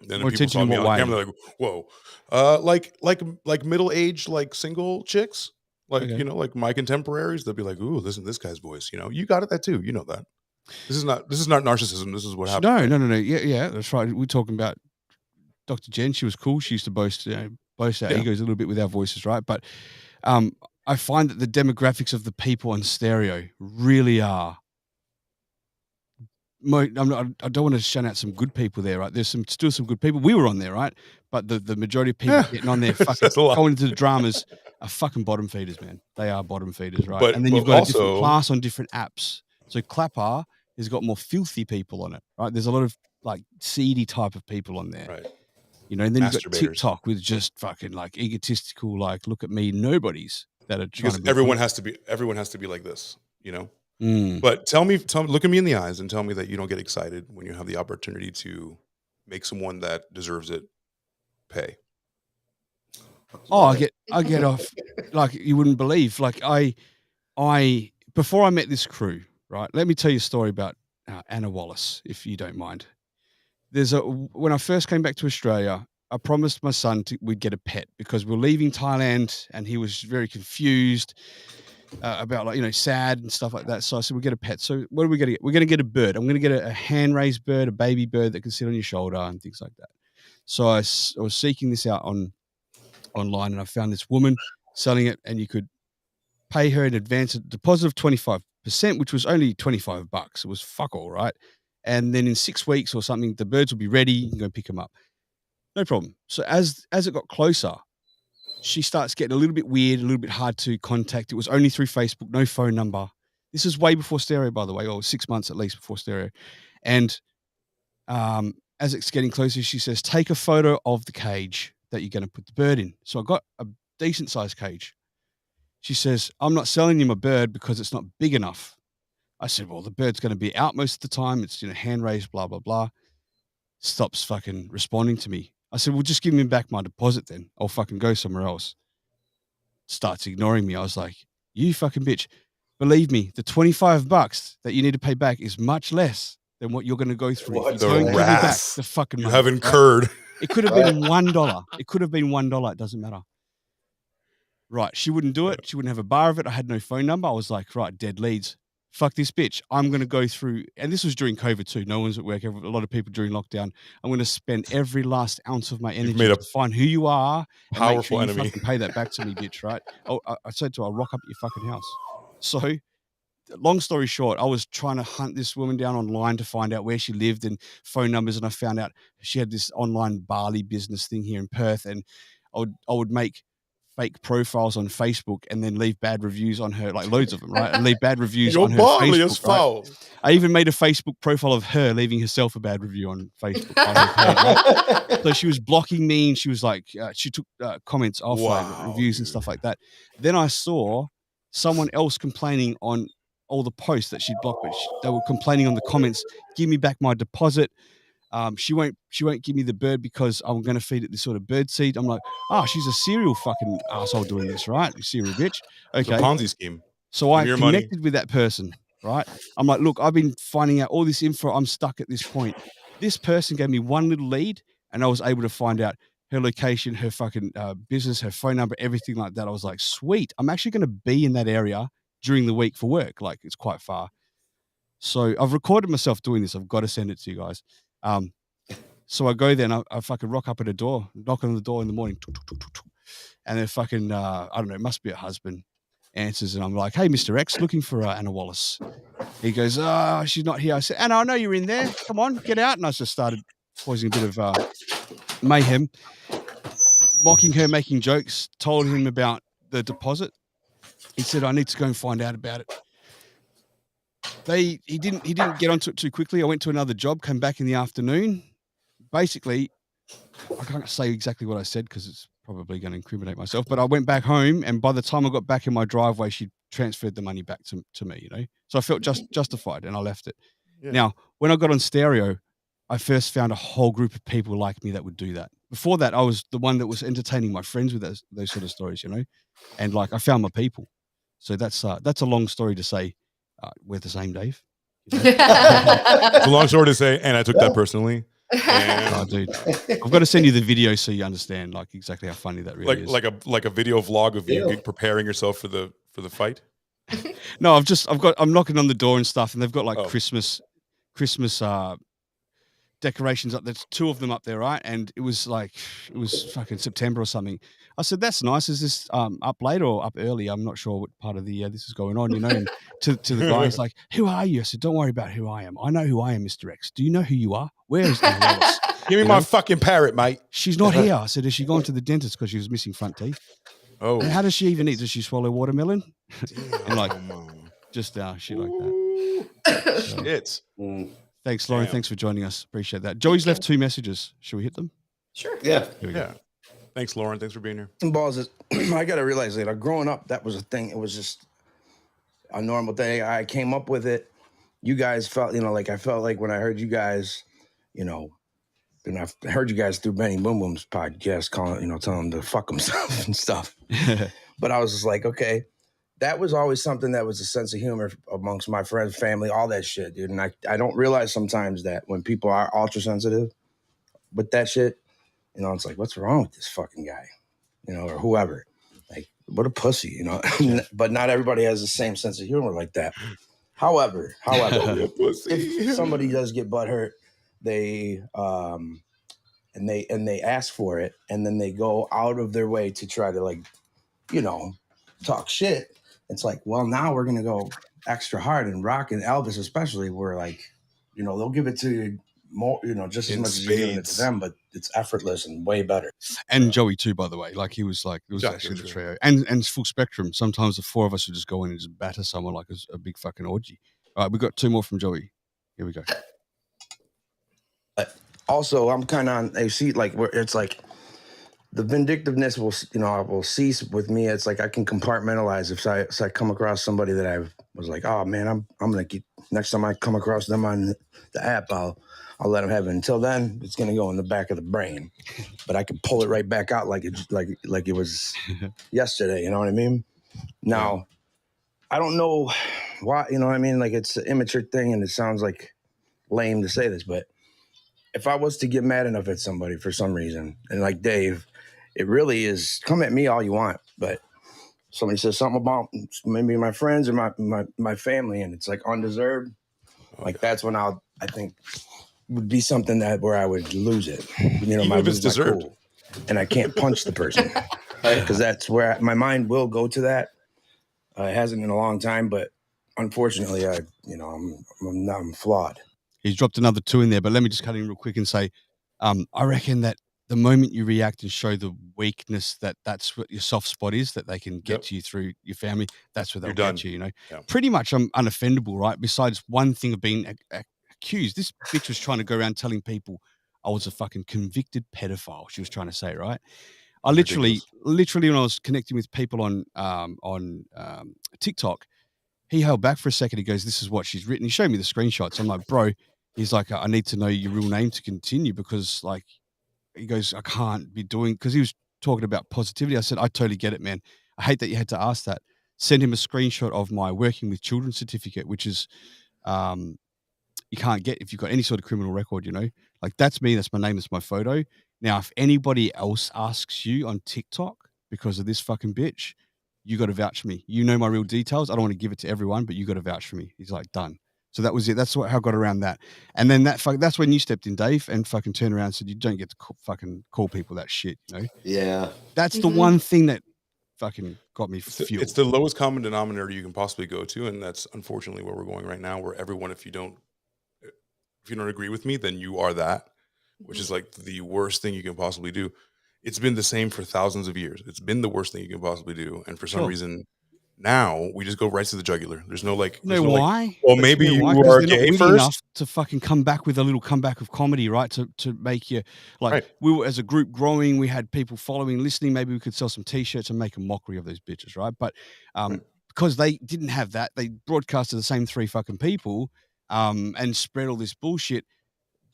Then if people saw me on camera, they're like, "Whoa!" Like middle aged single chicks, like my contemporaries. They'll be like, "Ooh, listen to this guy's voice." You got it that too. You know that. This is not narcissism. This is what happens. No. Yeah, that's right. We're talking about Dr. Jen. She was cool. She used to boast our egos a little bit with our voices, right? But I find that the demographics of the people on stereo really are. I don't want to shun out some good people there, right? There's still some good people. We were on there, right? But the majority of people getting on there, fucking going into the dramas, are fucking bottom feeders, man. They are bottom feeders, right? And then you've got a different class on different apps. So Clapper has got more filthy people on it, right? There's a lot of seedy type of people on there, right? And then you've got TikTok with just fucking egotistical, look at me, nobodies that are trying to. Everyone has to be like this, But tell me, look at me in the eyes and tell me that you don't get excited when you have the opportunity to make someone that deserves it pay. Oh, I get off like you wouldn't believe. I before I met this crew, right? Let me tell you a story about Anna Wallace, if you don't mind. When I first came back to Australia, I promised my son we'd get a pet because we're leaving Thailand, and he was very confused. about like, sad and stuff like that. So I said, we'll get a pet. So what are we going to get? We're going to get a bird. I'm going to get a hand-raised bird, a baby bird that can sit on your shoulder and things like that. So I was seeking this out online, and I found this woman selling it, and you could pay her in advance a deposit of 25%, which was only $25. It was fuck all, right? And then in 6 weeks or something, the birds will be ready. You can go pick them up. No problem. So as it got closer, she starts getting a little bit weird, a little bit hard to contact. It was only through Facebook, no phone number. This is way before stereo, by the way, or 6 months at least before stereo. And as it's getting closer, she says, take a photo of the cage that you're going to put the bird in. So I got a decent sized cage. She says, I'm not selling you my bird because it's not big enough. I said, well, the bird's going to be out most of the time. It's, hand raised, blah, blah, blah. Stops fucking responding to me. I said, well, just give me back my deposit then. I'll fucking go somewhere else. Starts ignoring me. I was like, you fucking bitch. Believe me, the $25 that you need to pay back is much less than what you're going to go through. What if you don't give me back the fucking money. You have incurred. It could have been $1. It could have been $1. It doesn't matter. Right. She wouldn't do it. She wouldn't have a bar of it. I had no phone number. I was like, right, dead leads. Fuck this bitch. I'm going to go through, and this was during COVID too. No one's at work. A lot of people during lockdown. I'm going to spend every last ounce of my energy to find who you are and powerful make sure you enemy. fucking pay that back to me, bitch, right? I said to her, I'll rock up at your fucking house. So long story short, I was trying to hunt this woman down online to find out where she lived and phone numbers. And I found out she had this online barley business thing here in Perth. And I would make fake profiles on Facebook and then leave bad reviews on her, like loads of them, right? And leave bad reviews on her Facebook, right? I even made a Facebook profile of her leaving herself a bad review on Facebook. On her page, right? So she was blocking me, and she was like, she took comments off, like reviews and stuff like that. Then I saw someone else complaining on all the posts that she'd blocked, but they were complaining on the comments, give me back my deposit. She won't give me the bird because I'm going to feed it this sort of bird seed. I'm like, she's a serial fucking asshole doing this, right? Serial bitch. Okay. It's a Ponzi scheme. So I connected with that person, right? I'm like, look, I've been finding out all this info. I'm stuck at this point. This person gave me one little lead, and I was able to find out her location, her fucking business, her phone number, everything like that. I was like, sweet. I'm actually going to be in that area during the week for work. Like, it's quite far. So I've recorded myself doing this. I've got to send it to you guys. So I go there, and I fucking rock up at a door, knock on the door in the morning, and then fucking, I don't know, it must be a husband, answers, and I'm like, hey, Mr. X, looking for Anna Wallace. He goes, she's not here. I said, Anna, I know you're in there. Come on, get out. And I just started causing a bit of mayhem, mocking her, making jokes, told him about the deposit. He said, I need to go and find out about it. He didn't get onto it too quickly. I went to another job, came back in the afternoon. Basically, I can't say exactly what I said because it's probably going to incriminate myself, but I went back home, and by the time I got back in my driveway, she transferred the money back to me, So I felt justified, and I left it. Yeah. Now, when I got on stereo, I first found a whole group of people like me that would do that. Before that, I was the one that was entertaining my friends with those sort of stories, and like I found my people. So that's a long story to say. We're the same, Dave. It's a long story to say, and I took that personally. Oh, dude, I've got to send you the video so you understand like exactly how funny that really is. Like a video vlog of you preparing yourself for the fight. No, I'm knocking on the door and stuff, and they've got like Christmas decorations up. There's 2 of them up there, right? And it was fucking September or something. I said, that's nice. Is this up late or up early? I'm not sure what part of the year this is going on, And to the guy, he's like, who are you? I said, don't worry about who I am. I know who I am, Mr. X. Do you know who you are? Where is Anna Wallace? Give me my fucking parrot, mate. She's not here. I said, has she gone to the dentist because she was missing front teeth? Oh. And how does she even eat? Does she swallow watermelon? And like, just shit like that. Shit. Thanks, Lauren. Damn. Thanks for joining us. Appreciate that. Joey's left 2 messages. Should we hit them? Sure. Yeah. Here we go. Thanks, Lauren. Thanks for being here. Balls is, I got to realize that growing up, that was a thing. It was just a normal thing. I came up with it. You guys felt, I felt like when I heard you guys, and I've heard you guys through Benny Boom Boom's podcast, telling them to fuck themselves and stuff. But I was just like, okay. That was always something that was a sense of humor amongst my friends, family, all that shit, dude. And I don't realize sometimes that when people are ultra sensitive with that shit, it's like, what's wrong with this fucking guy? Or whoever. Like, what a pussy, you know. But not everybody has the same sense of humor like that. However, if somebody does get butthurt, they and they ask for it, and then they go out of their way to try to, like, you know, talk shit. It's like, well, now we're gonna go extra hard, and Rock and Elvis especially were like, you know, they'll give it to you more, you know, just as much as you're giving it to them, but it's effortless and way better. And Joey too, by the way. Like, he was like, it was actually the trio, and Full Spectrum. Sometimes the four of us would just go in and just batter someone like a big fucking orgy. All right, we got 2 more from Joey. Here we go. Also, I'm kind of on a seat like where it's like the vindictiveness will cease with me. It's like I can compartmentalize if I come across somebody that I was like, oh man, I'm gonna get, next time I come across them on the app, I'll let them have it. Until then, it's gonna go in the back of the brain, but I can pull it right back out like it was yesterday. You know what I mean? Now, I don't know why. You know what I mean? Like, it's an immature thing, and it sounds like lame to say this, but if I was to get mad enough at somebody for some reason, and like Dave, it really is, come at me all you want, but somebody says something about maybe my friends or my family, and it's like undeserved, like that's when I think would be something that where I would lose it. You know, even if it's deserved, cool, and I can't punch the person, because that's where my mind will go to that. It hasn't in a long time, but unfortunately, I'm flawed. He's dropped another 2 in there, but let me just cut in real quick and say, I reckon that the moment you react and show the weakness, that's what your soft spot is, that they can get to you through your family. That's where they'll get you, you know. Yeah. Pretty much I'm unoffendable, right? Besides one thing of being accused. This bitch was trying to go around telling people I was a fucking convicted pedophile. She was trying to say, right? I literally when I was connecting with people on TikTok, he held back for a second. He goes, this is what she's written. He showed me the screenshots. I'm like, bro, he's like, I need to know your real name to continue, because like, he goes, I can't be doing, because he was talking about positivity. I said, I totally get it, man. I hate that you had to ask that. Send him a screenshot of my working with children certificate, which is, you can't get if you've got any sort of criminal record, you know, like that's me. That's my name. That's my photo. Now, if anybody else asks you on TikTok because of this fucking bitch, you got to vouch for me. You know my real details. I don't want to give it to everyone, but you got to vouch for me. He's like, done. So that was it. That's how I got around that. And then that's when you stepped in, Dave, and fucking turned around and said, you don't get to fucking call people that shit, you know? Yeah. That's the one thing that fucking got me fueled. It's the lowest common denominator you can possibly go to. And that's unfortunately where we're going right now, where everyone, if you don't agree with me, then you are that, which is like the worst thing you can possibly do. It's been the same for thousands of years. It's been the worst thing you can possibly do. And for some reason, now we just go right to the jugular. There's no like, why? Like, well, maybe you are gay first enough to fucking come back with a little comeback of comedy, right? To make you like, we were as a group growing. We had people following, listening. Maybe we could sell some T-shirts and make a mockery of those bitches, right? But because they didn't have that, they broadcasted the same 3 fucking people and spread all this bullshit.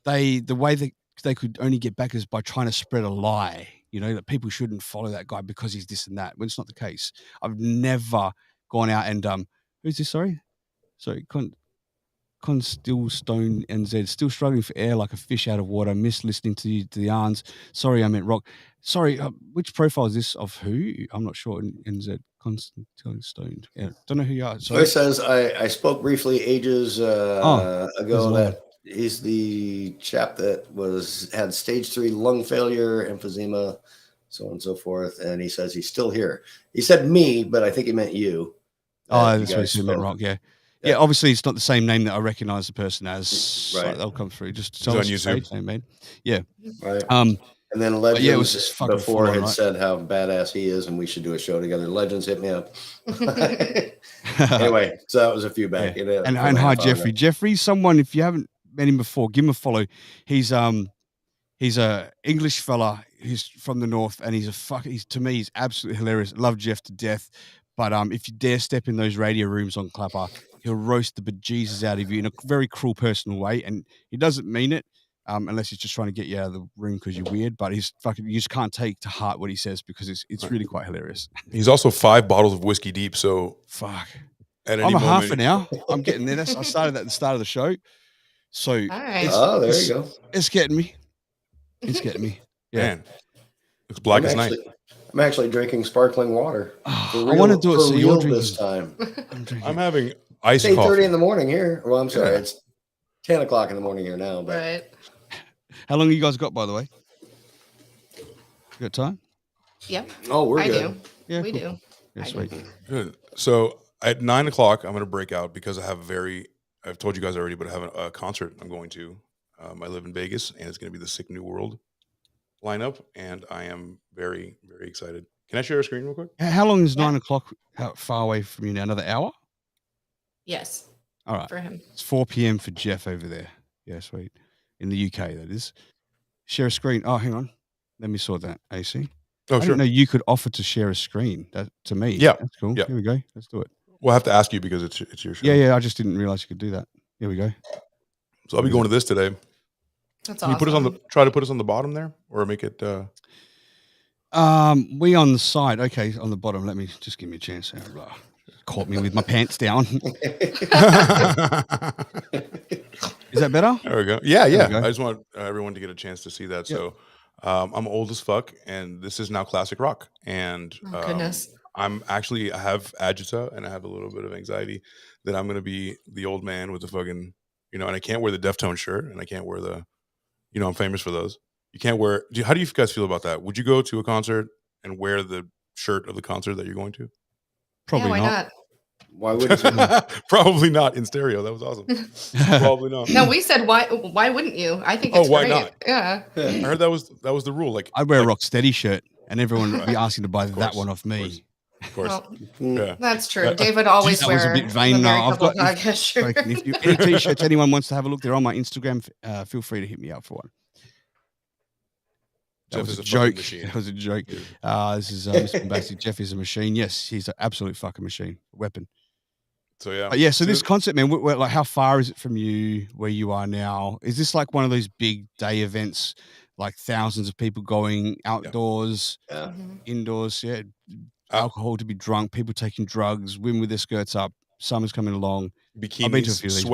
The way that they could only get back is by trying to spread a lie, you know, that people shouldn't follow that guy because he's this and that, when it's not the case. I've never gone out and who's this? Sorry, Constillstone NZ, still struggling for air like a fish out of water. Miss listening to the yarns. Sorry, I meant Rock. Sorry, which profile is this of who? I'm not sure. NZ Constillstone. Yeah, don't know who you are. Sorry. It says I spoke briefly ages ago that he's the chap that had stage 3 lung failure, emphysema, so on and so forth. And he says he's still here. He said me, but I think he meant you. Oh, that's what he meant, Rock. Yeah. Yeah, obviously it's not the same name that I recognize the person as. Right. They'll come through. Just tell us your stage name, man. Yeah. Right. And then Legends before had said how badass he is and we should do a show together. Legends hit me up. Anyway, so that was a few back. Yeah. And hi, Jeffrey. Jeffrey's someone, if you haven't met him before, give him a follow. He's a English fella. He's from the north, and he's to me, he's absolutely hilarious. Love Jeff to death. But if you dare step in those radio rooms on Clapper, he'll roast the bejesus out of you in a very cruel, personal way. And he doesn't mean it unless he's just trying to get you out of the room because you're weird. But you just can't take to heart what he says because it's really quite hilarious. He's also 5 bottles of whiskey deep. So fuck. I'm a half an hour. I'm getting there. I started at the start of the show. So there you go. It's getting me. It's getting me. Yeah. Man, looks black as night. I'm actually drinking sparkling water. I want to do it so you're drinking this time. I'm having iced it's 8:30 coffee in the morning here. Well, I'm sorry, it's 10 o'clock in the morning here now. But right. How long you guys got, by the way? You got time? Yep. Oh, we're good. Do. Yeah, we do. Yeah, sweet. Good. So at 9 o'clock, I'm going to break out because I have I've told you guys already, but I have a concert I'm going to. I live in Vegas, and it's going to be the Sick New World lineup, and I am very, very excited. Can I share a screen real quick? How long is 9 o'clock far away from you now? Another hour? Yes. All right. For him. It's 4 p.m. for Jeff over there. Yeah, sweet. In the UK, that is. Share a screen. Oh, hang on. Let me sort that. AC. Oh, I sure. didn't know you could offer to share a screen. That to me. Yeah. That's cool. Yeah. Here we go. Let's do it. We'll have to ask you because it's your show. Yeah. I just didn't realize you could do that. Here we go. So I'll be going to this today. That's Can awesome. you try to put us on the bottom there, or make it? We on the side. Okay, on the bottom. Let me just give me a chance. Caught me with my pants down. Is that better? There we go. Yeah. We go. I just want everyone to get a chance to see that. Yep. So I'm old as fuck, and this is now classic rock. And goodness. I have agita, and I have a little bit of anxiety that I'm going to be the old man with the fucking, and I can't wear the Deftones shirt, and I can't wear the, I'm famous for those. You can't wear. How do you guys feel about that? Would you go to a concert and wear the shirt of the concert that you're going to? Probably why not? Why wouldn't you? Probably not in stereo. That was awesome. Probably not. No, we said why wouldn't you? I think it's why great. not? Yeah. I heard that was the rule. Like I'd wear a Rocstedi shirt, and everyone would be asking to buy that one off me. Of course. Well, yeah. That's true. David always that wears was a bit vain. No, I've got shirt. any t-shirts anyone wants to have a look, they're on my Instagram. Feel free to hit me up for one. That was a joke. That was a joke. This is Mr. Bombastic. Jeff is a machine. Yes, he's an absolute fucking machine. Weapon. So yeah. So this concert, man, like, how far is it from you where you are now? Is this like one of those big day events, like thousands of people going outdoors, indoors? Yeah, alcohol to be drunk, people taking drugs, women with their skirts up. Summer's coming along. Bikinis, I've been to a few of these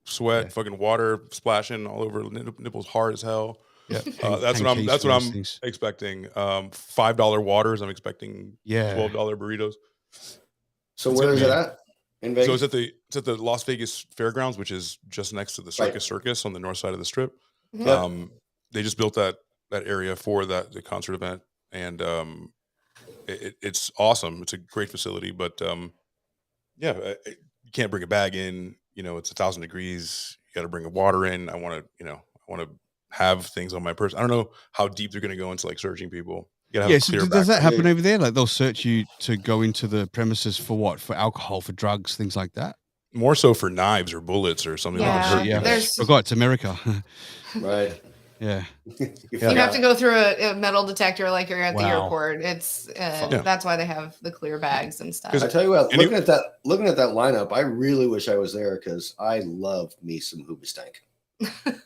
sweat, fucking water splashing all over, nipples hard as hell. Yeah, that's what I'm expecting. $5 waters. I'm expecting $12 burritos. So where is it at? In Vegas? So it's at the Las Vegas Fairgrounds, which is just next to the Circus on the north side of the Strip. Mm-hmm. They just built that area for the concert event, and it's awesome. It's a great facility, but you can't bring a bag in. It's 1,000 degrees. You got to bring a water in. I want to have things on my person. I don't know how deep they're going to go into like searching people. So does that happen over there? Like they'll search you to go into the premises for what? For alcohol, for drugs, things like that? More so for knives or bullets or something like that. Yeah, I forgot it's America. Right. Yeah. You have to go through a metal detector like you're at the airport. It's that's why they have the clear bags and stuff. I tell you what, looking at that lineup, I really wish I was there because I love me some Hoobastank.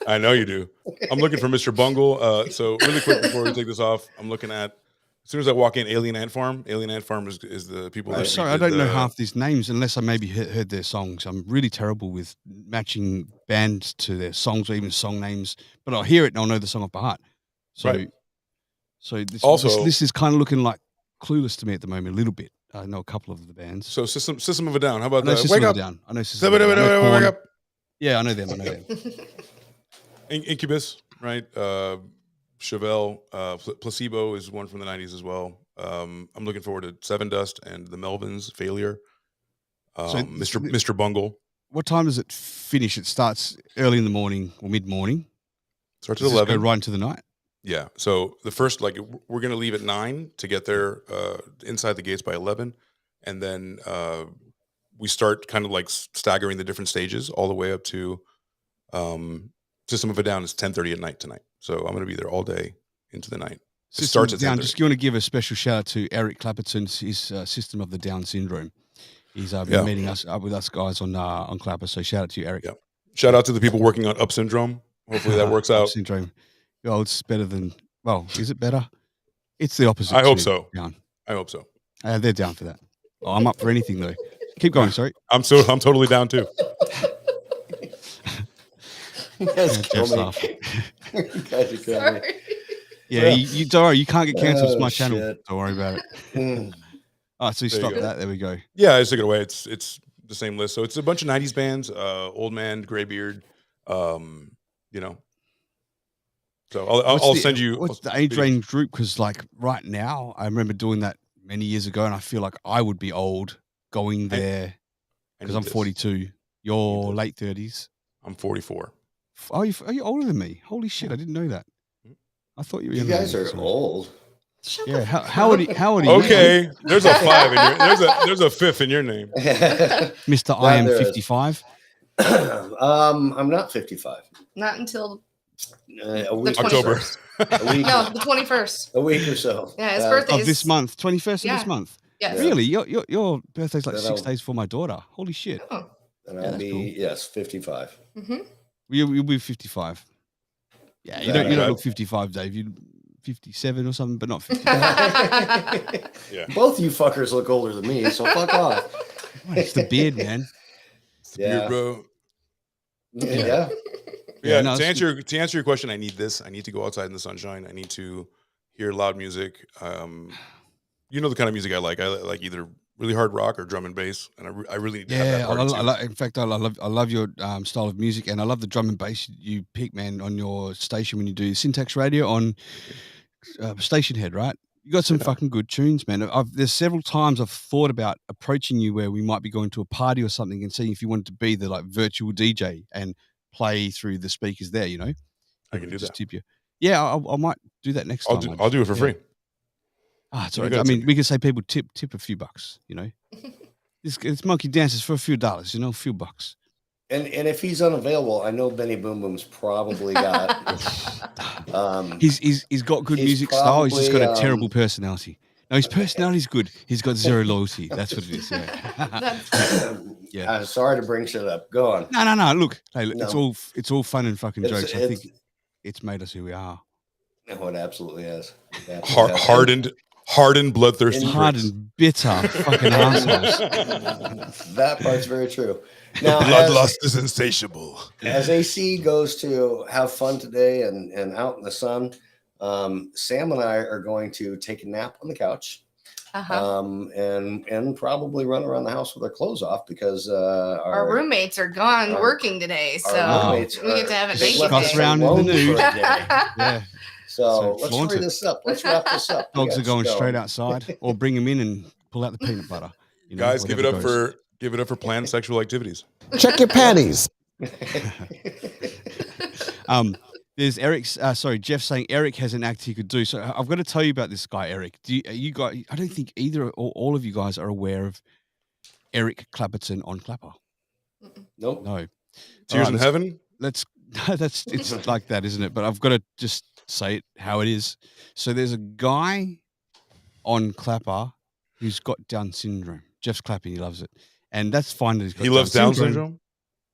I know you do. I'm looking for Mr. Bungle. So really quick before we take this off, I'm looking at, as soon as I walk in, Alien Ant Farm. Alien Ant Farm is the people. Right. Sorry, I don't know half these names unless I maybe heard their songs. I'm really terrible with matching bands to their songs or even song names. But I'll hear it and I'll know the song off by heart. So this is kind of looking like Clueless to me at the moment, a little bit. I know a couple of the bands. So System of a Down. How about that? Wake up! I know System of a Down. Wake up! Yeah, I know them. Incubus, right? Chevelle, Placebo is one from the 90s as well. I'm looking forward to Seven Dust and the Melvins, Failure. Mr. Bungle. What time does it finish? It starts early in the morning or mid-morning. Starts at 11. Go right into the night. Yeah. So the first, we're going to leave at 9 to get there inside the gates by 11. And then we start kind of like staggering the different stages all the way up to System of a Down is 10:30 at night tonight. So I'm going to be there all day into the night. It starts at 10:30. Just want to give a special shout out to Eric Clapperton's his System of the Down syndrome. He's been meeting us up with us guys on Clapper. So shout out to you, Eric. Yeah. Shout out to the people working on Up Syndrome. Hopefully that works out. Up Syndrome. Oh, it's better than. Well, is it better? It's the opposite. I hope so. Down. I hope so. They're down for that. Oh, I'm up for anything though. Keep going. Sorry. I'm totally down too. Jeff's laughing. Yeah, you don't worry. You can't get canceled. It's my channel. Shit. Don't worry about it. Oh, so you stopped that. There we go. Yeah, I just took it away. It's the same list. So it's a bunch of 90s bands, Old Man, Graybeard, you know. So I'll send you. What's the age range group? Because like right now, I remember doing that many years ago, and I feel like I would be old going there because I'm 42. You're late 30s. I'm 44. Are you older than me? Holy shit! I didn't know that. I thought you were. You guys are old. Yeah. How old are you? Okay, there's a 5 in your. There's a 5th in your name, Mr. I am 55. I'm not 55. Not until a week. October. No, the 21st. A week or so. Yeah, his birthday of this month, 21st of this month. Yes. Really? Your birthday's like 6 days before my daughter. Holy shit. Oh. And I'll be cool. 55. Mm-hmm. You'll be 55. Yeah, you don't look 55, Dave. You 57 or something, but not 55. Yeah. Both you fuckers look older than me, so fuck off. It's the beard, man. It's the beard, bro. Yeah. No, to answer your question, I need this. I need to go outside in the sunshine. I need to hear loud music. You know the kind of music I like. I like either really hard rock or drum and bass, and I really need to have that part too. In fact, I love your style of music, and I love the drum and bass you pick, man, on your station when you do Syntax Radio on Station Head, right? You got some fucking good tunes, man. There's several times I've thought about approaching you where we might be going to a party or something and seeing if you wanted to be the like virtual DJ and play through the speakers there. You know, I can do just that. Tip you. Yeah, I might do that next time. I'll do it for free. Ah, it's all right. I mean, we can say people tip a few bucks, you know. It's monkey dances for a few dollars, you know, a few bucks. And if he's unavailable, I know Benny Boom Boom's probably got. He's got good music style. He's just got a terrible personality. No, his personality's good. He's got zero loyalty. That's what it is. Yeah. I'm sorry to bring shit up. Go on. No. Look, hey, it's all fun and fucking jokes. I think it's made us who we are. No, it absolutely has. Hardened, bloodthirsty, hardened, bitter, fucking assholes. That part's very true. Now, bloodlust is insatiable. As AC goes to have fun today and out in the sun, Sam and I are going to take a nap on the couch, and probably run around the house with our clothes off because our roommates are gone working today, so we get to have a naked day. Around in the nude. Yeah. So let's hurry this up. Let's wrap this up. Dogs are going straight outside, or bring them in and pull out the peanut butter. You know, guys, give it up for planned sexual activities. Check your panties. There's Eric's. Jeff saying Eric has an act he could do. So I've got to tell you about this guy, Eric. You guys? I don't think either or all of you guys are aware of Eric Clapperton on Clapper. Nope. No. Tears in Heaven. It's like that, isn't it? But I've got to just say it how it is. So there's a guy on Clapper who's got Down syndrome. Jeff's clapping, he loves it. And that's fine that he loves Down syndrome.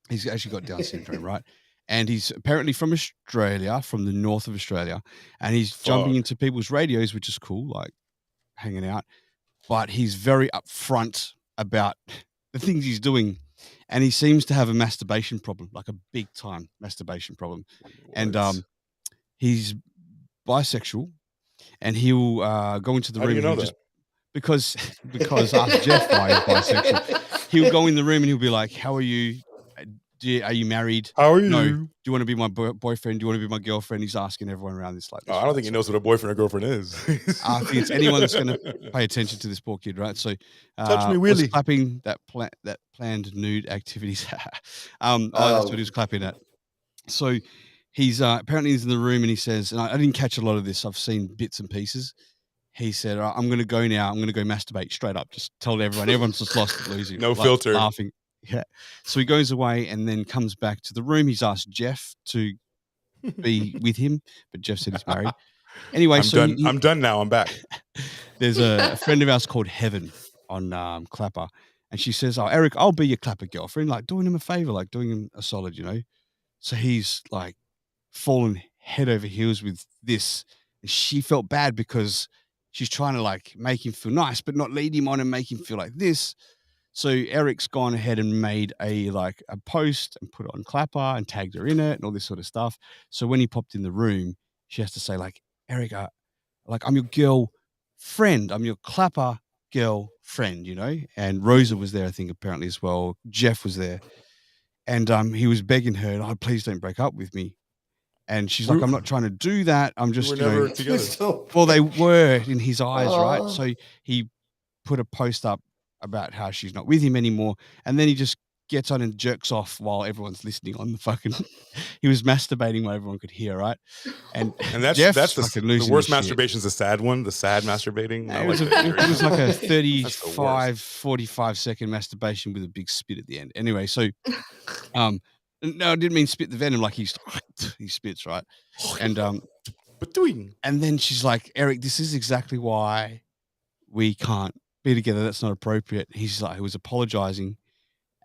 He's actually got Down syndrome, right? And he's apparently from Australia, from the north of Australia, and he's jumping into people's radios, which is cool, like hanging out. But he's very upfront about the things he's doing. And he seems to have a masturbation problem, like a big time masturbation problem. And he's bisexual, and he'll go into the room. How do you know that? Because ask Jeff why he's bisexual. He'll go in the room and he'll be like, "How are you? Are you married? How are you? No. Do you want to be my boyfriend? Do you want to be my girlfriend?" He's asking everyone around this. Like, I don't think he knows what a boyfriend or girlfriend is. I think it's anyone that's going to pay attention to this poor kid, right? So, touch me, Willie. Clapping that planned nude activities. That's what he was clapping at. So he's apparently he's in the room and he says, and I didn't catch a lot of this. I've seen bits and pieces. He said, "I'm going to go now. I'm going to go masturbate straight up. Just tell everyone. Everyone's just lost it, losing. No filter. Laughing." Yeah. So he goes away and then comes back to the room. He's asked Jeff to be with him, but Jeff said he's married. Anyway, I'm done now. I'm back. There's a friend of ours called Heaven on Clapper, and she says, "Oh, Eric, I'll be your Clapper girlfriend. Like doing him a favor, like doing him a solid, you know." So he's like fallen head over heels with this. And she felt bad because she's trying to like make him feel nice, but not lead him on and make him feel like this. So Eric's gone ahead and made a post and put it on Clapper and tagged her in it and all this sort of stuff. So when he popped in the room, she has to say like, Eric, like I'm your girl friend. I'm your clapper girl friend, you know? And Rosa was there, I think, apparently as well. Jeff was there. And he was begging her, oh, please don't break up with me. And she's like, I'm not trying to do that. I'm just, we were never together. Well, they were in his eyes, right? So he put a post up about how she's not with him anymore. And then he just gets on and jerks off while everyone's listening on the fucking, he was masturbating while everyone could hear, right? And that's the worst masturbation is the sad one, the sad masturbating. It was like a 35, 45-second masturbation with a big spit at the end. Anyway, so, no, I didn't mean spit the venom, like he spits, right? And then she's like, Eric, this is exactly why we can't be together. That's not appropriate. He's like, he was apologizing.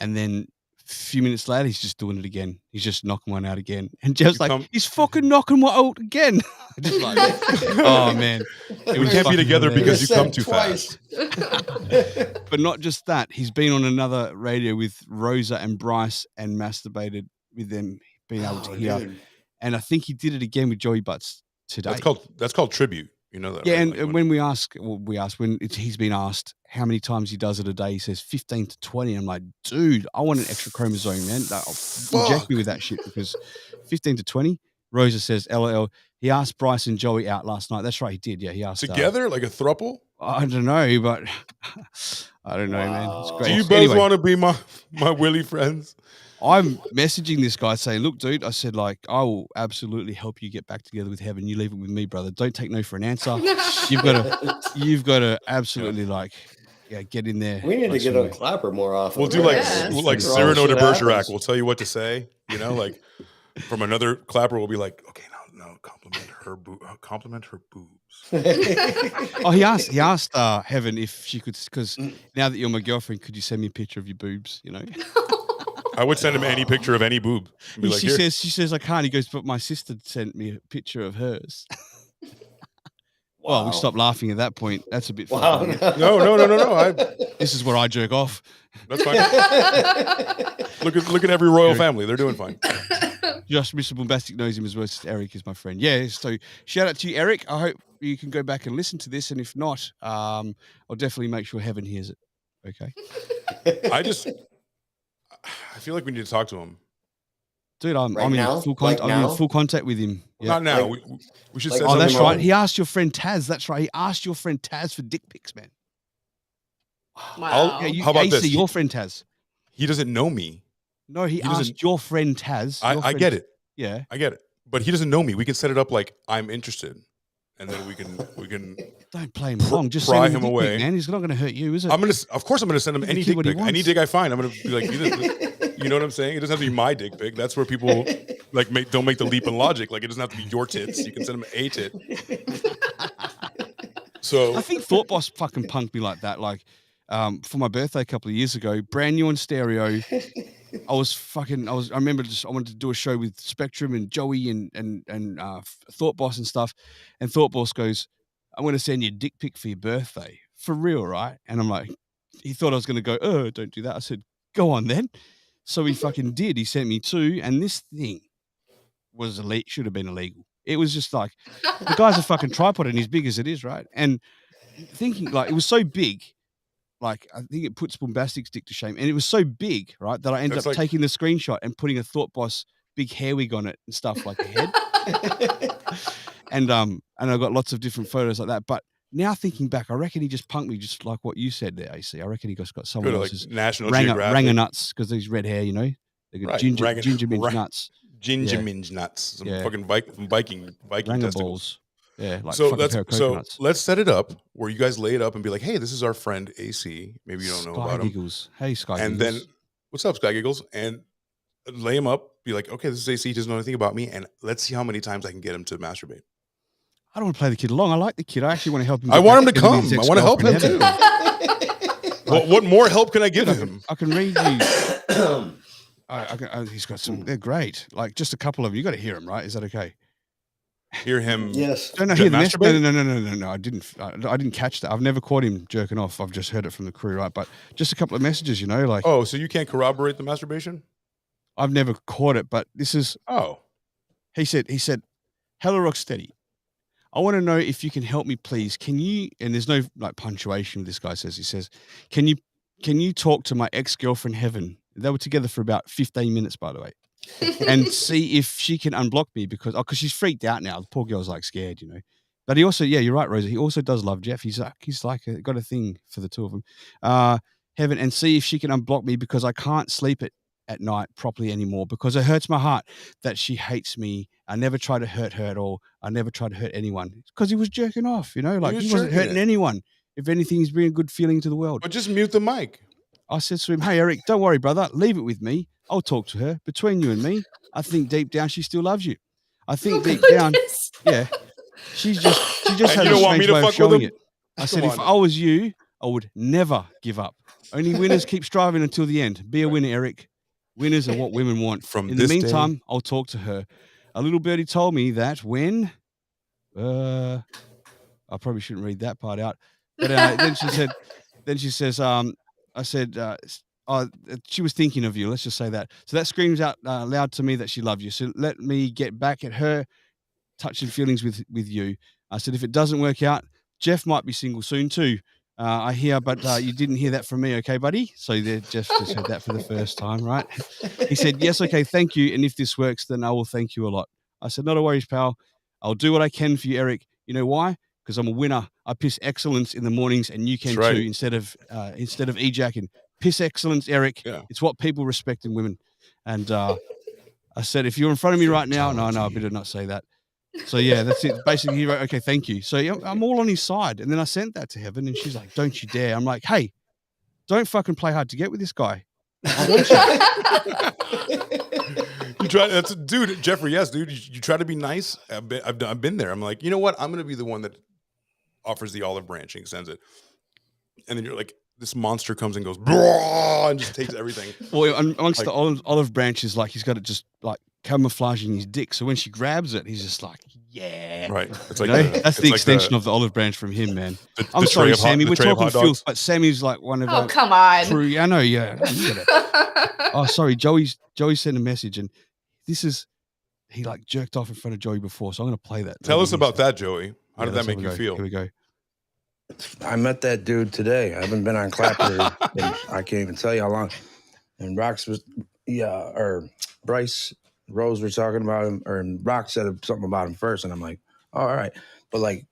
And then a few minutes later, he's just doing it again. He's just knocking one out again. And Jeff's like, he's fucking knocking one out again. Just like, oh, man. We can't be together because you come too fast. But not just that. He's been on another radio with Rosa and Bryce and masturbated with them, being able to hear. Dude. And I think he did it again with Joey Butts today. That's called tribute. You know that, yeah, right? and like when he's been asked how many times he does it a day, he says 15 to 20. I'm like, dude, I want an extra chromosome, man. Inject me with that shit, because 15 to 20. Rosa says, LOL. He asked Bryce and Joey out last night. That's right, he did. Yeah, he asked together, like a throuple. I don't know, but I don't know, man. It's great. Do you both want to be my Willy friends? I'm messaging this guy saying, look, dude, I said, like, I will absolutely help you get back together with Heaven. You leave it with me, brother. Don't take no for an answer. You've got to absolutely get in there. We need to get on Clapper more often. We'll do like Cyrano de Bergerac. We'll tell you what to say, you know, like from another Clapper, we'll be like, okay, no, compliment her boobs. Oh, he asked Heaven if she could, because now that you're my girlfriend, could you send me a picture of your boobs, you know? I would send him any picture of any boob. She says I can't. He goes, but my sister sent me a picture of hers. Wow. Well, we stopped laughing at that point. That's a bit funny. No. This is where I jerk off. That's fine. Look at every royal family. They're doing fine. Just Mr. Bombastic knows him as well as Eric is my friend. Yeah, so shout out to you, Eric. I hope you can go back and listen to this. And if not, I'll definitely make sure Heaven hears it. Okay. I feel like we need to talk to him, dude. I'm in full contact with him. Yeah. Not now. We should. Oh, that's right. He asked your friend Taz. That's right. He asked your friend Taz for dick pics, man. Wow. How about this? Your friend Taz. He doesn't know me. No, he asked your friend Taz. I get it. Yeah, I get it. But he doesn't know me. We can set it up like I'm interested, and then we can. Don't play him wrong. Just pry send him away, pic, man. He's not going to hurt you, is it? Of course, I'm gonna send him any dick pic. Any dick I find, I'm gonna be like, you know what I'm saying? It doesn't have to be my dick pic. That's where people don't make the leap in logic. Like, it doesn't have to be your tits. You can send him a tit. So I think Thought Boss fucking punked me like that. Like, for my birthday a couple of years ago, brand new on stereo. I wanted to do a show with Spectrum and Joey and Thought Boss and stuff. And Thought Boss goes, I'm going to send you a dick pic for your birthday. For real, right? And I'm like, he thought I was going to go, oh, don't do that. I said, go on then. So he fucking did. He sent me 2. And this thing was should have been illegal. It was just like, the guy's a fucking tripod and he's big as it is, right? And thinking, like, it was so big. Like, I think it puts Bombastic's dick to shame. And it was so big, right, that I ended up taking the screenshot and putting a Thought Boss big hair wig on it and stuff, like a head. And I got lots of different photos like that. But now thinking back, I reckon he just punked me, just like what you said there, AC. I reckon he just got someone else's National Ranger nuts, because he's red hair, you know? They got ginger minge nuts. Ginger minge nuts. Some fucking Viking Ranger testicles. Balls. Yeah, like so let's set it up where you guys lay it up and be like, hey, this is our friend AC. Maybe you don't know about him. Giggles. Hey, Sky and Giggles. Then, what's up, Sky Giggles? And lay him up, be like, okay, this is AC. He doesn't know anything about me. And let's see how many times I can get him to masturbate. I don't want to play the kid along. I like the kid. I actually want to help him. I want him to come. I want to help him too. Well, what more help can I give him? I can read you. He's got some. They're great. Like, just a couple of them. You got to hear him, right? Is that okay? Hear him? Yes. Don't hear the message. No. I didn't catch that. I've never caught him jerking off. I've just heard it from the crew, right? But just a couple of messages, you know, like. Oh, so you can't corroborate the masturbation? I've never caught it, but this is. Oh. He said, hello, Rocstedi. I want to know if you can help me, please. Can you, and there's no like punctuation, this guy says, he says, can you talk to my ex-girlfriend Heaven? They were together for about 15 minutes, by the way. And see if she can unblock me because she's freaked out now. The poor girl's like scared, you know. But he also, yeah, you're right, Rosa. He also does love Jeff. He's got a thing for the two of them. Heaven, and see if she can unblock me because I can't sleep at night properly anymore because it hurts my heart that she hates me. I never try to hurt her at all. I never try to hurt anyone because he was jerking off, you know, like he wasn't hurting anyone. If anything, he's bringing a good feeling to the world. But just mute the mic. I said to him, hey, Eric, don't worry, brother. Leave it with me. I'll talk to her. Between you and me, I think deep down she still loves you. I think deep down, yeah, she just has a strange way of showing it. I said, if I was you, I would never give up. Only winners keep striving until the end. Be a winner, Eric. Winners are what women want. In the meantime, I'll talk to her. A little birdie told me that when, I probably shouldn't read that part out. But then she says, I said, she was thinking of you. Let's just say that. So that screams out loud to me that she loves you. So let me get back at her touching feelings with you. I said, if it doesn't work out, Jeff might be single soon too. I hear, but you didn't hear that from me. Okay, buddy? So Jeff just heard that for the first time, right? He said, yes, okay, thank you. And if this works, then I will thank you a lot. I said, not a worries, pal. I'll do what I can for you, Eric. You know why? Because I'm a winner. I piss excellence in the mornings, and you can too. Instead of e-jacking, piss excellence, Eric. Yeah. It's what people respect in women. And I said, if you're in front of me right now, no, I better not say that. So yeah, that's it. Basically, he wrote, okay, thank you. So I'm all on his side, and then I sent that to Heaven, and she's like, don't you dare. I'm like, hey, don't fucking play hard to get with this guy. I want you. You try, dude, Jeffrey. Yes, dude. You try to be nice. I've been there. I'm like, you know what? I'm going to be the one that offers the olive branch and sends it, and then you're like, this monster comes and goes, and just takes everything. Well, amongst the olive branches, like he's got it just like camouflaging his dick. So when she grabs it, he's just like, yeah, right. It's like that's the extension of the olive branch from him, man. I'm sorry, Sammy. We're talking filth, but Sammy's like one of our come on. Crew. I know, yeah. Oh, sorry, Joey sent a message, and he like jerked off in front of Joey before, so I'm going to play that. Tell us about that, Joey. How did that make you feel? Here we go. I met that dude today. I haven't been on Clapper, and I can't even tell you how long. And Bryce Rose were talking about him, or Rock said something about him first, and I'm like, oh, all right. But like,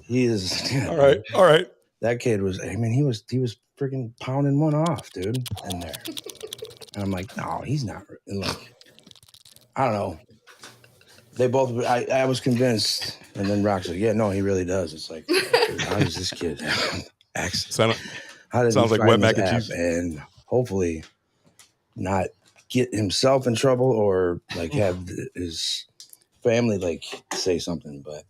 he is all right. That kid was. I mean, he was freaking pounding one off, dude, in there. And I'm like, no, he's not. And like, I don't know. They both. I was convinced, and then Rock's like, yeah, no, he really does. It's like, how does this kid accent? Sounds like wet mac and cheese, and hopefully not get himself in trouble or like have his family like say something. But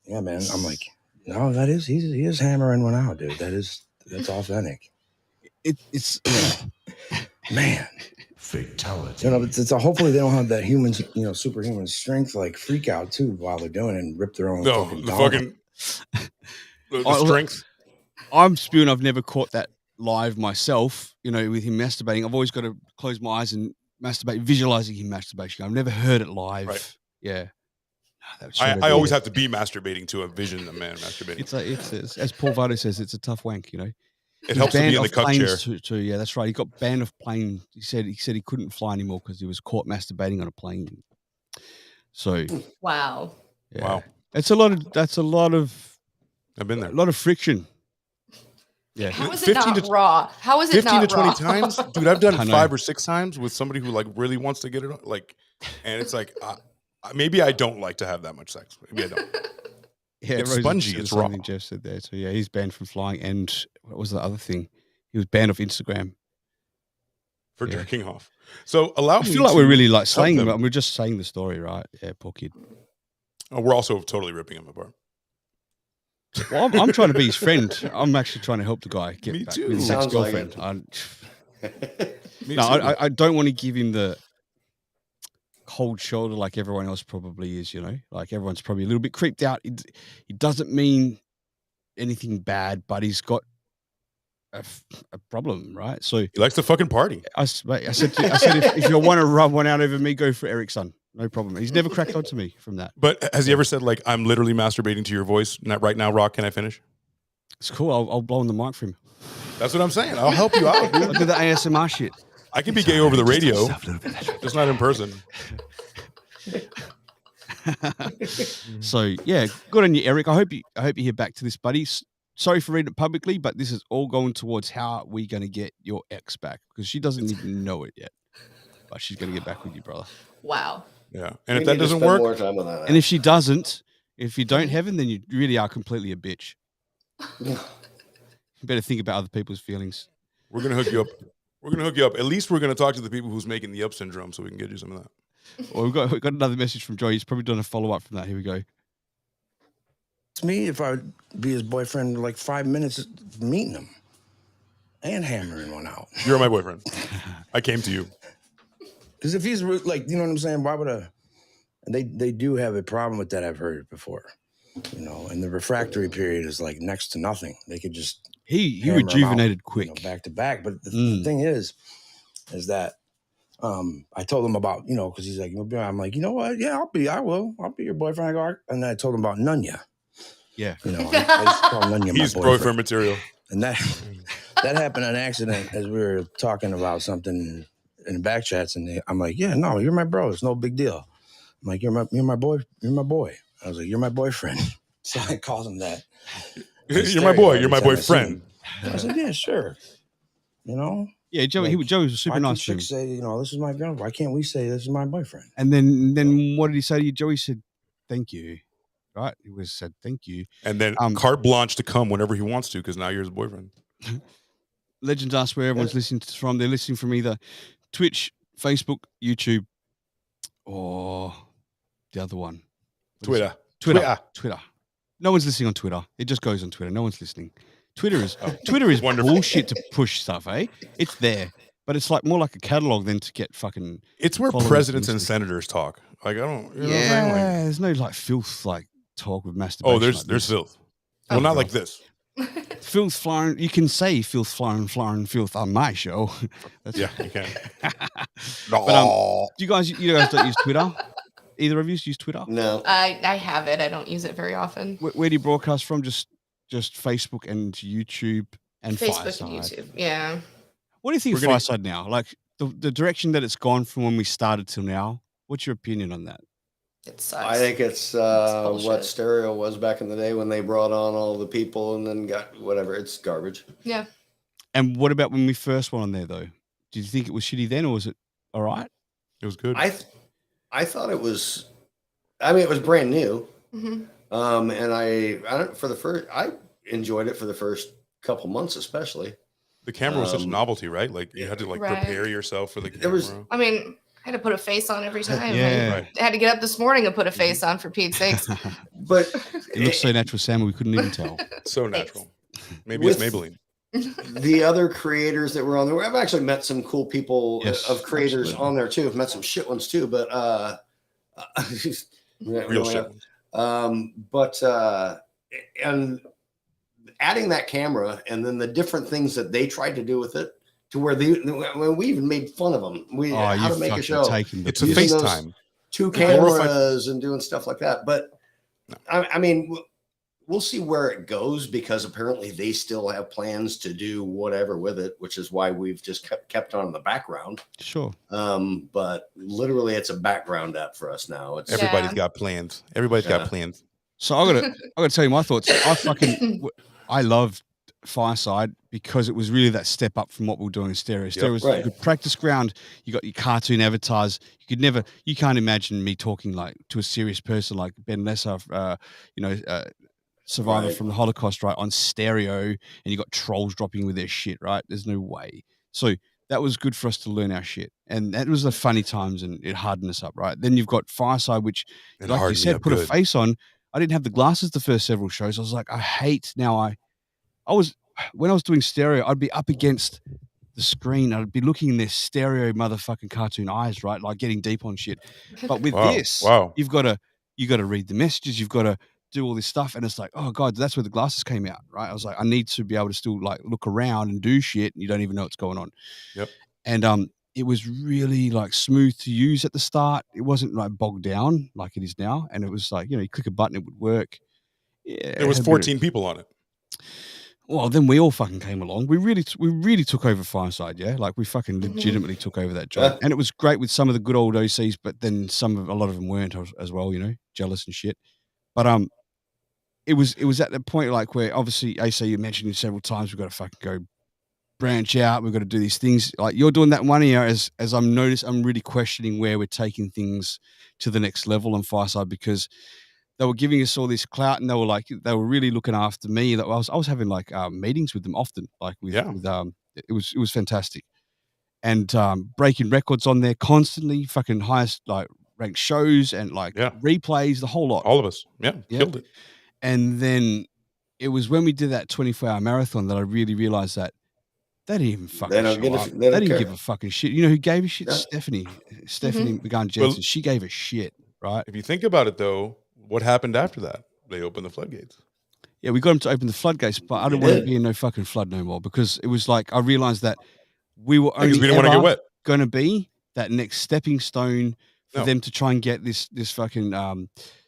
yeah, man, I'm like, no, he is hammering one out, dude. That's authentic. It's man. Fatality. You know, hopefully they don't have that superhuman strength like freak out too while they're doing it and rip their own the strength. I'm spewing. I've never caught that live myself. You know, with him masturbating, I've always got to close my eyes and masturbate, visualizing him masturbation. I've never heard it live. Right. Yeah. I always have to be masturbating to a vision of man masturbating. It's as Paul Vado says, it's a tough wank. You know. It helps to be in the cup chair. Too. Yeah, that's right. He got banned of plane. He said he couldn't fly anymore because he was caught masturbating on a plane. So wow. Yeah. Wow. That's a lot of I've been there. A lot of friction. Yeah. How is it not raw? How is it not raw? 15 to 20 times? Dude, I've done it 5 or 6 times with somebody who like really wants to get it on. Like, and it's like, maybe I don't like to have that much sex. Maybe I don't. Yeah, it's spongy. It's raw. Jeff said there. So yeah, he's banned from flying. And what was the other thing? He was banned off Instagram for jerking off. So allow me. I feel like we're really like saying them. We're just saying the story, right? Yeah, poor kid. Oh, we're also totally ripping him apart. Well, I'm trying to be his friend. I'm actually trying to help the guy get Me back too. with his Sounds ex-girlfriend. Me No, too. I don't want to give him the cold shoulder like everyone else probably is, you know? Like everyone's probably a little bit creeped out. It doesn't mean anything bad, but he's got a problem, right? So He likes to fucking party. I said if you want to rub one out over me, go for Eric's son. No problem. He's never cracked onto me from that. But has he ever said, like, I'm literally masturbating to your voice right now, Rock, can I finish? It's cool. I'll blow on the mic for him. That's what I'm saying. I'll help you out, dude. I'll do the ASMR shit. I can be gay over the radio, just not in person. So yeah, good on you, Eric. I hope you hear back to this, buddy. Sorry for reading it publicly, but this is all going towards how we're going to get your ex back, because she doesn't even know it yet, but she's going to get back with you, brother. Wow. Yeah, and if that doesn't work, more time on that. And if she doesn't, if you don't, Heaven, then you really are completely a bitch. You better think about other people's feelings. We're gonna hook you up. We're gonna hook you up. At least we're gonna talk to the people who's making the up syndrome, so we can get you some of that. Well, we've got another message from Joey. He's probably done a follow up from that. Here we go. It's me if I would be his boyfriend like 5 minutes meeting him and hammering one out. You're my boyfriend. I came to you. Because if he's like, you know what I'm saying? Why would they do have a problem with that? I've heard before, you know, and the refractory period is like next to nothing. They could just, he rejuvenated out, quick, you know, back to back. But the thing is that, I told him about, you know, cause he's like, I'm like, you know what? Yeah, I'll be your boyfriend. I go, and then I told him about Nunya. Yeah. You know, I used to call Nunya He's my boyfriend material. And that happened on accident as we were talking about something in the back chats, and I'm like, yeah, no, you're my bro. It's no big deal. I'm like, you're my boy. I was like, you're my boyfriend. So I called him that. You're my boy. You're my boyfriend. I said, yeah, sure. You know? Yeah, Joey, like, Joey was super nice to him. Say, you know, this is my girl. Why can't we say this is my boyfriend? And then what did he say to you? Joey said, thank you. Right? He was said, thank you. And then carte blanche to come whenever he wants to, because now you're his boyfriend. Legends ask where everyone's listening from. They're listening from either Twitch, Facebook, YouTube, or the other one. Twitter. No one's listening on Twitter. It just goes on Twitter. No one's listening. Twitter is bullshit to push stuff, eh? It's there. But it's like more like a catalog than to get fucking. It's where presidents and senators talk. Like, I don't. You know what I'm saying? Like, there's no like filth like talk with masturbation. Oh, there's filth. Well, not like this. Filth flying. You can say filth flying filth on my show. Yeah, you can. But, do you guys don't use Twitter? Either of you use Twitter? No. I have it. I don't use it very often. Where do you broadcast from? Just Facebook and YouTube and Facebook Fireside. and YouTube. Yeah. What do you think of Fireside now? Like the direction that it's gone from when we started till now. What's your opinion on that? It sucks. I think it's what Stereo was back in the day when they brought on all the people and then got whatever. It's garbage. Yeah. And what about when we first went on there, though? Did you think it was shitty then, or was it all right? It was good. I thought it was. I mean, it was brand new. Mm-hmm. And I enjoyed it for the first couple months, especially. The camera was such a novelty, right? Like you had to prepare yourself for the camera. I had to put a face on every time. Yeah. I had to get up this morning and put a face on, for Pete's sakes. But it looks so natural, Sam. We couldn't even tell. So natural. Maybe it's Maybelline. The other creators that were on there, I've actually met some cool people of creators on there too. I've met some shit ones too, but real shit ones. And adding that camera and then the different things that they tried to do with it, to where we even made fun of them. How to make a show. It's a FaceTime. 2 cameras and doing stuff like that. But I mean, we'll see where it goes, because apparently they still have plans to do whatever with it, which is why we've just kept on in the background. Sure. But literally it's a background app for us now. Everybody's got plans. Everybody's got plans. So I gotta tell you my thoughts. I loved Fireside because it was really that step up from what we were doing in Stereo. Stereo was a good practice ground. You got your cartoon avatars. You can't imagine me talking like to a serious person like Ben Lesser, survivor from the Holocaust, right, on Stereo, and you got trolls dropping with their shit, right? There's no way. So that was good for us to learn our shit. And that was the funny times, and it hardened us up, right? Then you've got Fireside, which, like you said, put a face on. I didn't have the glasses the first several shows. I was like, when I was doing Stereo, I'd be up against the screen. I'd be looking in their stereo motherfucking cartoon eyes, right? Like getting deep on shit. But with you've got to read the messages. You've got to do all this stuff. And it's like, oh God, that's where the glasses came out, right? I was like, I need to be able to still like look around and do shit. And you don't even know what's going on. Yep. And it was really like smooth to use at the start. It wasn't like bogged down like it is now. And it was like, you click a button, it would work. Yeah, There was 14 people on it. Well, then we all fucking came along. We really took over Fireside, yeah. Like we fucking legitimately took over that job, and it was great with some of the good old OCs, but then a lot of them weren't as well, jealous and shit. But it was at the point like where obviously AC, you mentioned it several times, we've got to fucking go branch out. We've got to do these things. Like you're doing that one year, as I'm really questioning where we're taking things to the next level on Fireside, because they were giving us all this clout, and they were really looking after me. That I was having like meetings with them often, like with it was fantastic, and breaking records on there constantly, fucking highest like ranked shows and like replays, the whole lot. All of us, killed it. And then it was when we did that 24-hour marathon that I really realized that they didn't even fucking show up. They didn't give a fucking shit. You know who gave a shit? Stephanie McGann Jensen. She gave a shit, right? If you think about it, though, what happened after that? They opened the floodgates. Yeah, we got them to open the floodgates, but I don't want to be in no fucking flood no more, because it was like I realized that we were only we didn't want to get wet. Going to be that next stepping stone for them to try and get this fucking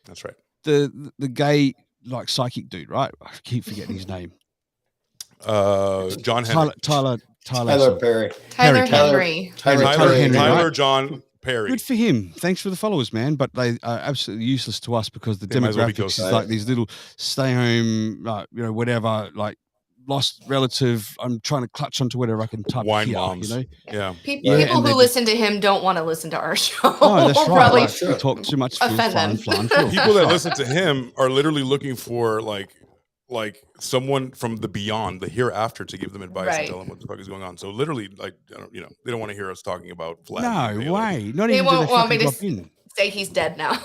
that's right. The gay like psychic dude, right? I keep forgetting his name. John Henry. Tyler Perry. Tyler Henry. Tyler John Perry. Good for him. Thanks for the followers, man. But they are absolutely useless to us because the demographics is like these little stay home, whatever, like lost relative. I'm trying to clutch onto whatever I can type wine here, moms. Yeah. People who listen to him don't want to listen to our show. No, that's right. Probably We talk too much. offend them. People that listen to him are literally looking for like someone from the beyond, the hereafter, to give them advice and tell them what the fuck is going on. So literally, like, they don't want to hear us talking about Vlad. No way. Not they even won't want me to in. say he's dead now.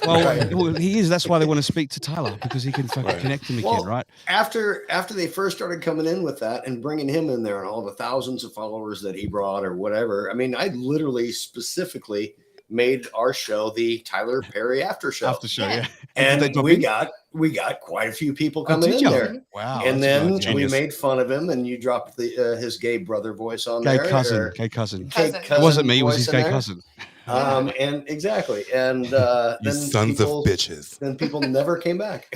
Well, he is. That's why they want to speak to Tyler, because he can fucking connect them again, right? After they first started coming in with that and bringing him in there and all the thousands of followers that he brought or whatever, I mean, I literally specifically made our show the Tyler Perry After Show. Yeah. And we got quite a few people coming in there. Wow. And then we made fun of him, and you dropped his gay brother voice on gay there. Cousin. It wasn't me. It was his gay cousin. And exactly. And you then sons of bitches. Then people never came back.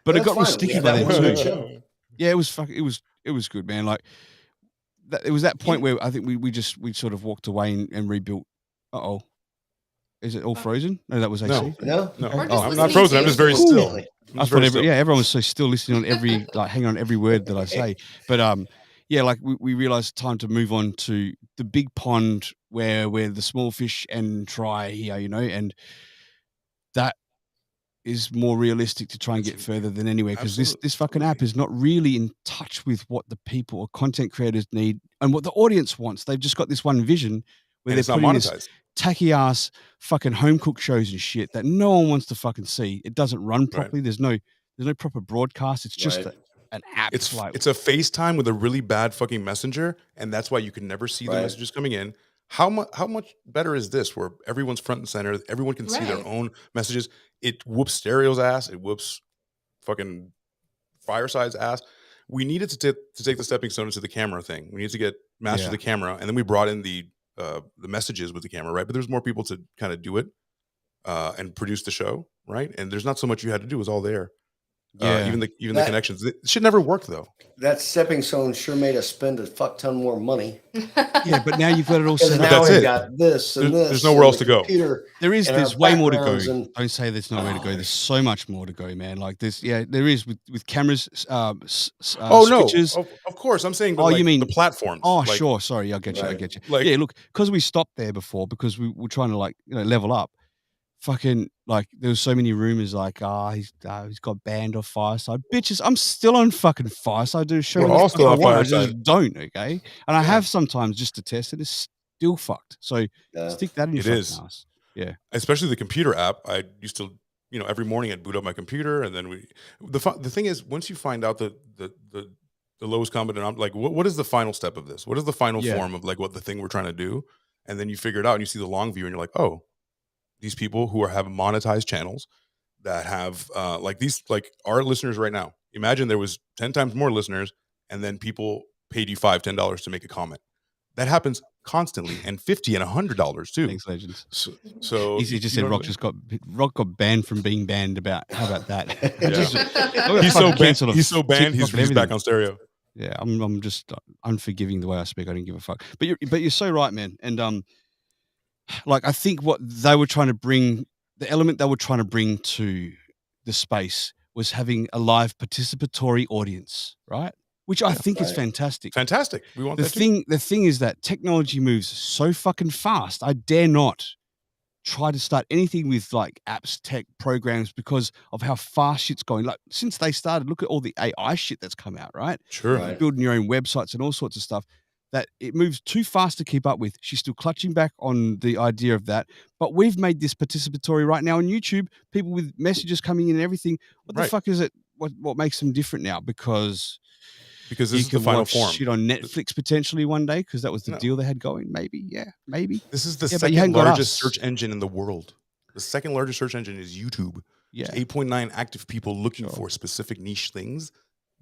But it got real sticky by then too. Yeah, it was good, man. Like it was that point where I think we sort of walked away and rebuilt. Is it all frozen? No, that was AC. No. I'm not frozen. I'm just very still. Everyone was so still, listening on every hanging on every word that I say. But like we realized time to move on to the big pond where we're the small fish and try here, and that is more realistic to try and get further than anywhere, because this fucking app is not really in touch with what the people or content creators need and what the audience wants. They've just got this one vision where they're putting this tacky ass fucking home cooked shows and shit that no one wants to fucking see. It doesn't run properly. There's no proper broadcast. It's just an app. It's a FaceTime with a really bad fucking messenger, and that's why you can never see the messages coming in. How much better is this, where everyone's front and center, everyone can see their own messages? It whoops Stereo's ass. It whoops fucking Fireside's ass. We needed to take the stepping stone to the camera thing. We needed to get master the camera, and then we brought in the messages with the camera, right? But there's more people to kind of do it and produce the show, right? And there's not so much you had to do; it was all there. Even the connections. It should never work though. That stepping stone sure made us spend a fuck ton more money. Yeah, but now you've got it all set up. Now we've got this and this. There's nowhere else to go. There's way more to go. Don't say there's nowhere to go. There's so much more to go, man. Like this, there is with cameras. Switches. No, of course. I'm saying. You mean the platforms? Oh, sure. Sorry, I get you. Like, look, because we stopped there before because we were trying to level up. Fucking there was so many rumors he's got banned off Fireside. Bitches, I'm still on fucking Fireside. Do a show. We're all still on Fireside. I just don't, okay? And I have sometimes just to test it. It's still fucked. So stick that in your fucking ass. Yeah. Especially the computer app. I used to, every morning I'd boot up my computer, and then the thing is, once you find out the lowest common denominator, what is the final step of this? What is the final form of what the thing we're trying to do? And then you figure it out and you see the long view and you're like, oh, these people who have monetized channels that have our listeners right now. Imagine there was 10 times more listeners, and then people paid you $5-10 to make a comment. That happens constantly, and $50 and $100 too. Thanks, Legends. So he just said Rock got banned from being banned. How about that? He's so banned. He's back on stereo. Yeah, I'm just unforgiving the way I speak. I don't give a fuck. But you're so right, man. And like I think what they were trying to bring, the element they were trying to bring to the space was having a live participatory audience, right? Which I think is fantastic. Fantastic. We want that too. The thing is that technology moves so fucking fast. I dare not try to start anything with like apps, tech programs, because of how fast shit's going. Like since they started, look at all the AI shit that's come out, right? Sure. Right. Building your own websites and all sorts of stuff that it moves too fast to keep up with. She's still clutching back on the idea of that. But we've made this participatory right now on YouTube, people with messages coming in and everything. What the fuck is it? What makes them different now? Because this is the final form. Shit on Netflix potentially one day because that was the deal they had going. Maybe, maybe. This is the second largest search engine in the world. The second largest search engine is YouTube. Yeah, 8.9 active people looking for specific niche things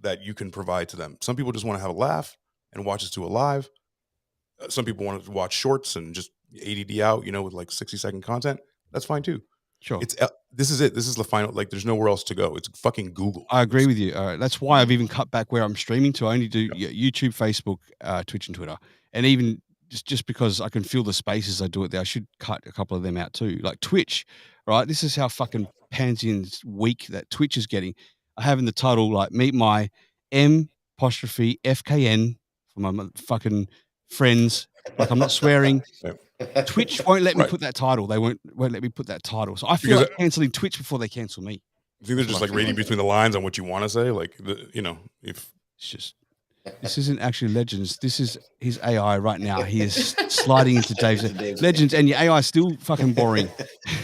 that you can provide to them. Some people just want to have a laugh and watch us do a live. Some people want to watch shorts and just ADD out, with like 60-second content. That's fine too. Sure. This is it. This is the final. Like, there's nowhere else to go. It's fucking Google. I agree with you. That's why I've even cut back where I'm streaming to. I only do YouTube, Facebook, Twitch, and Twitter. And even just because I can fill the spaces I do it there, I should cut a couple of them out too. Like Twitch, right? This is how fucking pansy and weak that Twitch is getting. I have in the title like meet my M''FKN for my fucking friends. Like I'm not swearing. Twitch won't let me put that title. They won't let me put that title. So I feel like canceling Twitch before they cancel me. I think they're just like reading between the lines on what you want to say. Like, if it's just, this isn't actually Legends. This is his AI right now. He is sliding into Dave's Legends, and your AI is still fucking boring.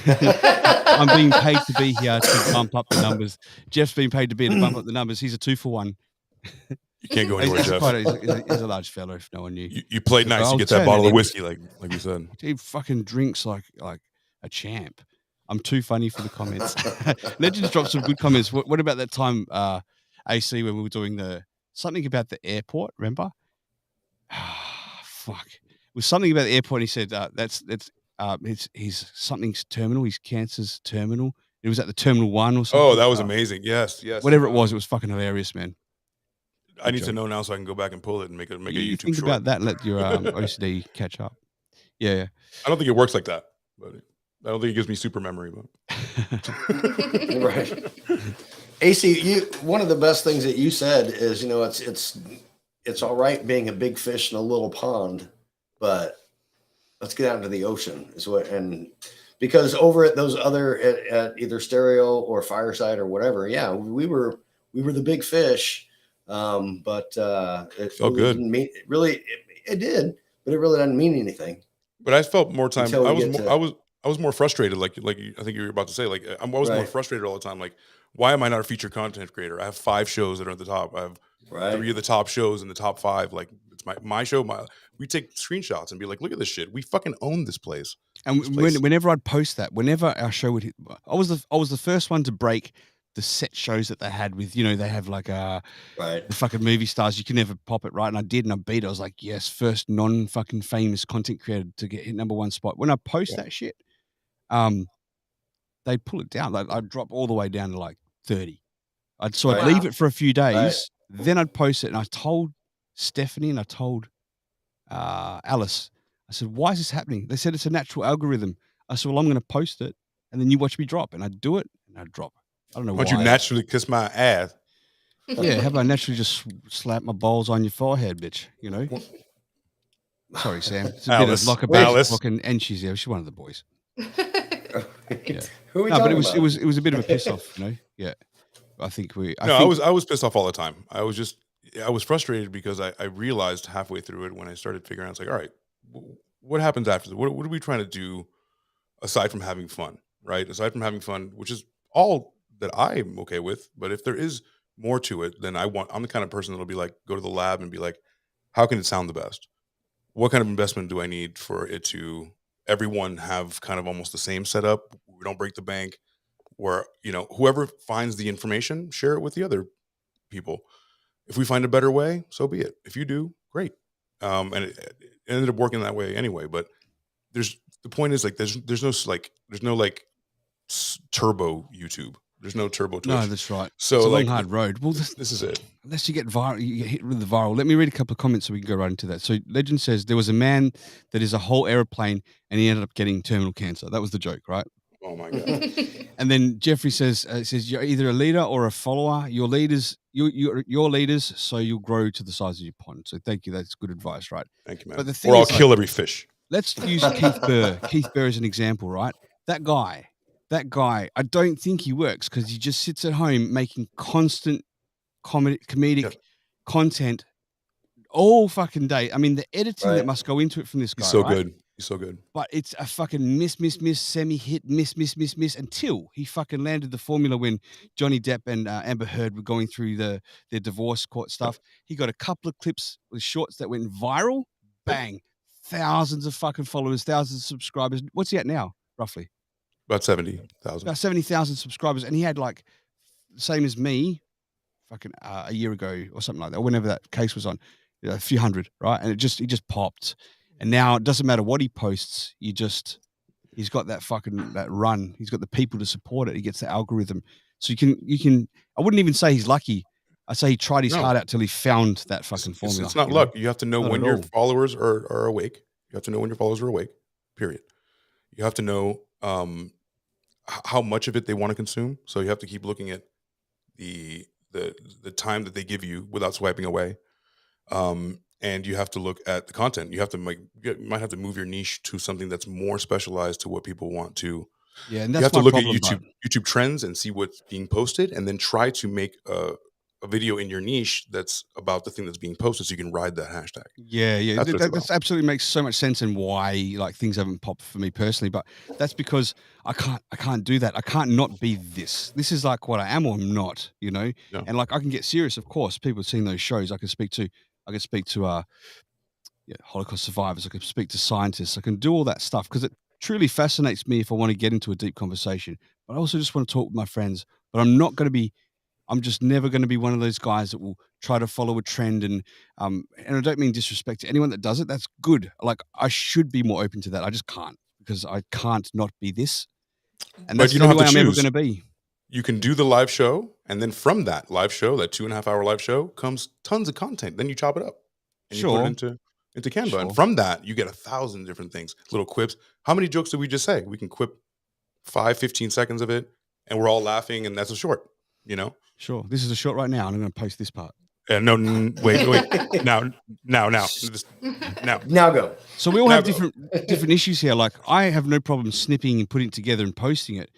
I'm being paid to be here to bump up the numbers. Jeff's being paid to be here to bump up the numbers. He's a 2-for-1. You can't go anywhere, Jeff. He's a large fellow, if no one knew. You played nice. You get that bottle of whiskey, like we said. He fucking drinks like a champ. I'm too funny for the comments. Legends dropped some good comments. What about that time, AC, when we were doing something about the airport? Remember? Fuck. It was something about the airport. And he said that's he's something's terminal. He's cancer's terminal. It was at the Terminal 1 or something. Oh, that was amazing. Yes. Whatever it was fucking hilarious, man. I need to know now so I can go back and pull it and make a YouTube think short. about that and let your OCD catch up. Yeah. I don't think it works like that, but I don't think it gives me super memory. But right. AC, one of the best things that you said is, it's all right being a big fish in a little pond, but let's get out into the ocean because over at those other at either Stereo or Fireside or whatever, we were the big fish. But it felt good. It did, but it really doesn't mean anything. But I felt more time. I was more frustrated. Like I think you were about to say. Like I was more frustrated all the time. Like, why am I not a featured content creator? I have 5 shows that are at the top. I have 3 of the top shows in the top 5. Like it's my show. We take screenshots and be like, look at this shit. We fucking own this place. And whenever I'd post that, whenever our show would hit, I was the first one to break the set shows that they had with, they have like the fucking movie stars. You can never pop it, right? And I did, and I beat it. I was like, yes, first non-fucking famous content creator to get hit #1 spot. When I post that shit, they pull it down. I'd drop all the way down to like 30. I'd leave it for a few days, then I'd post it. And I told Stephanie and I told Alice, I said, why is this happening? They said it's a natural algorithm. I said, well, I'm going to post it, and then you watch me drop. And I'd do it, and I'd drop. I don't know why. Why don't you naturally kiss my ass? Yeah, how about naturally just slap my balls on your forehead, bitch? Sorry, Sam. It's a bit of like a fucking, and she's one of the boys. Yeah. Who are we talking about? It was a bit of a piss off, Yeah, I think I was pissed off all the time. I was frustrated because I realized halfway through it when I started figuring out, it's like, all right, what happens after this? What are we trying to do aside from having fun, right? Aside from having fun, which is all that I'm okay with, but if there is more to it, then I'm the kind of person that'll be like, go to the lab and be like, how can it sound the best? What kind of investment do I need for it to everyone have kind of almost the same setup? We don't break the bank, where whoever finds the information, share it with the other people. If we find a better way, so be it. If you do, great. And it ended up working that way anyway. But the point is like there's no turbo YouTube. There's no turbo Twitch. No, that's right. So it's a like long, hard road. Well, this is it. Unless you get viral, you get hit with the viral. Let me read a couple of comments so we can go right into that. So Legend says there was a man that is a whole airplane and he ended up getting terminal cancer. That was the joke, right? Oh my god! And then Jeffrey says you're either a leader or a follower. Your leaders, your leaders, so you'll grow to the size of your pond. So thank you. That's good advice, right? Thank you, man. But the thing or I'll is, kill every fish. Let's use Keith Burr. Keith Burr as an example, right? That guy, I don't think he works because he just sits at home making constant comedic content all fucking day. I mean, the editing that must go into it from this guy. He's so right? good. He's so good. But it's a fucking miss, semi-hit, miss until he fucking landed the formula when Johnny Depp and Amber Heard were going through their divorce court stuff. He got a couple of clips with shorts that went viral. Bang. Thousands of fucking followers, thousands of subscribers. What's he at now, roughly? About 70,000. About 70,000 subscribers. And he had like, same as me, fucking a year ago or something like that, whenever that case was on, a few hundred, right? And he just popped. And now it doesn't matter what he posts, he's got that run. He's got the people to support it. He gets the algorithm. So you can I wouldn't even say he's lucky. I say he tried his heart out till he found that fucking formula. It's not luck. You have to know when your followers are awake. You have to know when your followers are awake, period. You have to know how much of it they want to consume. So you have to keep looking at the time that they give you without swiping away. And you have to look at the content. You have to you might have to move your niche to something that's more specialized to what people want to. Yeah, and you have to look at YouTube trends and see what's being posted, and then try to make a video in your niche that's about the thing that's being posted, so you can ride that hashtag. Yeah. That absolutely makes so much sense, and why like things haven't popped for me personally. But that's because I can't do that. I can't not be this. This is like what I am or I'm not. You know, and like I can get serious. Of course, people seeing those shows, I can speak to Holocaust survivors. I can speak to scientists. I can do all that stuff because it truly fascinates me if I want to get into a deep conversation. But I also just want to talk with my friends. But I'm just never going to be one of those guys that will try to follow a trend. And I don't mean disrespect to anyone that does it. That's good. Like I should be more open to that. I just can't, because I can't not be this. And that's the only way I'm ever going to be. You can do the live show, and then from that live show, that 2.5 hour live show, comes tons of content. Then you chop it up and you put it into Canva. And from that, you get 1,000 different things, little quips. How many jokes did we just say? We can quip 5-15 seconds of it, and we're all laughing, and that's a short, you know? Sure. This is a short right now, and I'm going to post this part. No, wait. Now go. So we all have different issues here. Like I have no problem snipping and putting it together and posting it.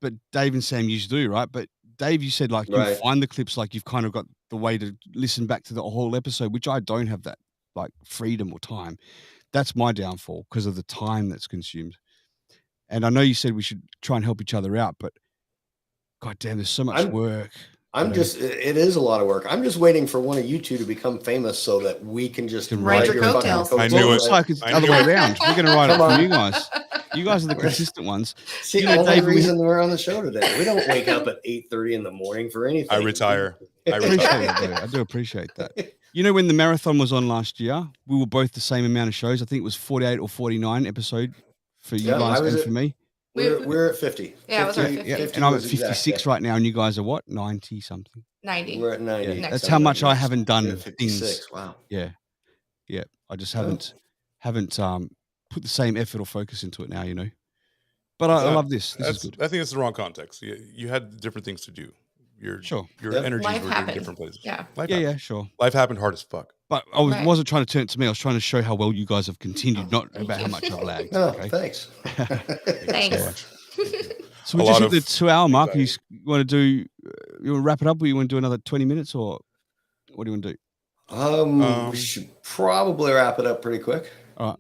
But Dave and Sam usually do, right? But Dave, you said like you find the clips, like you've kind of got the way to listen back to the whole episode, which I don't have that like freedom or time. That's my downfall because of the time that's consumed. And I know you said we should try and help each other out, but God damn, there's so much work. It is a lot of work. I'm just waiting for one of you two to become famous so that we can just ride your coattails. I knew it. Like it's the other way around. We're going to ride it from you guys. You guys are the consistent ones. See, the only reason we're on the show today. We don't wake up at 8:30 in the morning for anything. I retire. I do appreciate that. You know, when the marathon was on last year, we were both the same amount of shows. I think it was 48 or 49 episode for you guys and for me. We're at 50. Yeah, it was our 50. And I'm at 56 right now, and you guys are what? 90 something? 90. We're at 90. Yeah, that's how much I haven't done 56. Things. Wow. Yeah. I just haven't put the same effort or focus into it now, you know. But I love this. This is good. I think it's the wrong context. You had different things to do. Your energies Life were happened. in different places. Yeah. Sure. Life happened hard as fuck. But I wasn't trying to turn it to me. I was trying to show how well you guys have continued, not about how much I've lagged. No, okay? thanks. Thanks. So we just hit the 2-hour mark. You want to wrap it up, or you want to do another 20 minutes, or what do you want to do? We should probably wrap it up pretty quick.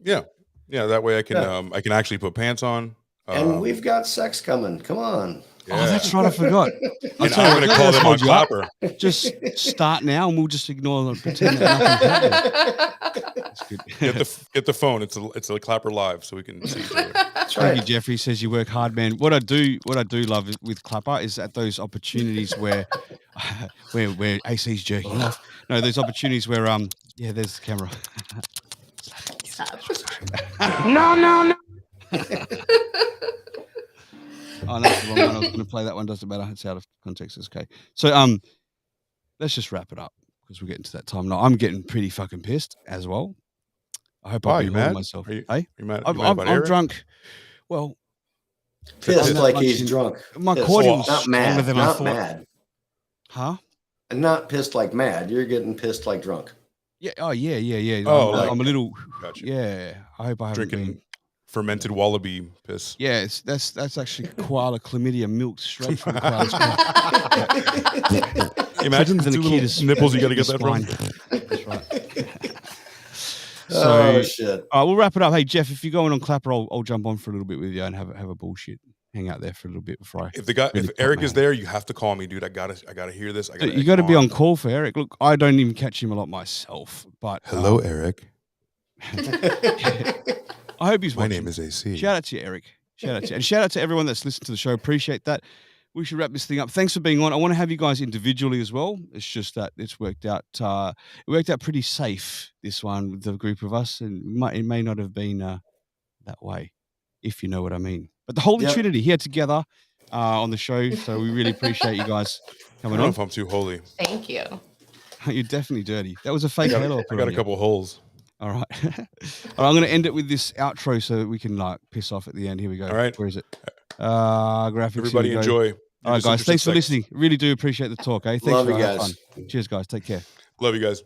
Yeah. That way I can actually put pants on. And we've got sex coming. Come on. Yeah. Oh, that's right. I forgot. I'm going to call them on Clapper. Just start now, and we'll just ignore them. Pretend that nothing happened. That's good. Get the phone. It's a Clapper live, so we can see each other. Thank you, Jeffrey. Says you work hard, man. What I do love with Clapper is at those opportunities where where AC's jerking off. No, there's opportunities where yeah, there's the camera. Stop. No. Oh, that's the wrong one. I was going to play that one. Doesn't matter. It's out of context. It's okay. So let's just wrap it up because we're getting to that time now. I'm getting pretty fucking pissed as well. I hope I've been holding myself. Are you mad? I'm drunk. Well, pissed like he's drunk. My cordial's not stronger mad. than I Not thought. mad. Huh? And not pissed like mad. You're getting pissed like drunk. Yeah. Oh, yeah. Oh, I'm a little. Gotcha. Yeah. I hope I haven't Drinking been. fermented wallaby piss. Yeah, that's actually koala chlamydia milk straight from the koala's Imagine the little nipples you got to get that from. That's right. So, shit. All right, we'll wrap it up. Hey, Jeff, if you're going on Clapper, I'll jump on for a little bit with you and have a bullshit. Hang out there for a little bit before I. If Eric is there, you have to call me, dude. I gotta hear this. You got to be on call for Eric. Look, I don't even catch him a lot myself, but hello, Eric. I hope he's watching. My name is AC. Shout out to you, Eric. Shout out to you. And shout out to everyone that's listened to the show. Appreciate that. We should wrap this thing up. Thanks for being on. I want to have you guys individually as well. It's just that it's worked out. It worked out pretty safe, this one, with the group of us. And it may not have been that way, if you know what I mean. But the Holy Trinity here together on the show. So we really appreciate you guys coming on. If I'm too holy. Thank you. You're definitely dirty. That was a fake halo. I got a couple holes. All right. All right. I'm going to end it with this outro so that we can piss off at the end. Here we go. All right. Where is it? Graphics. Everybody enjoy. All right, guys. Thanks for listening. Really do appreciate the talk. Thanks Love for you guys. fun. Cheers, guys. Take care. Love you guys.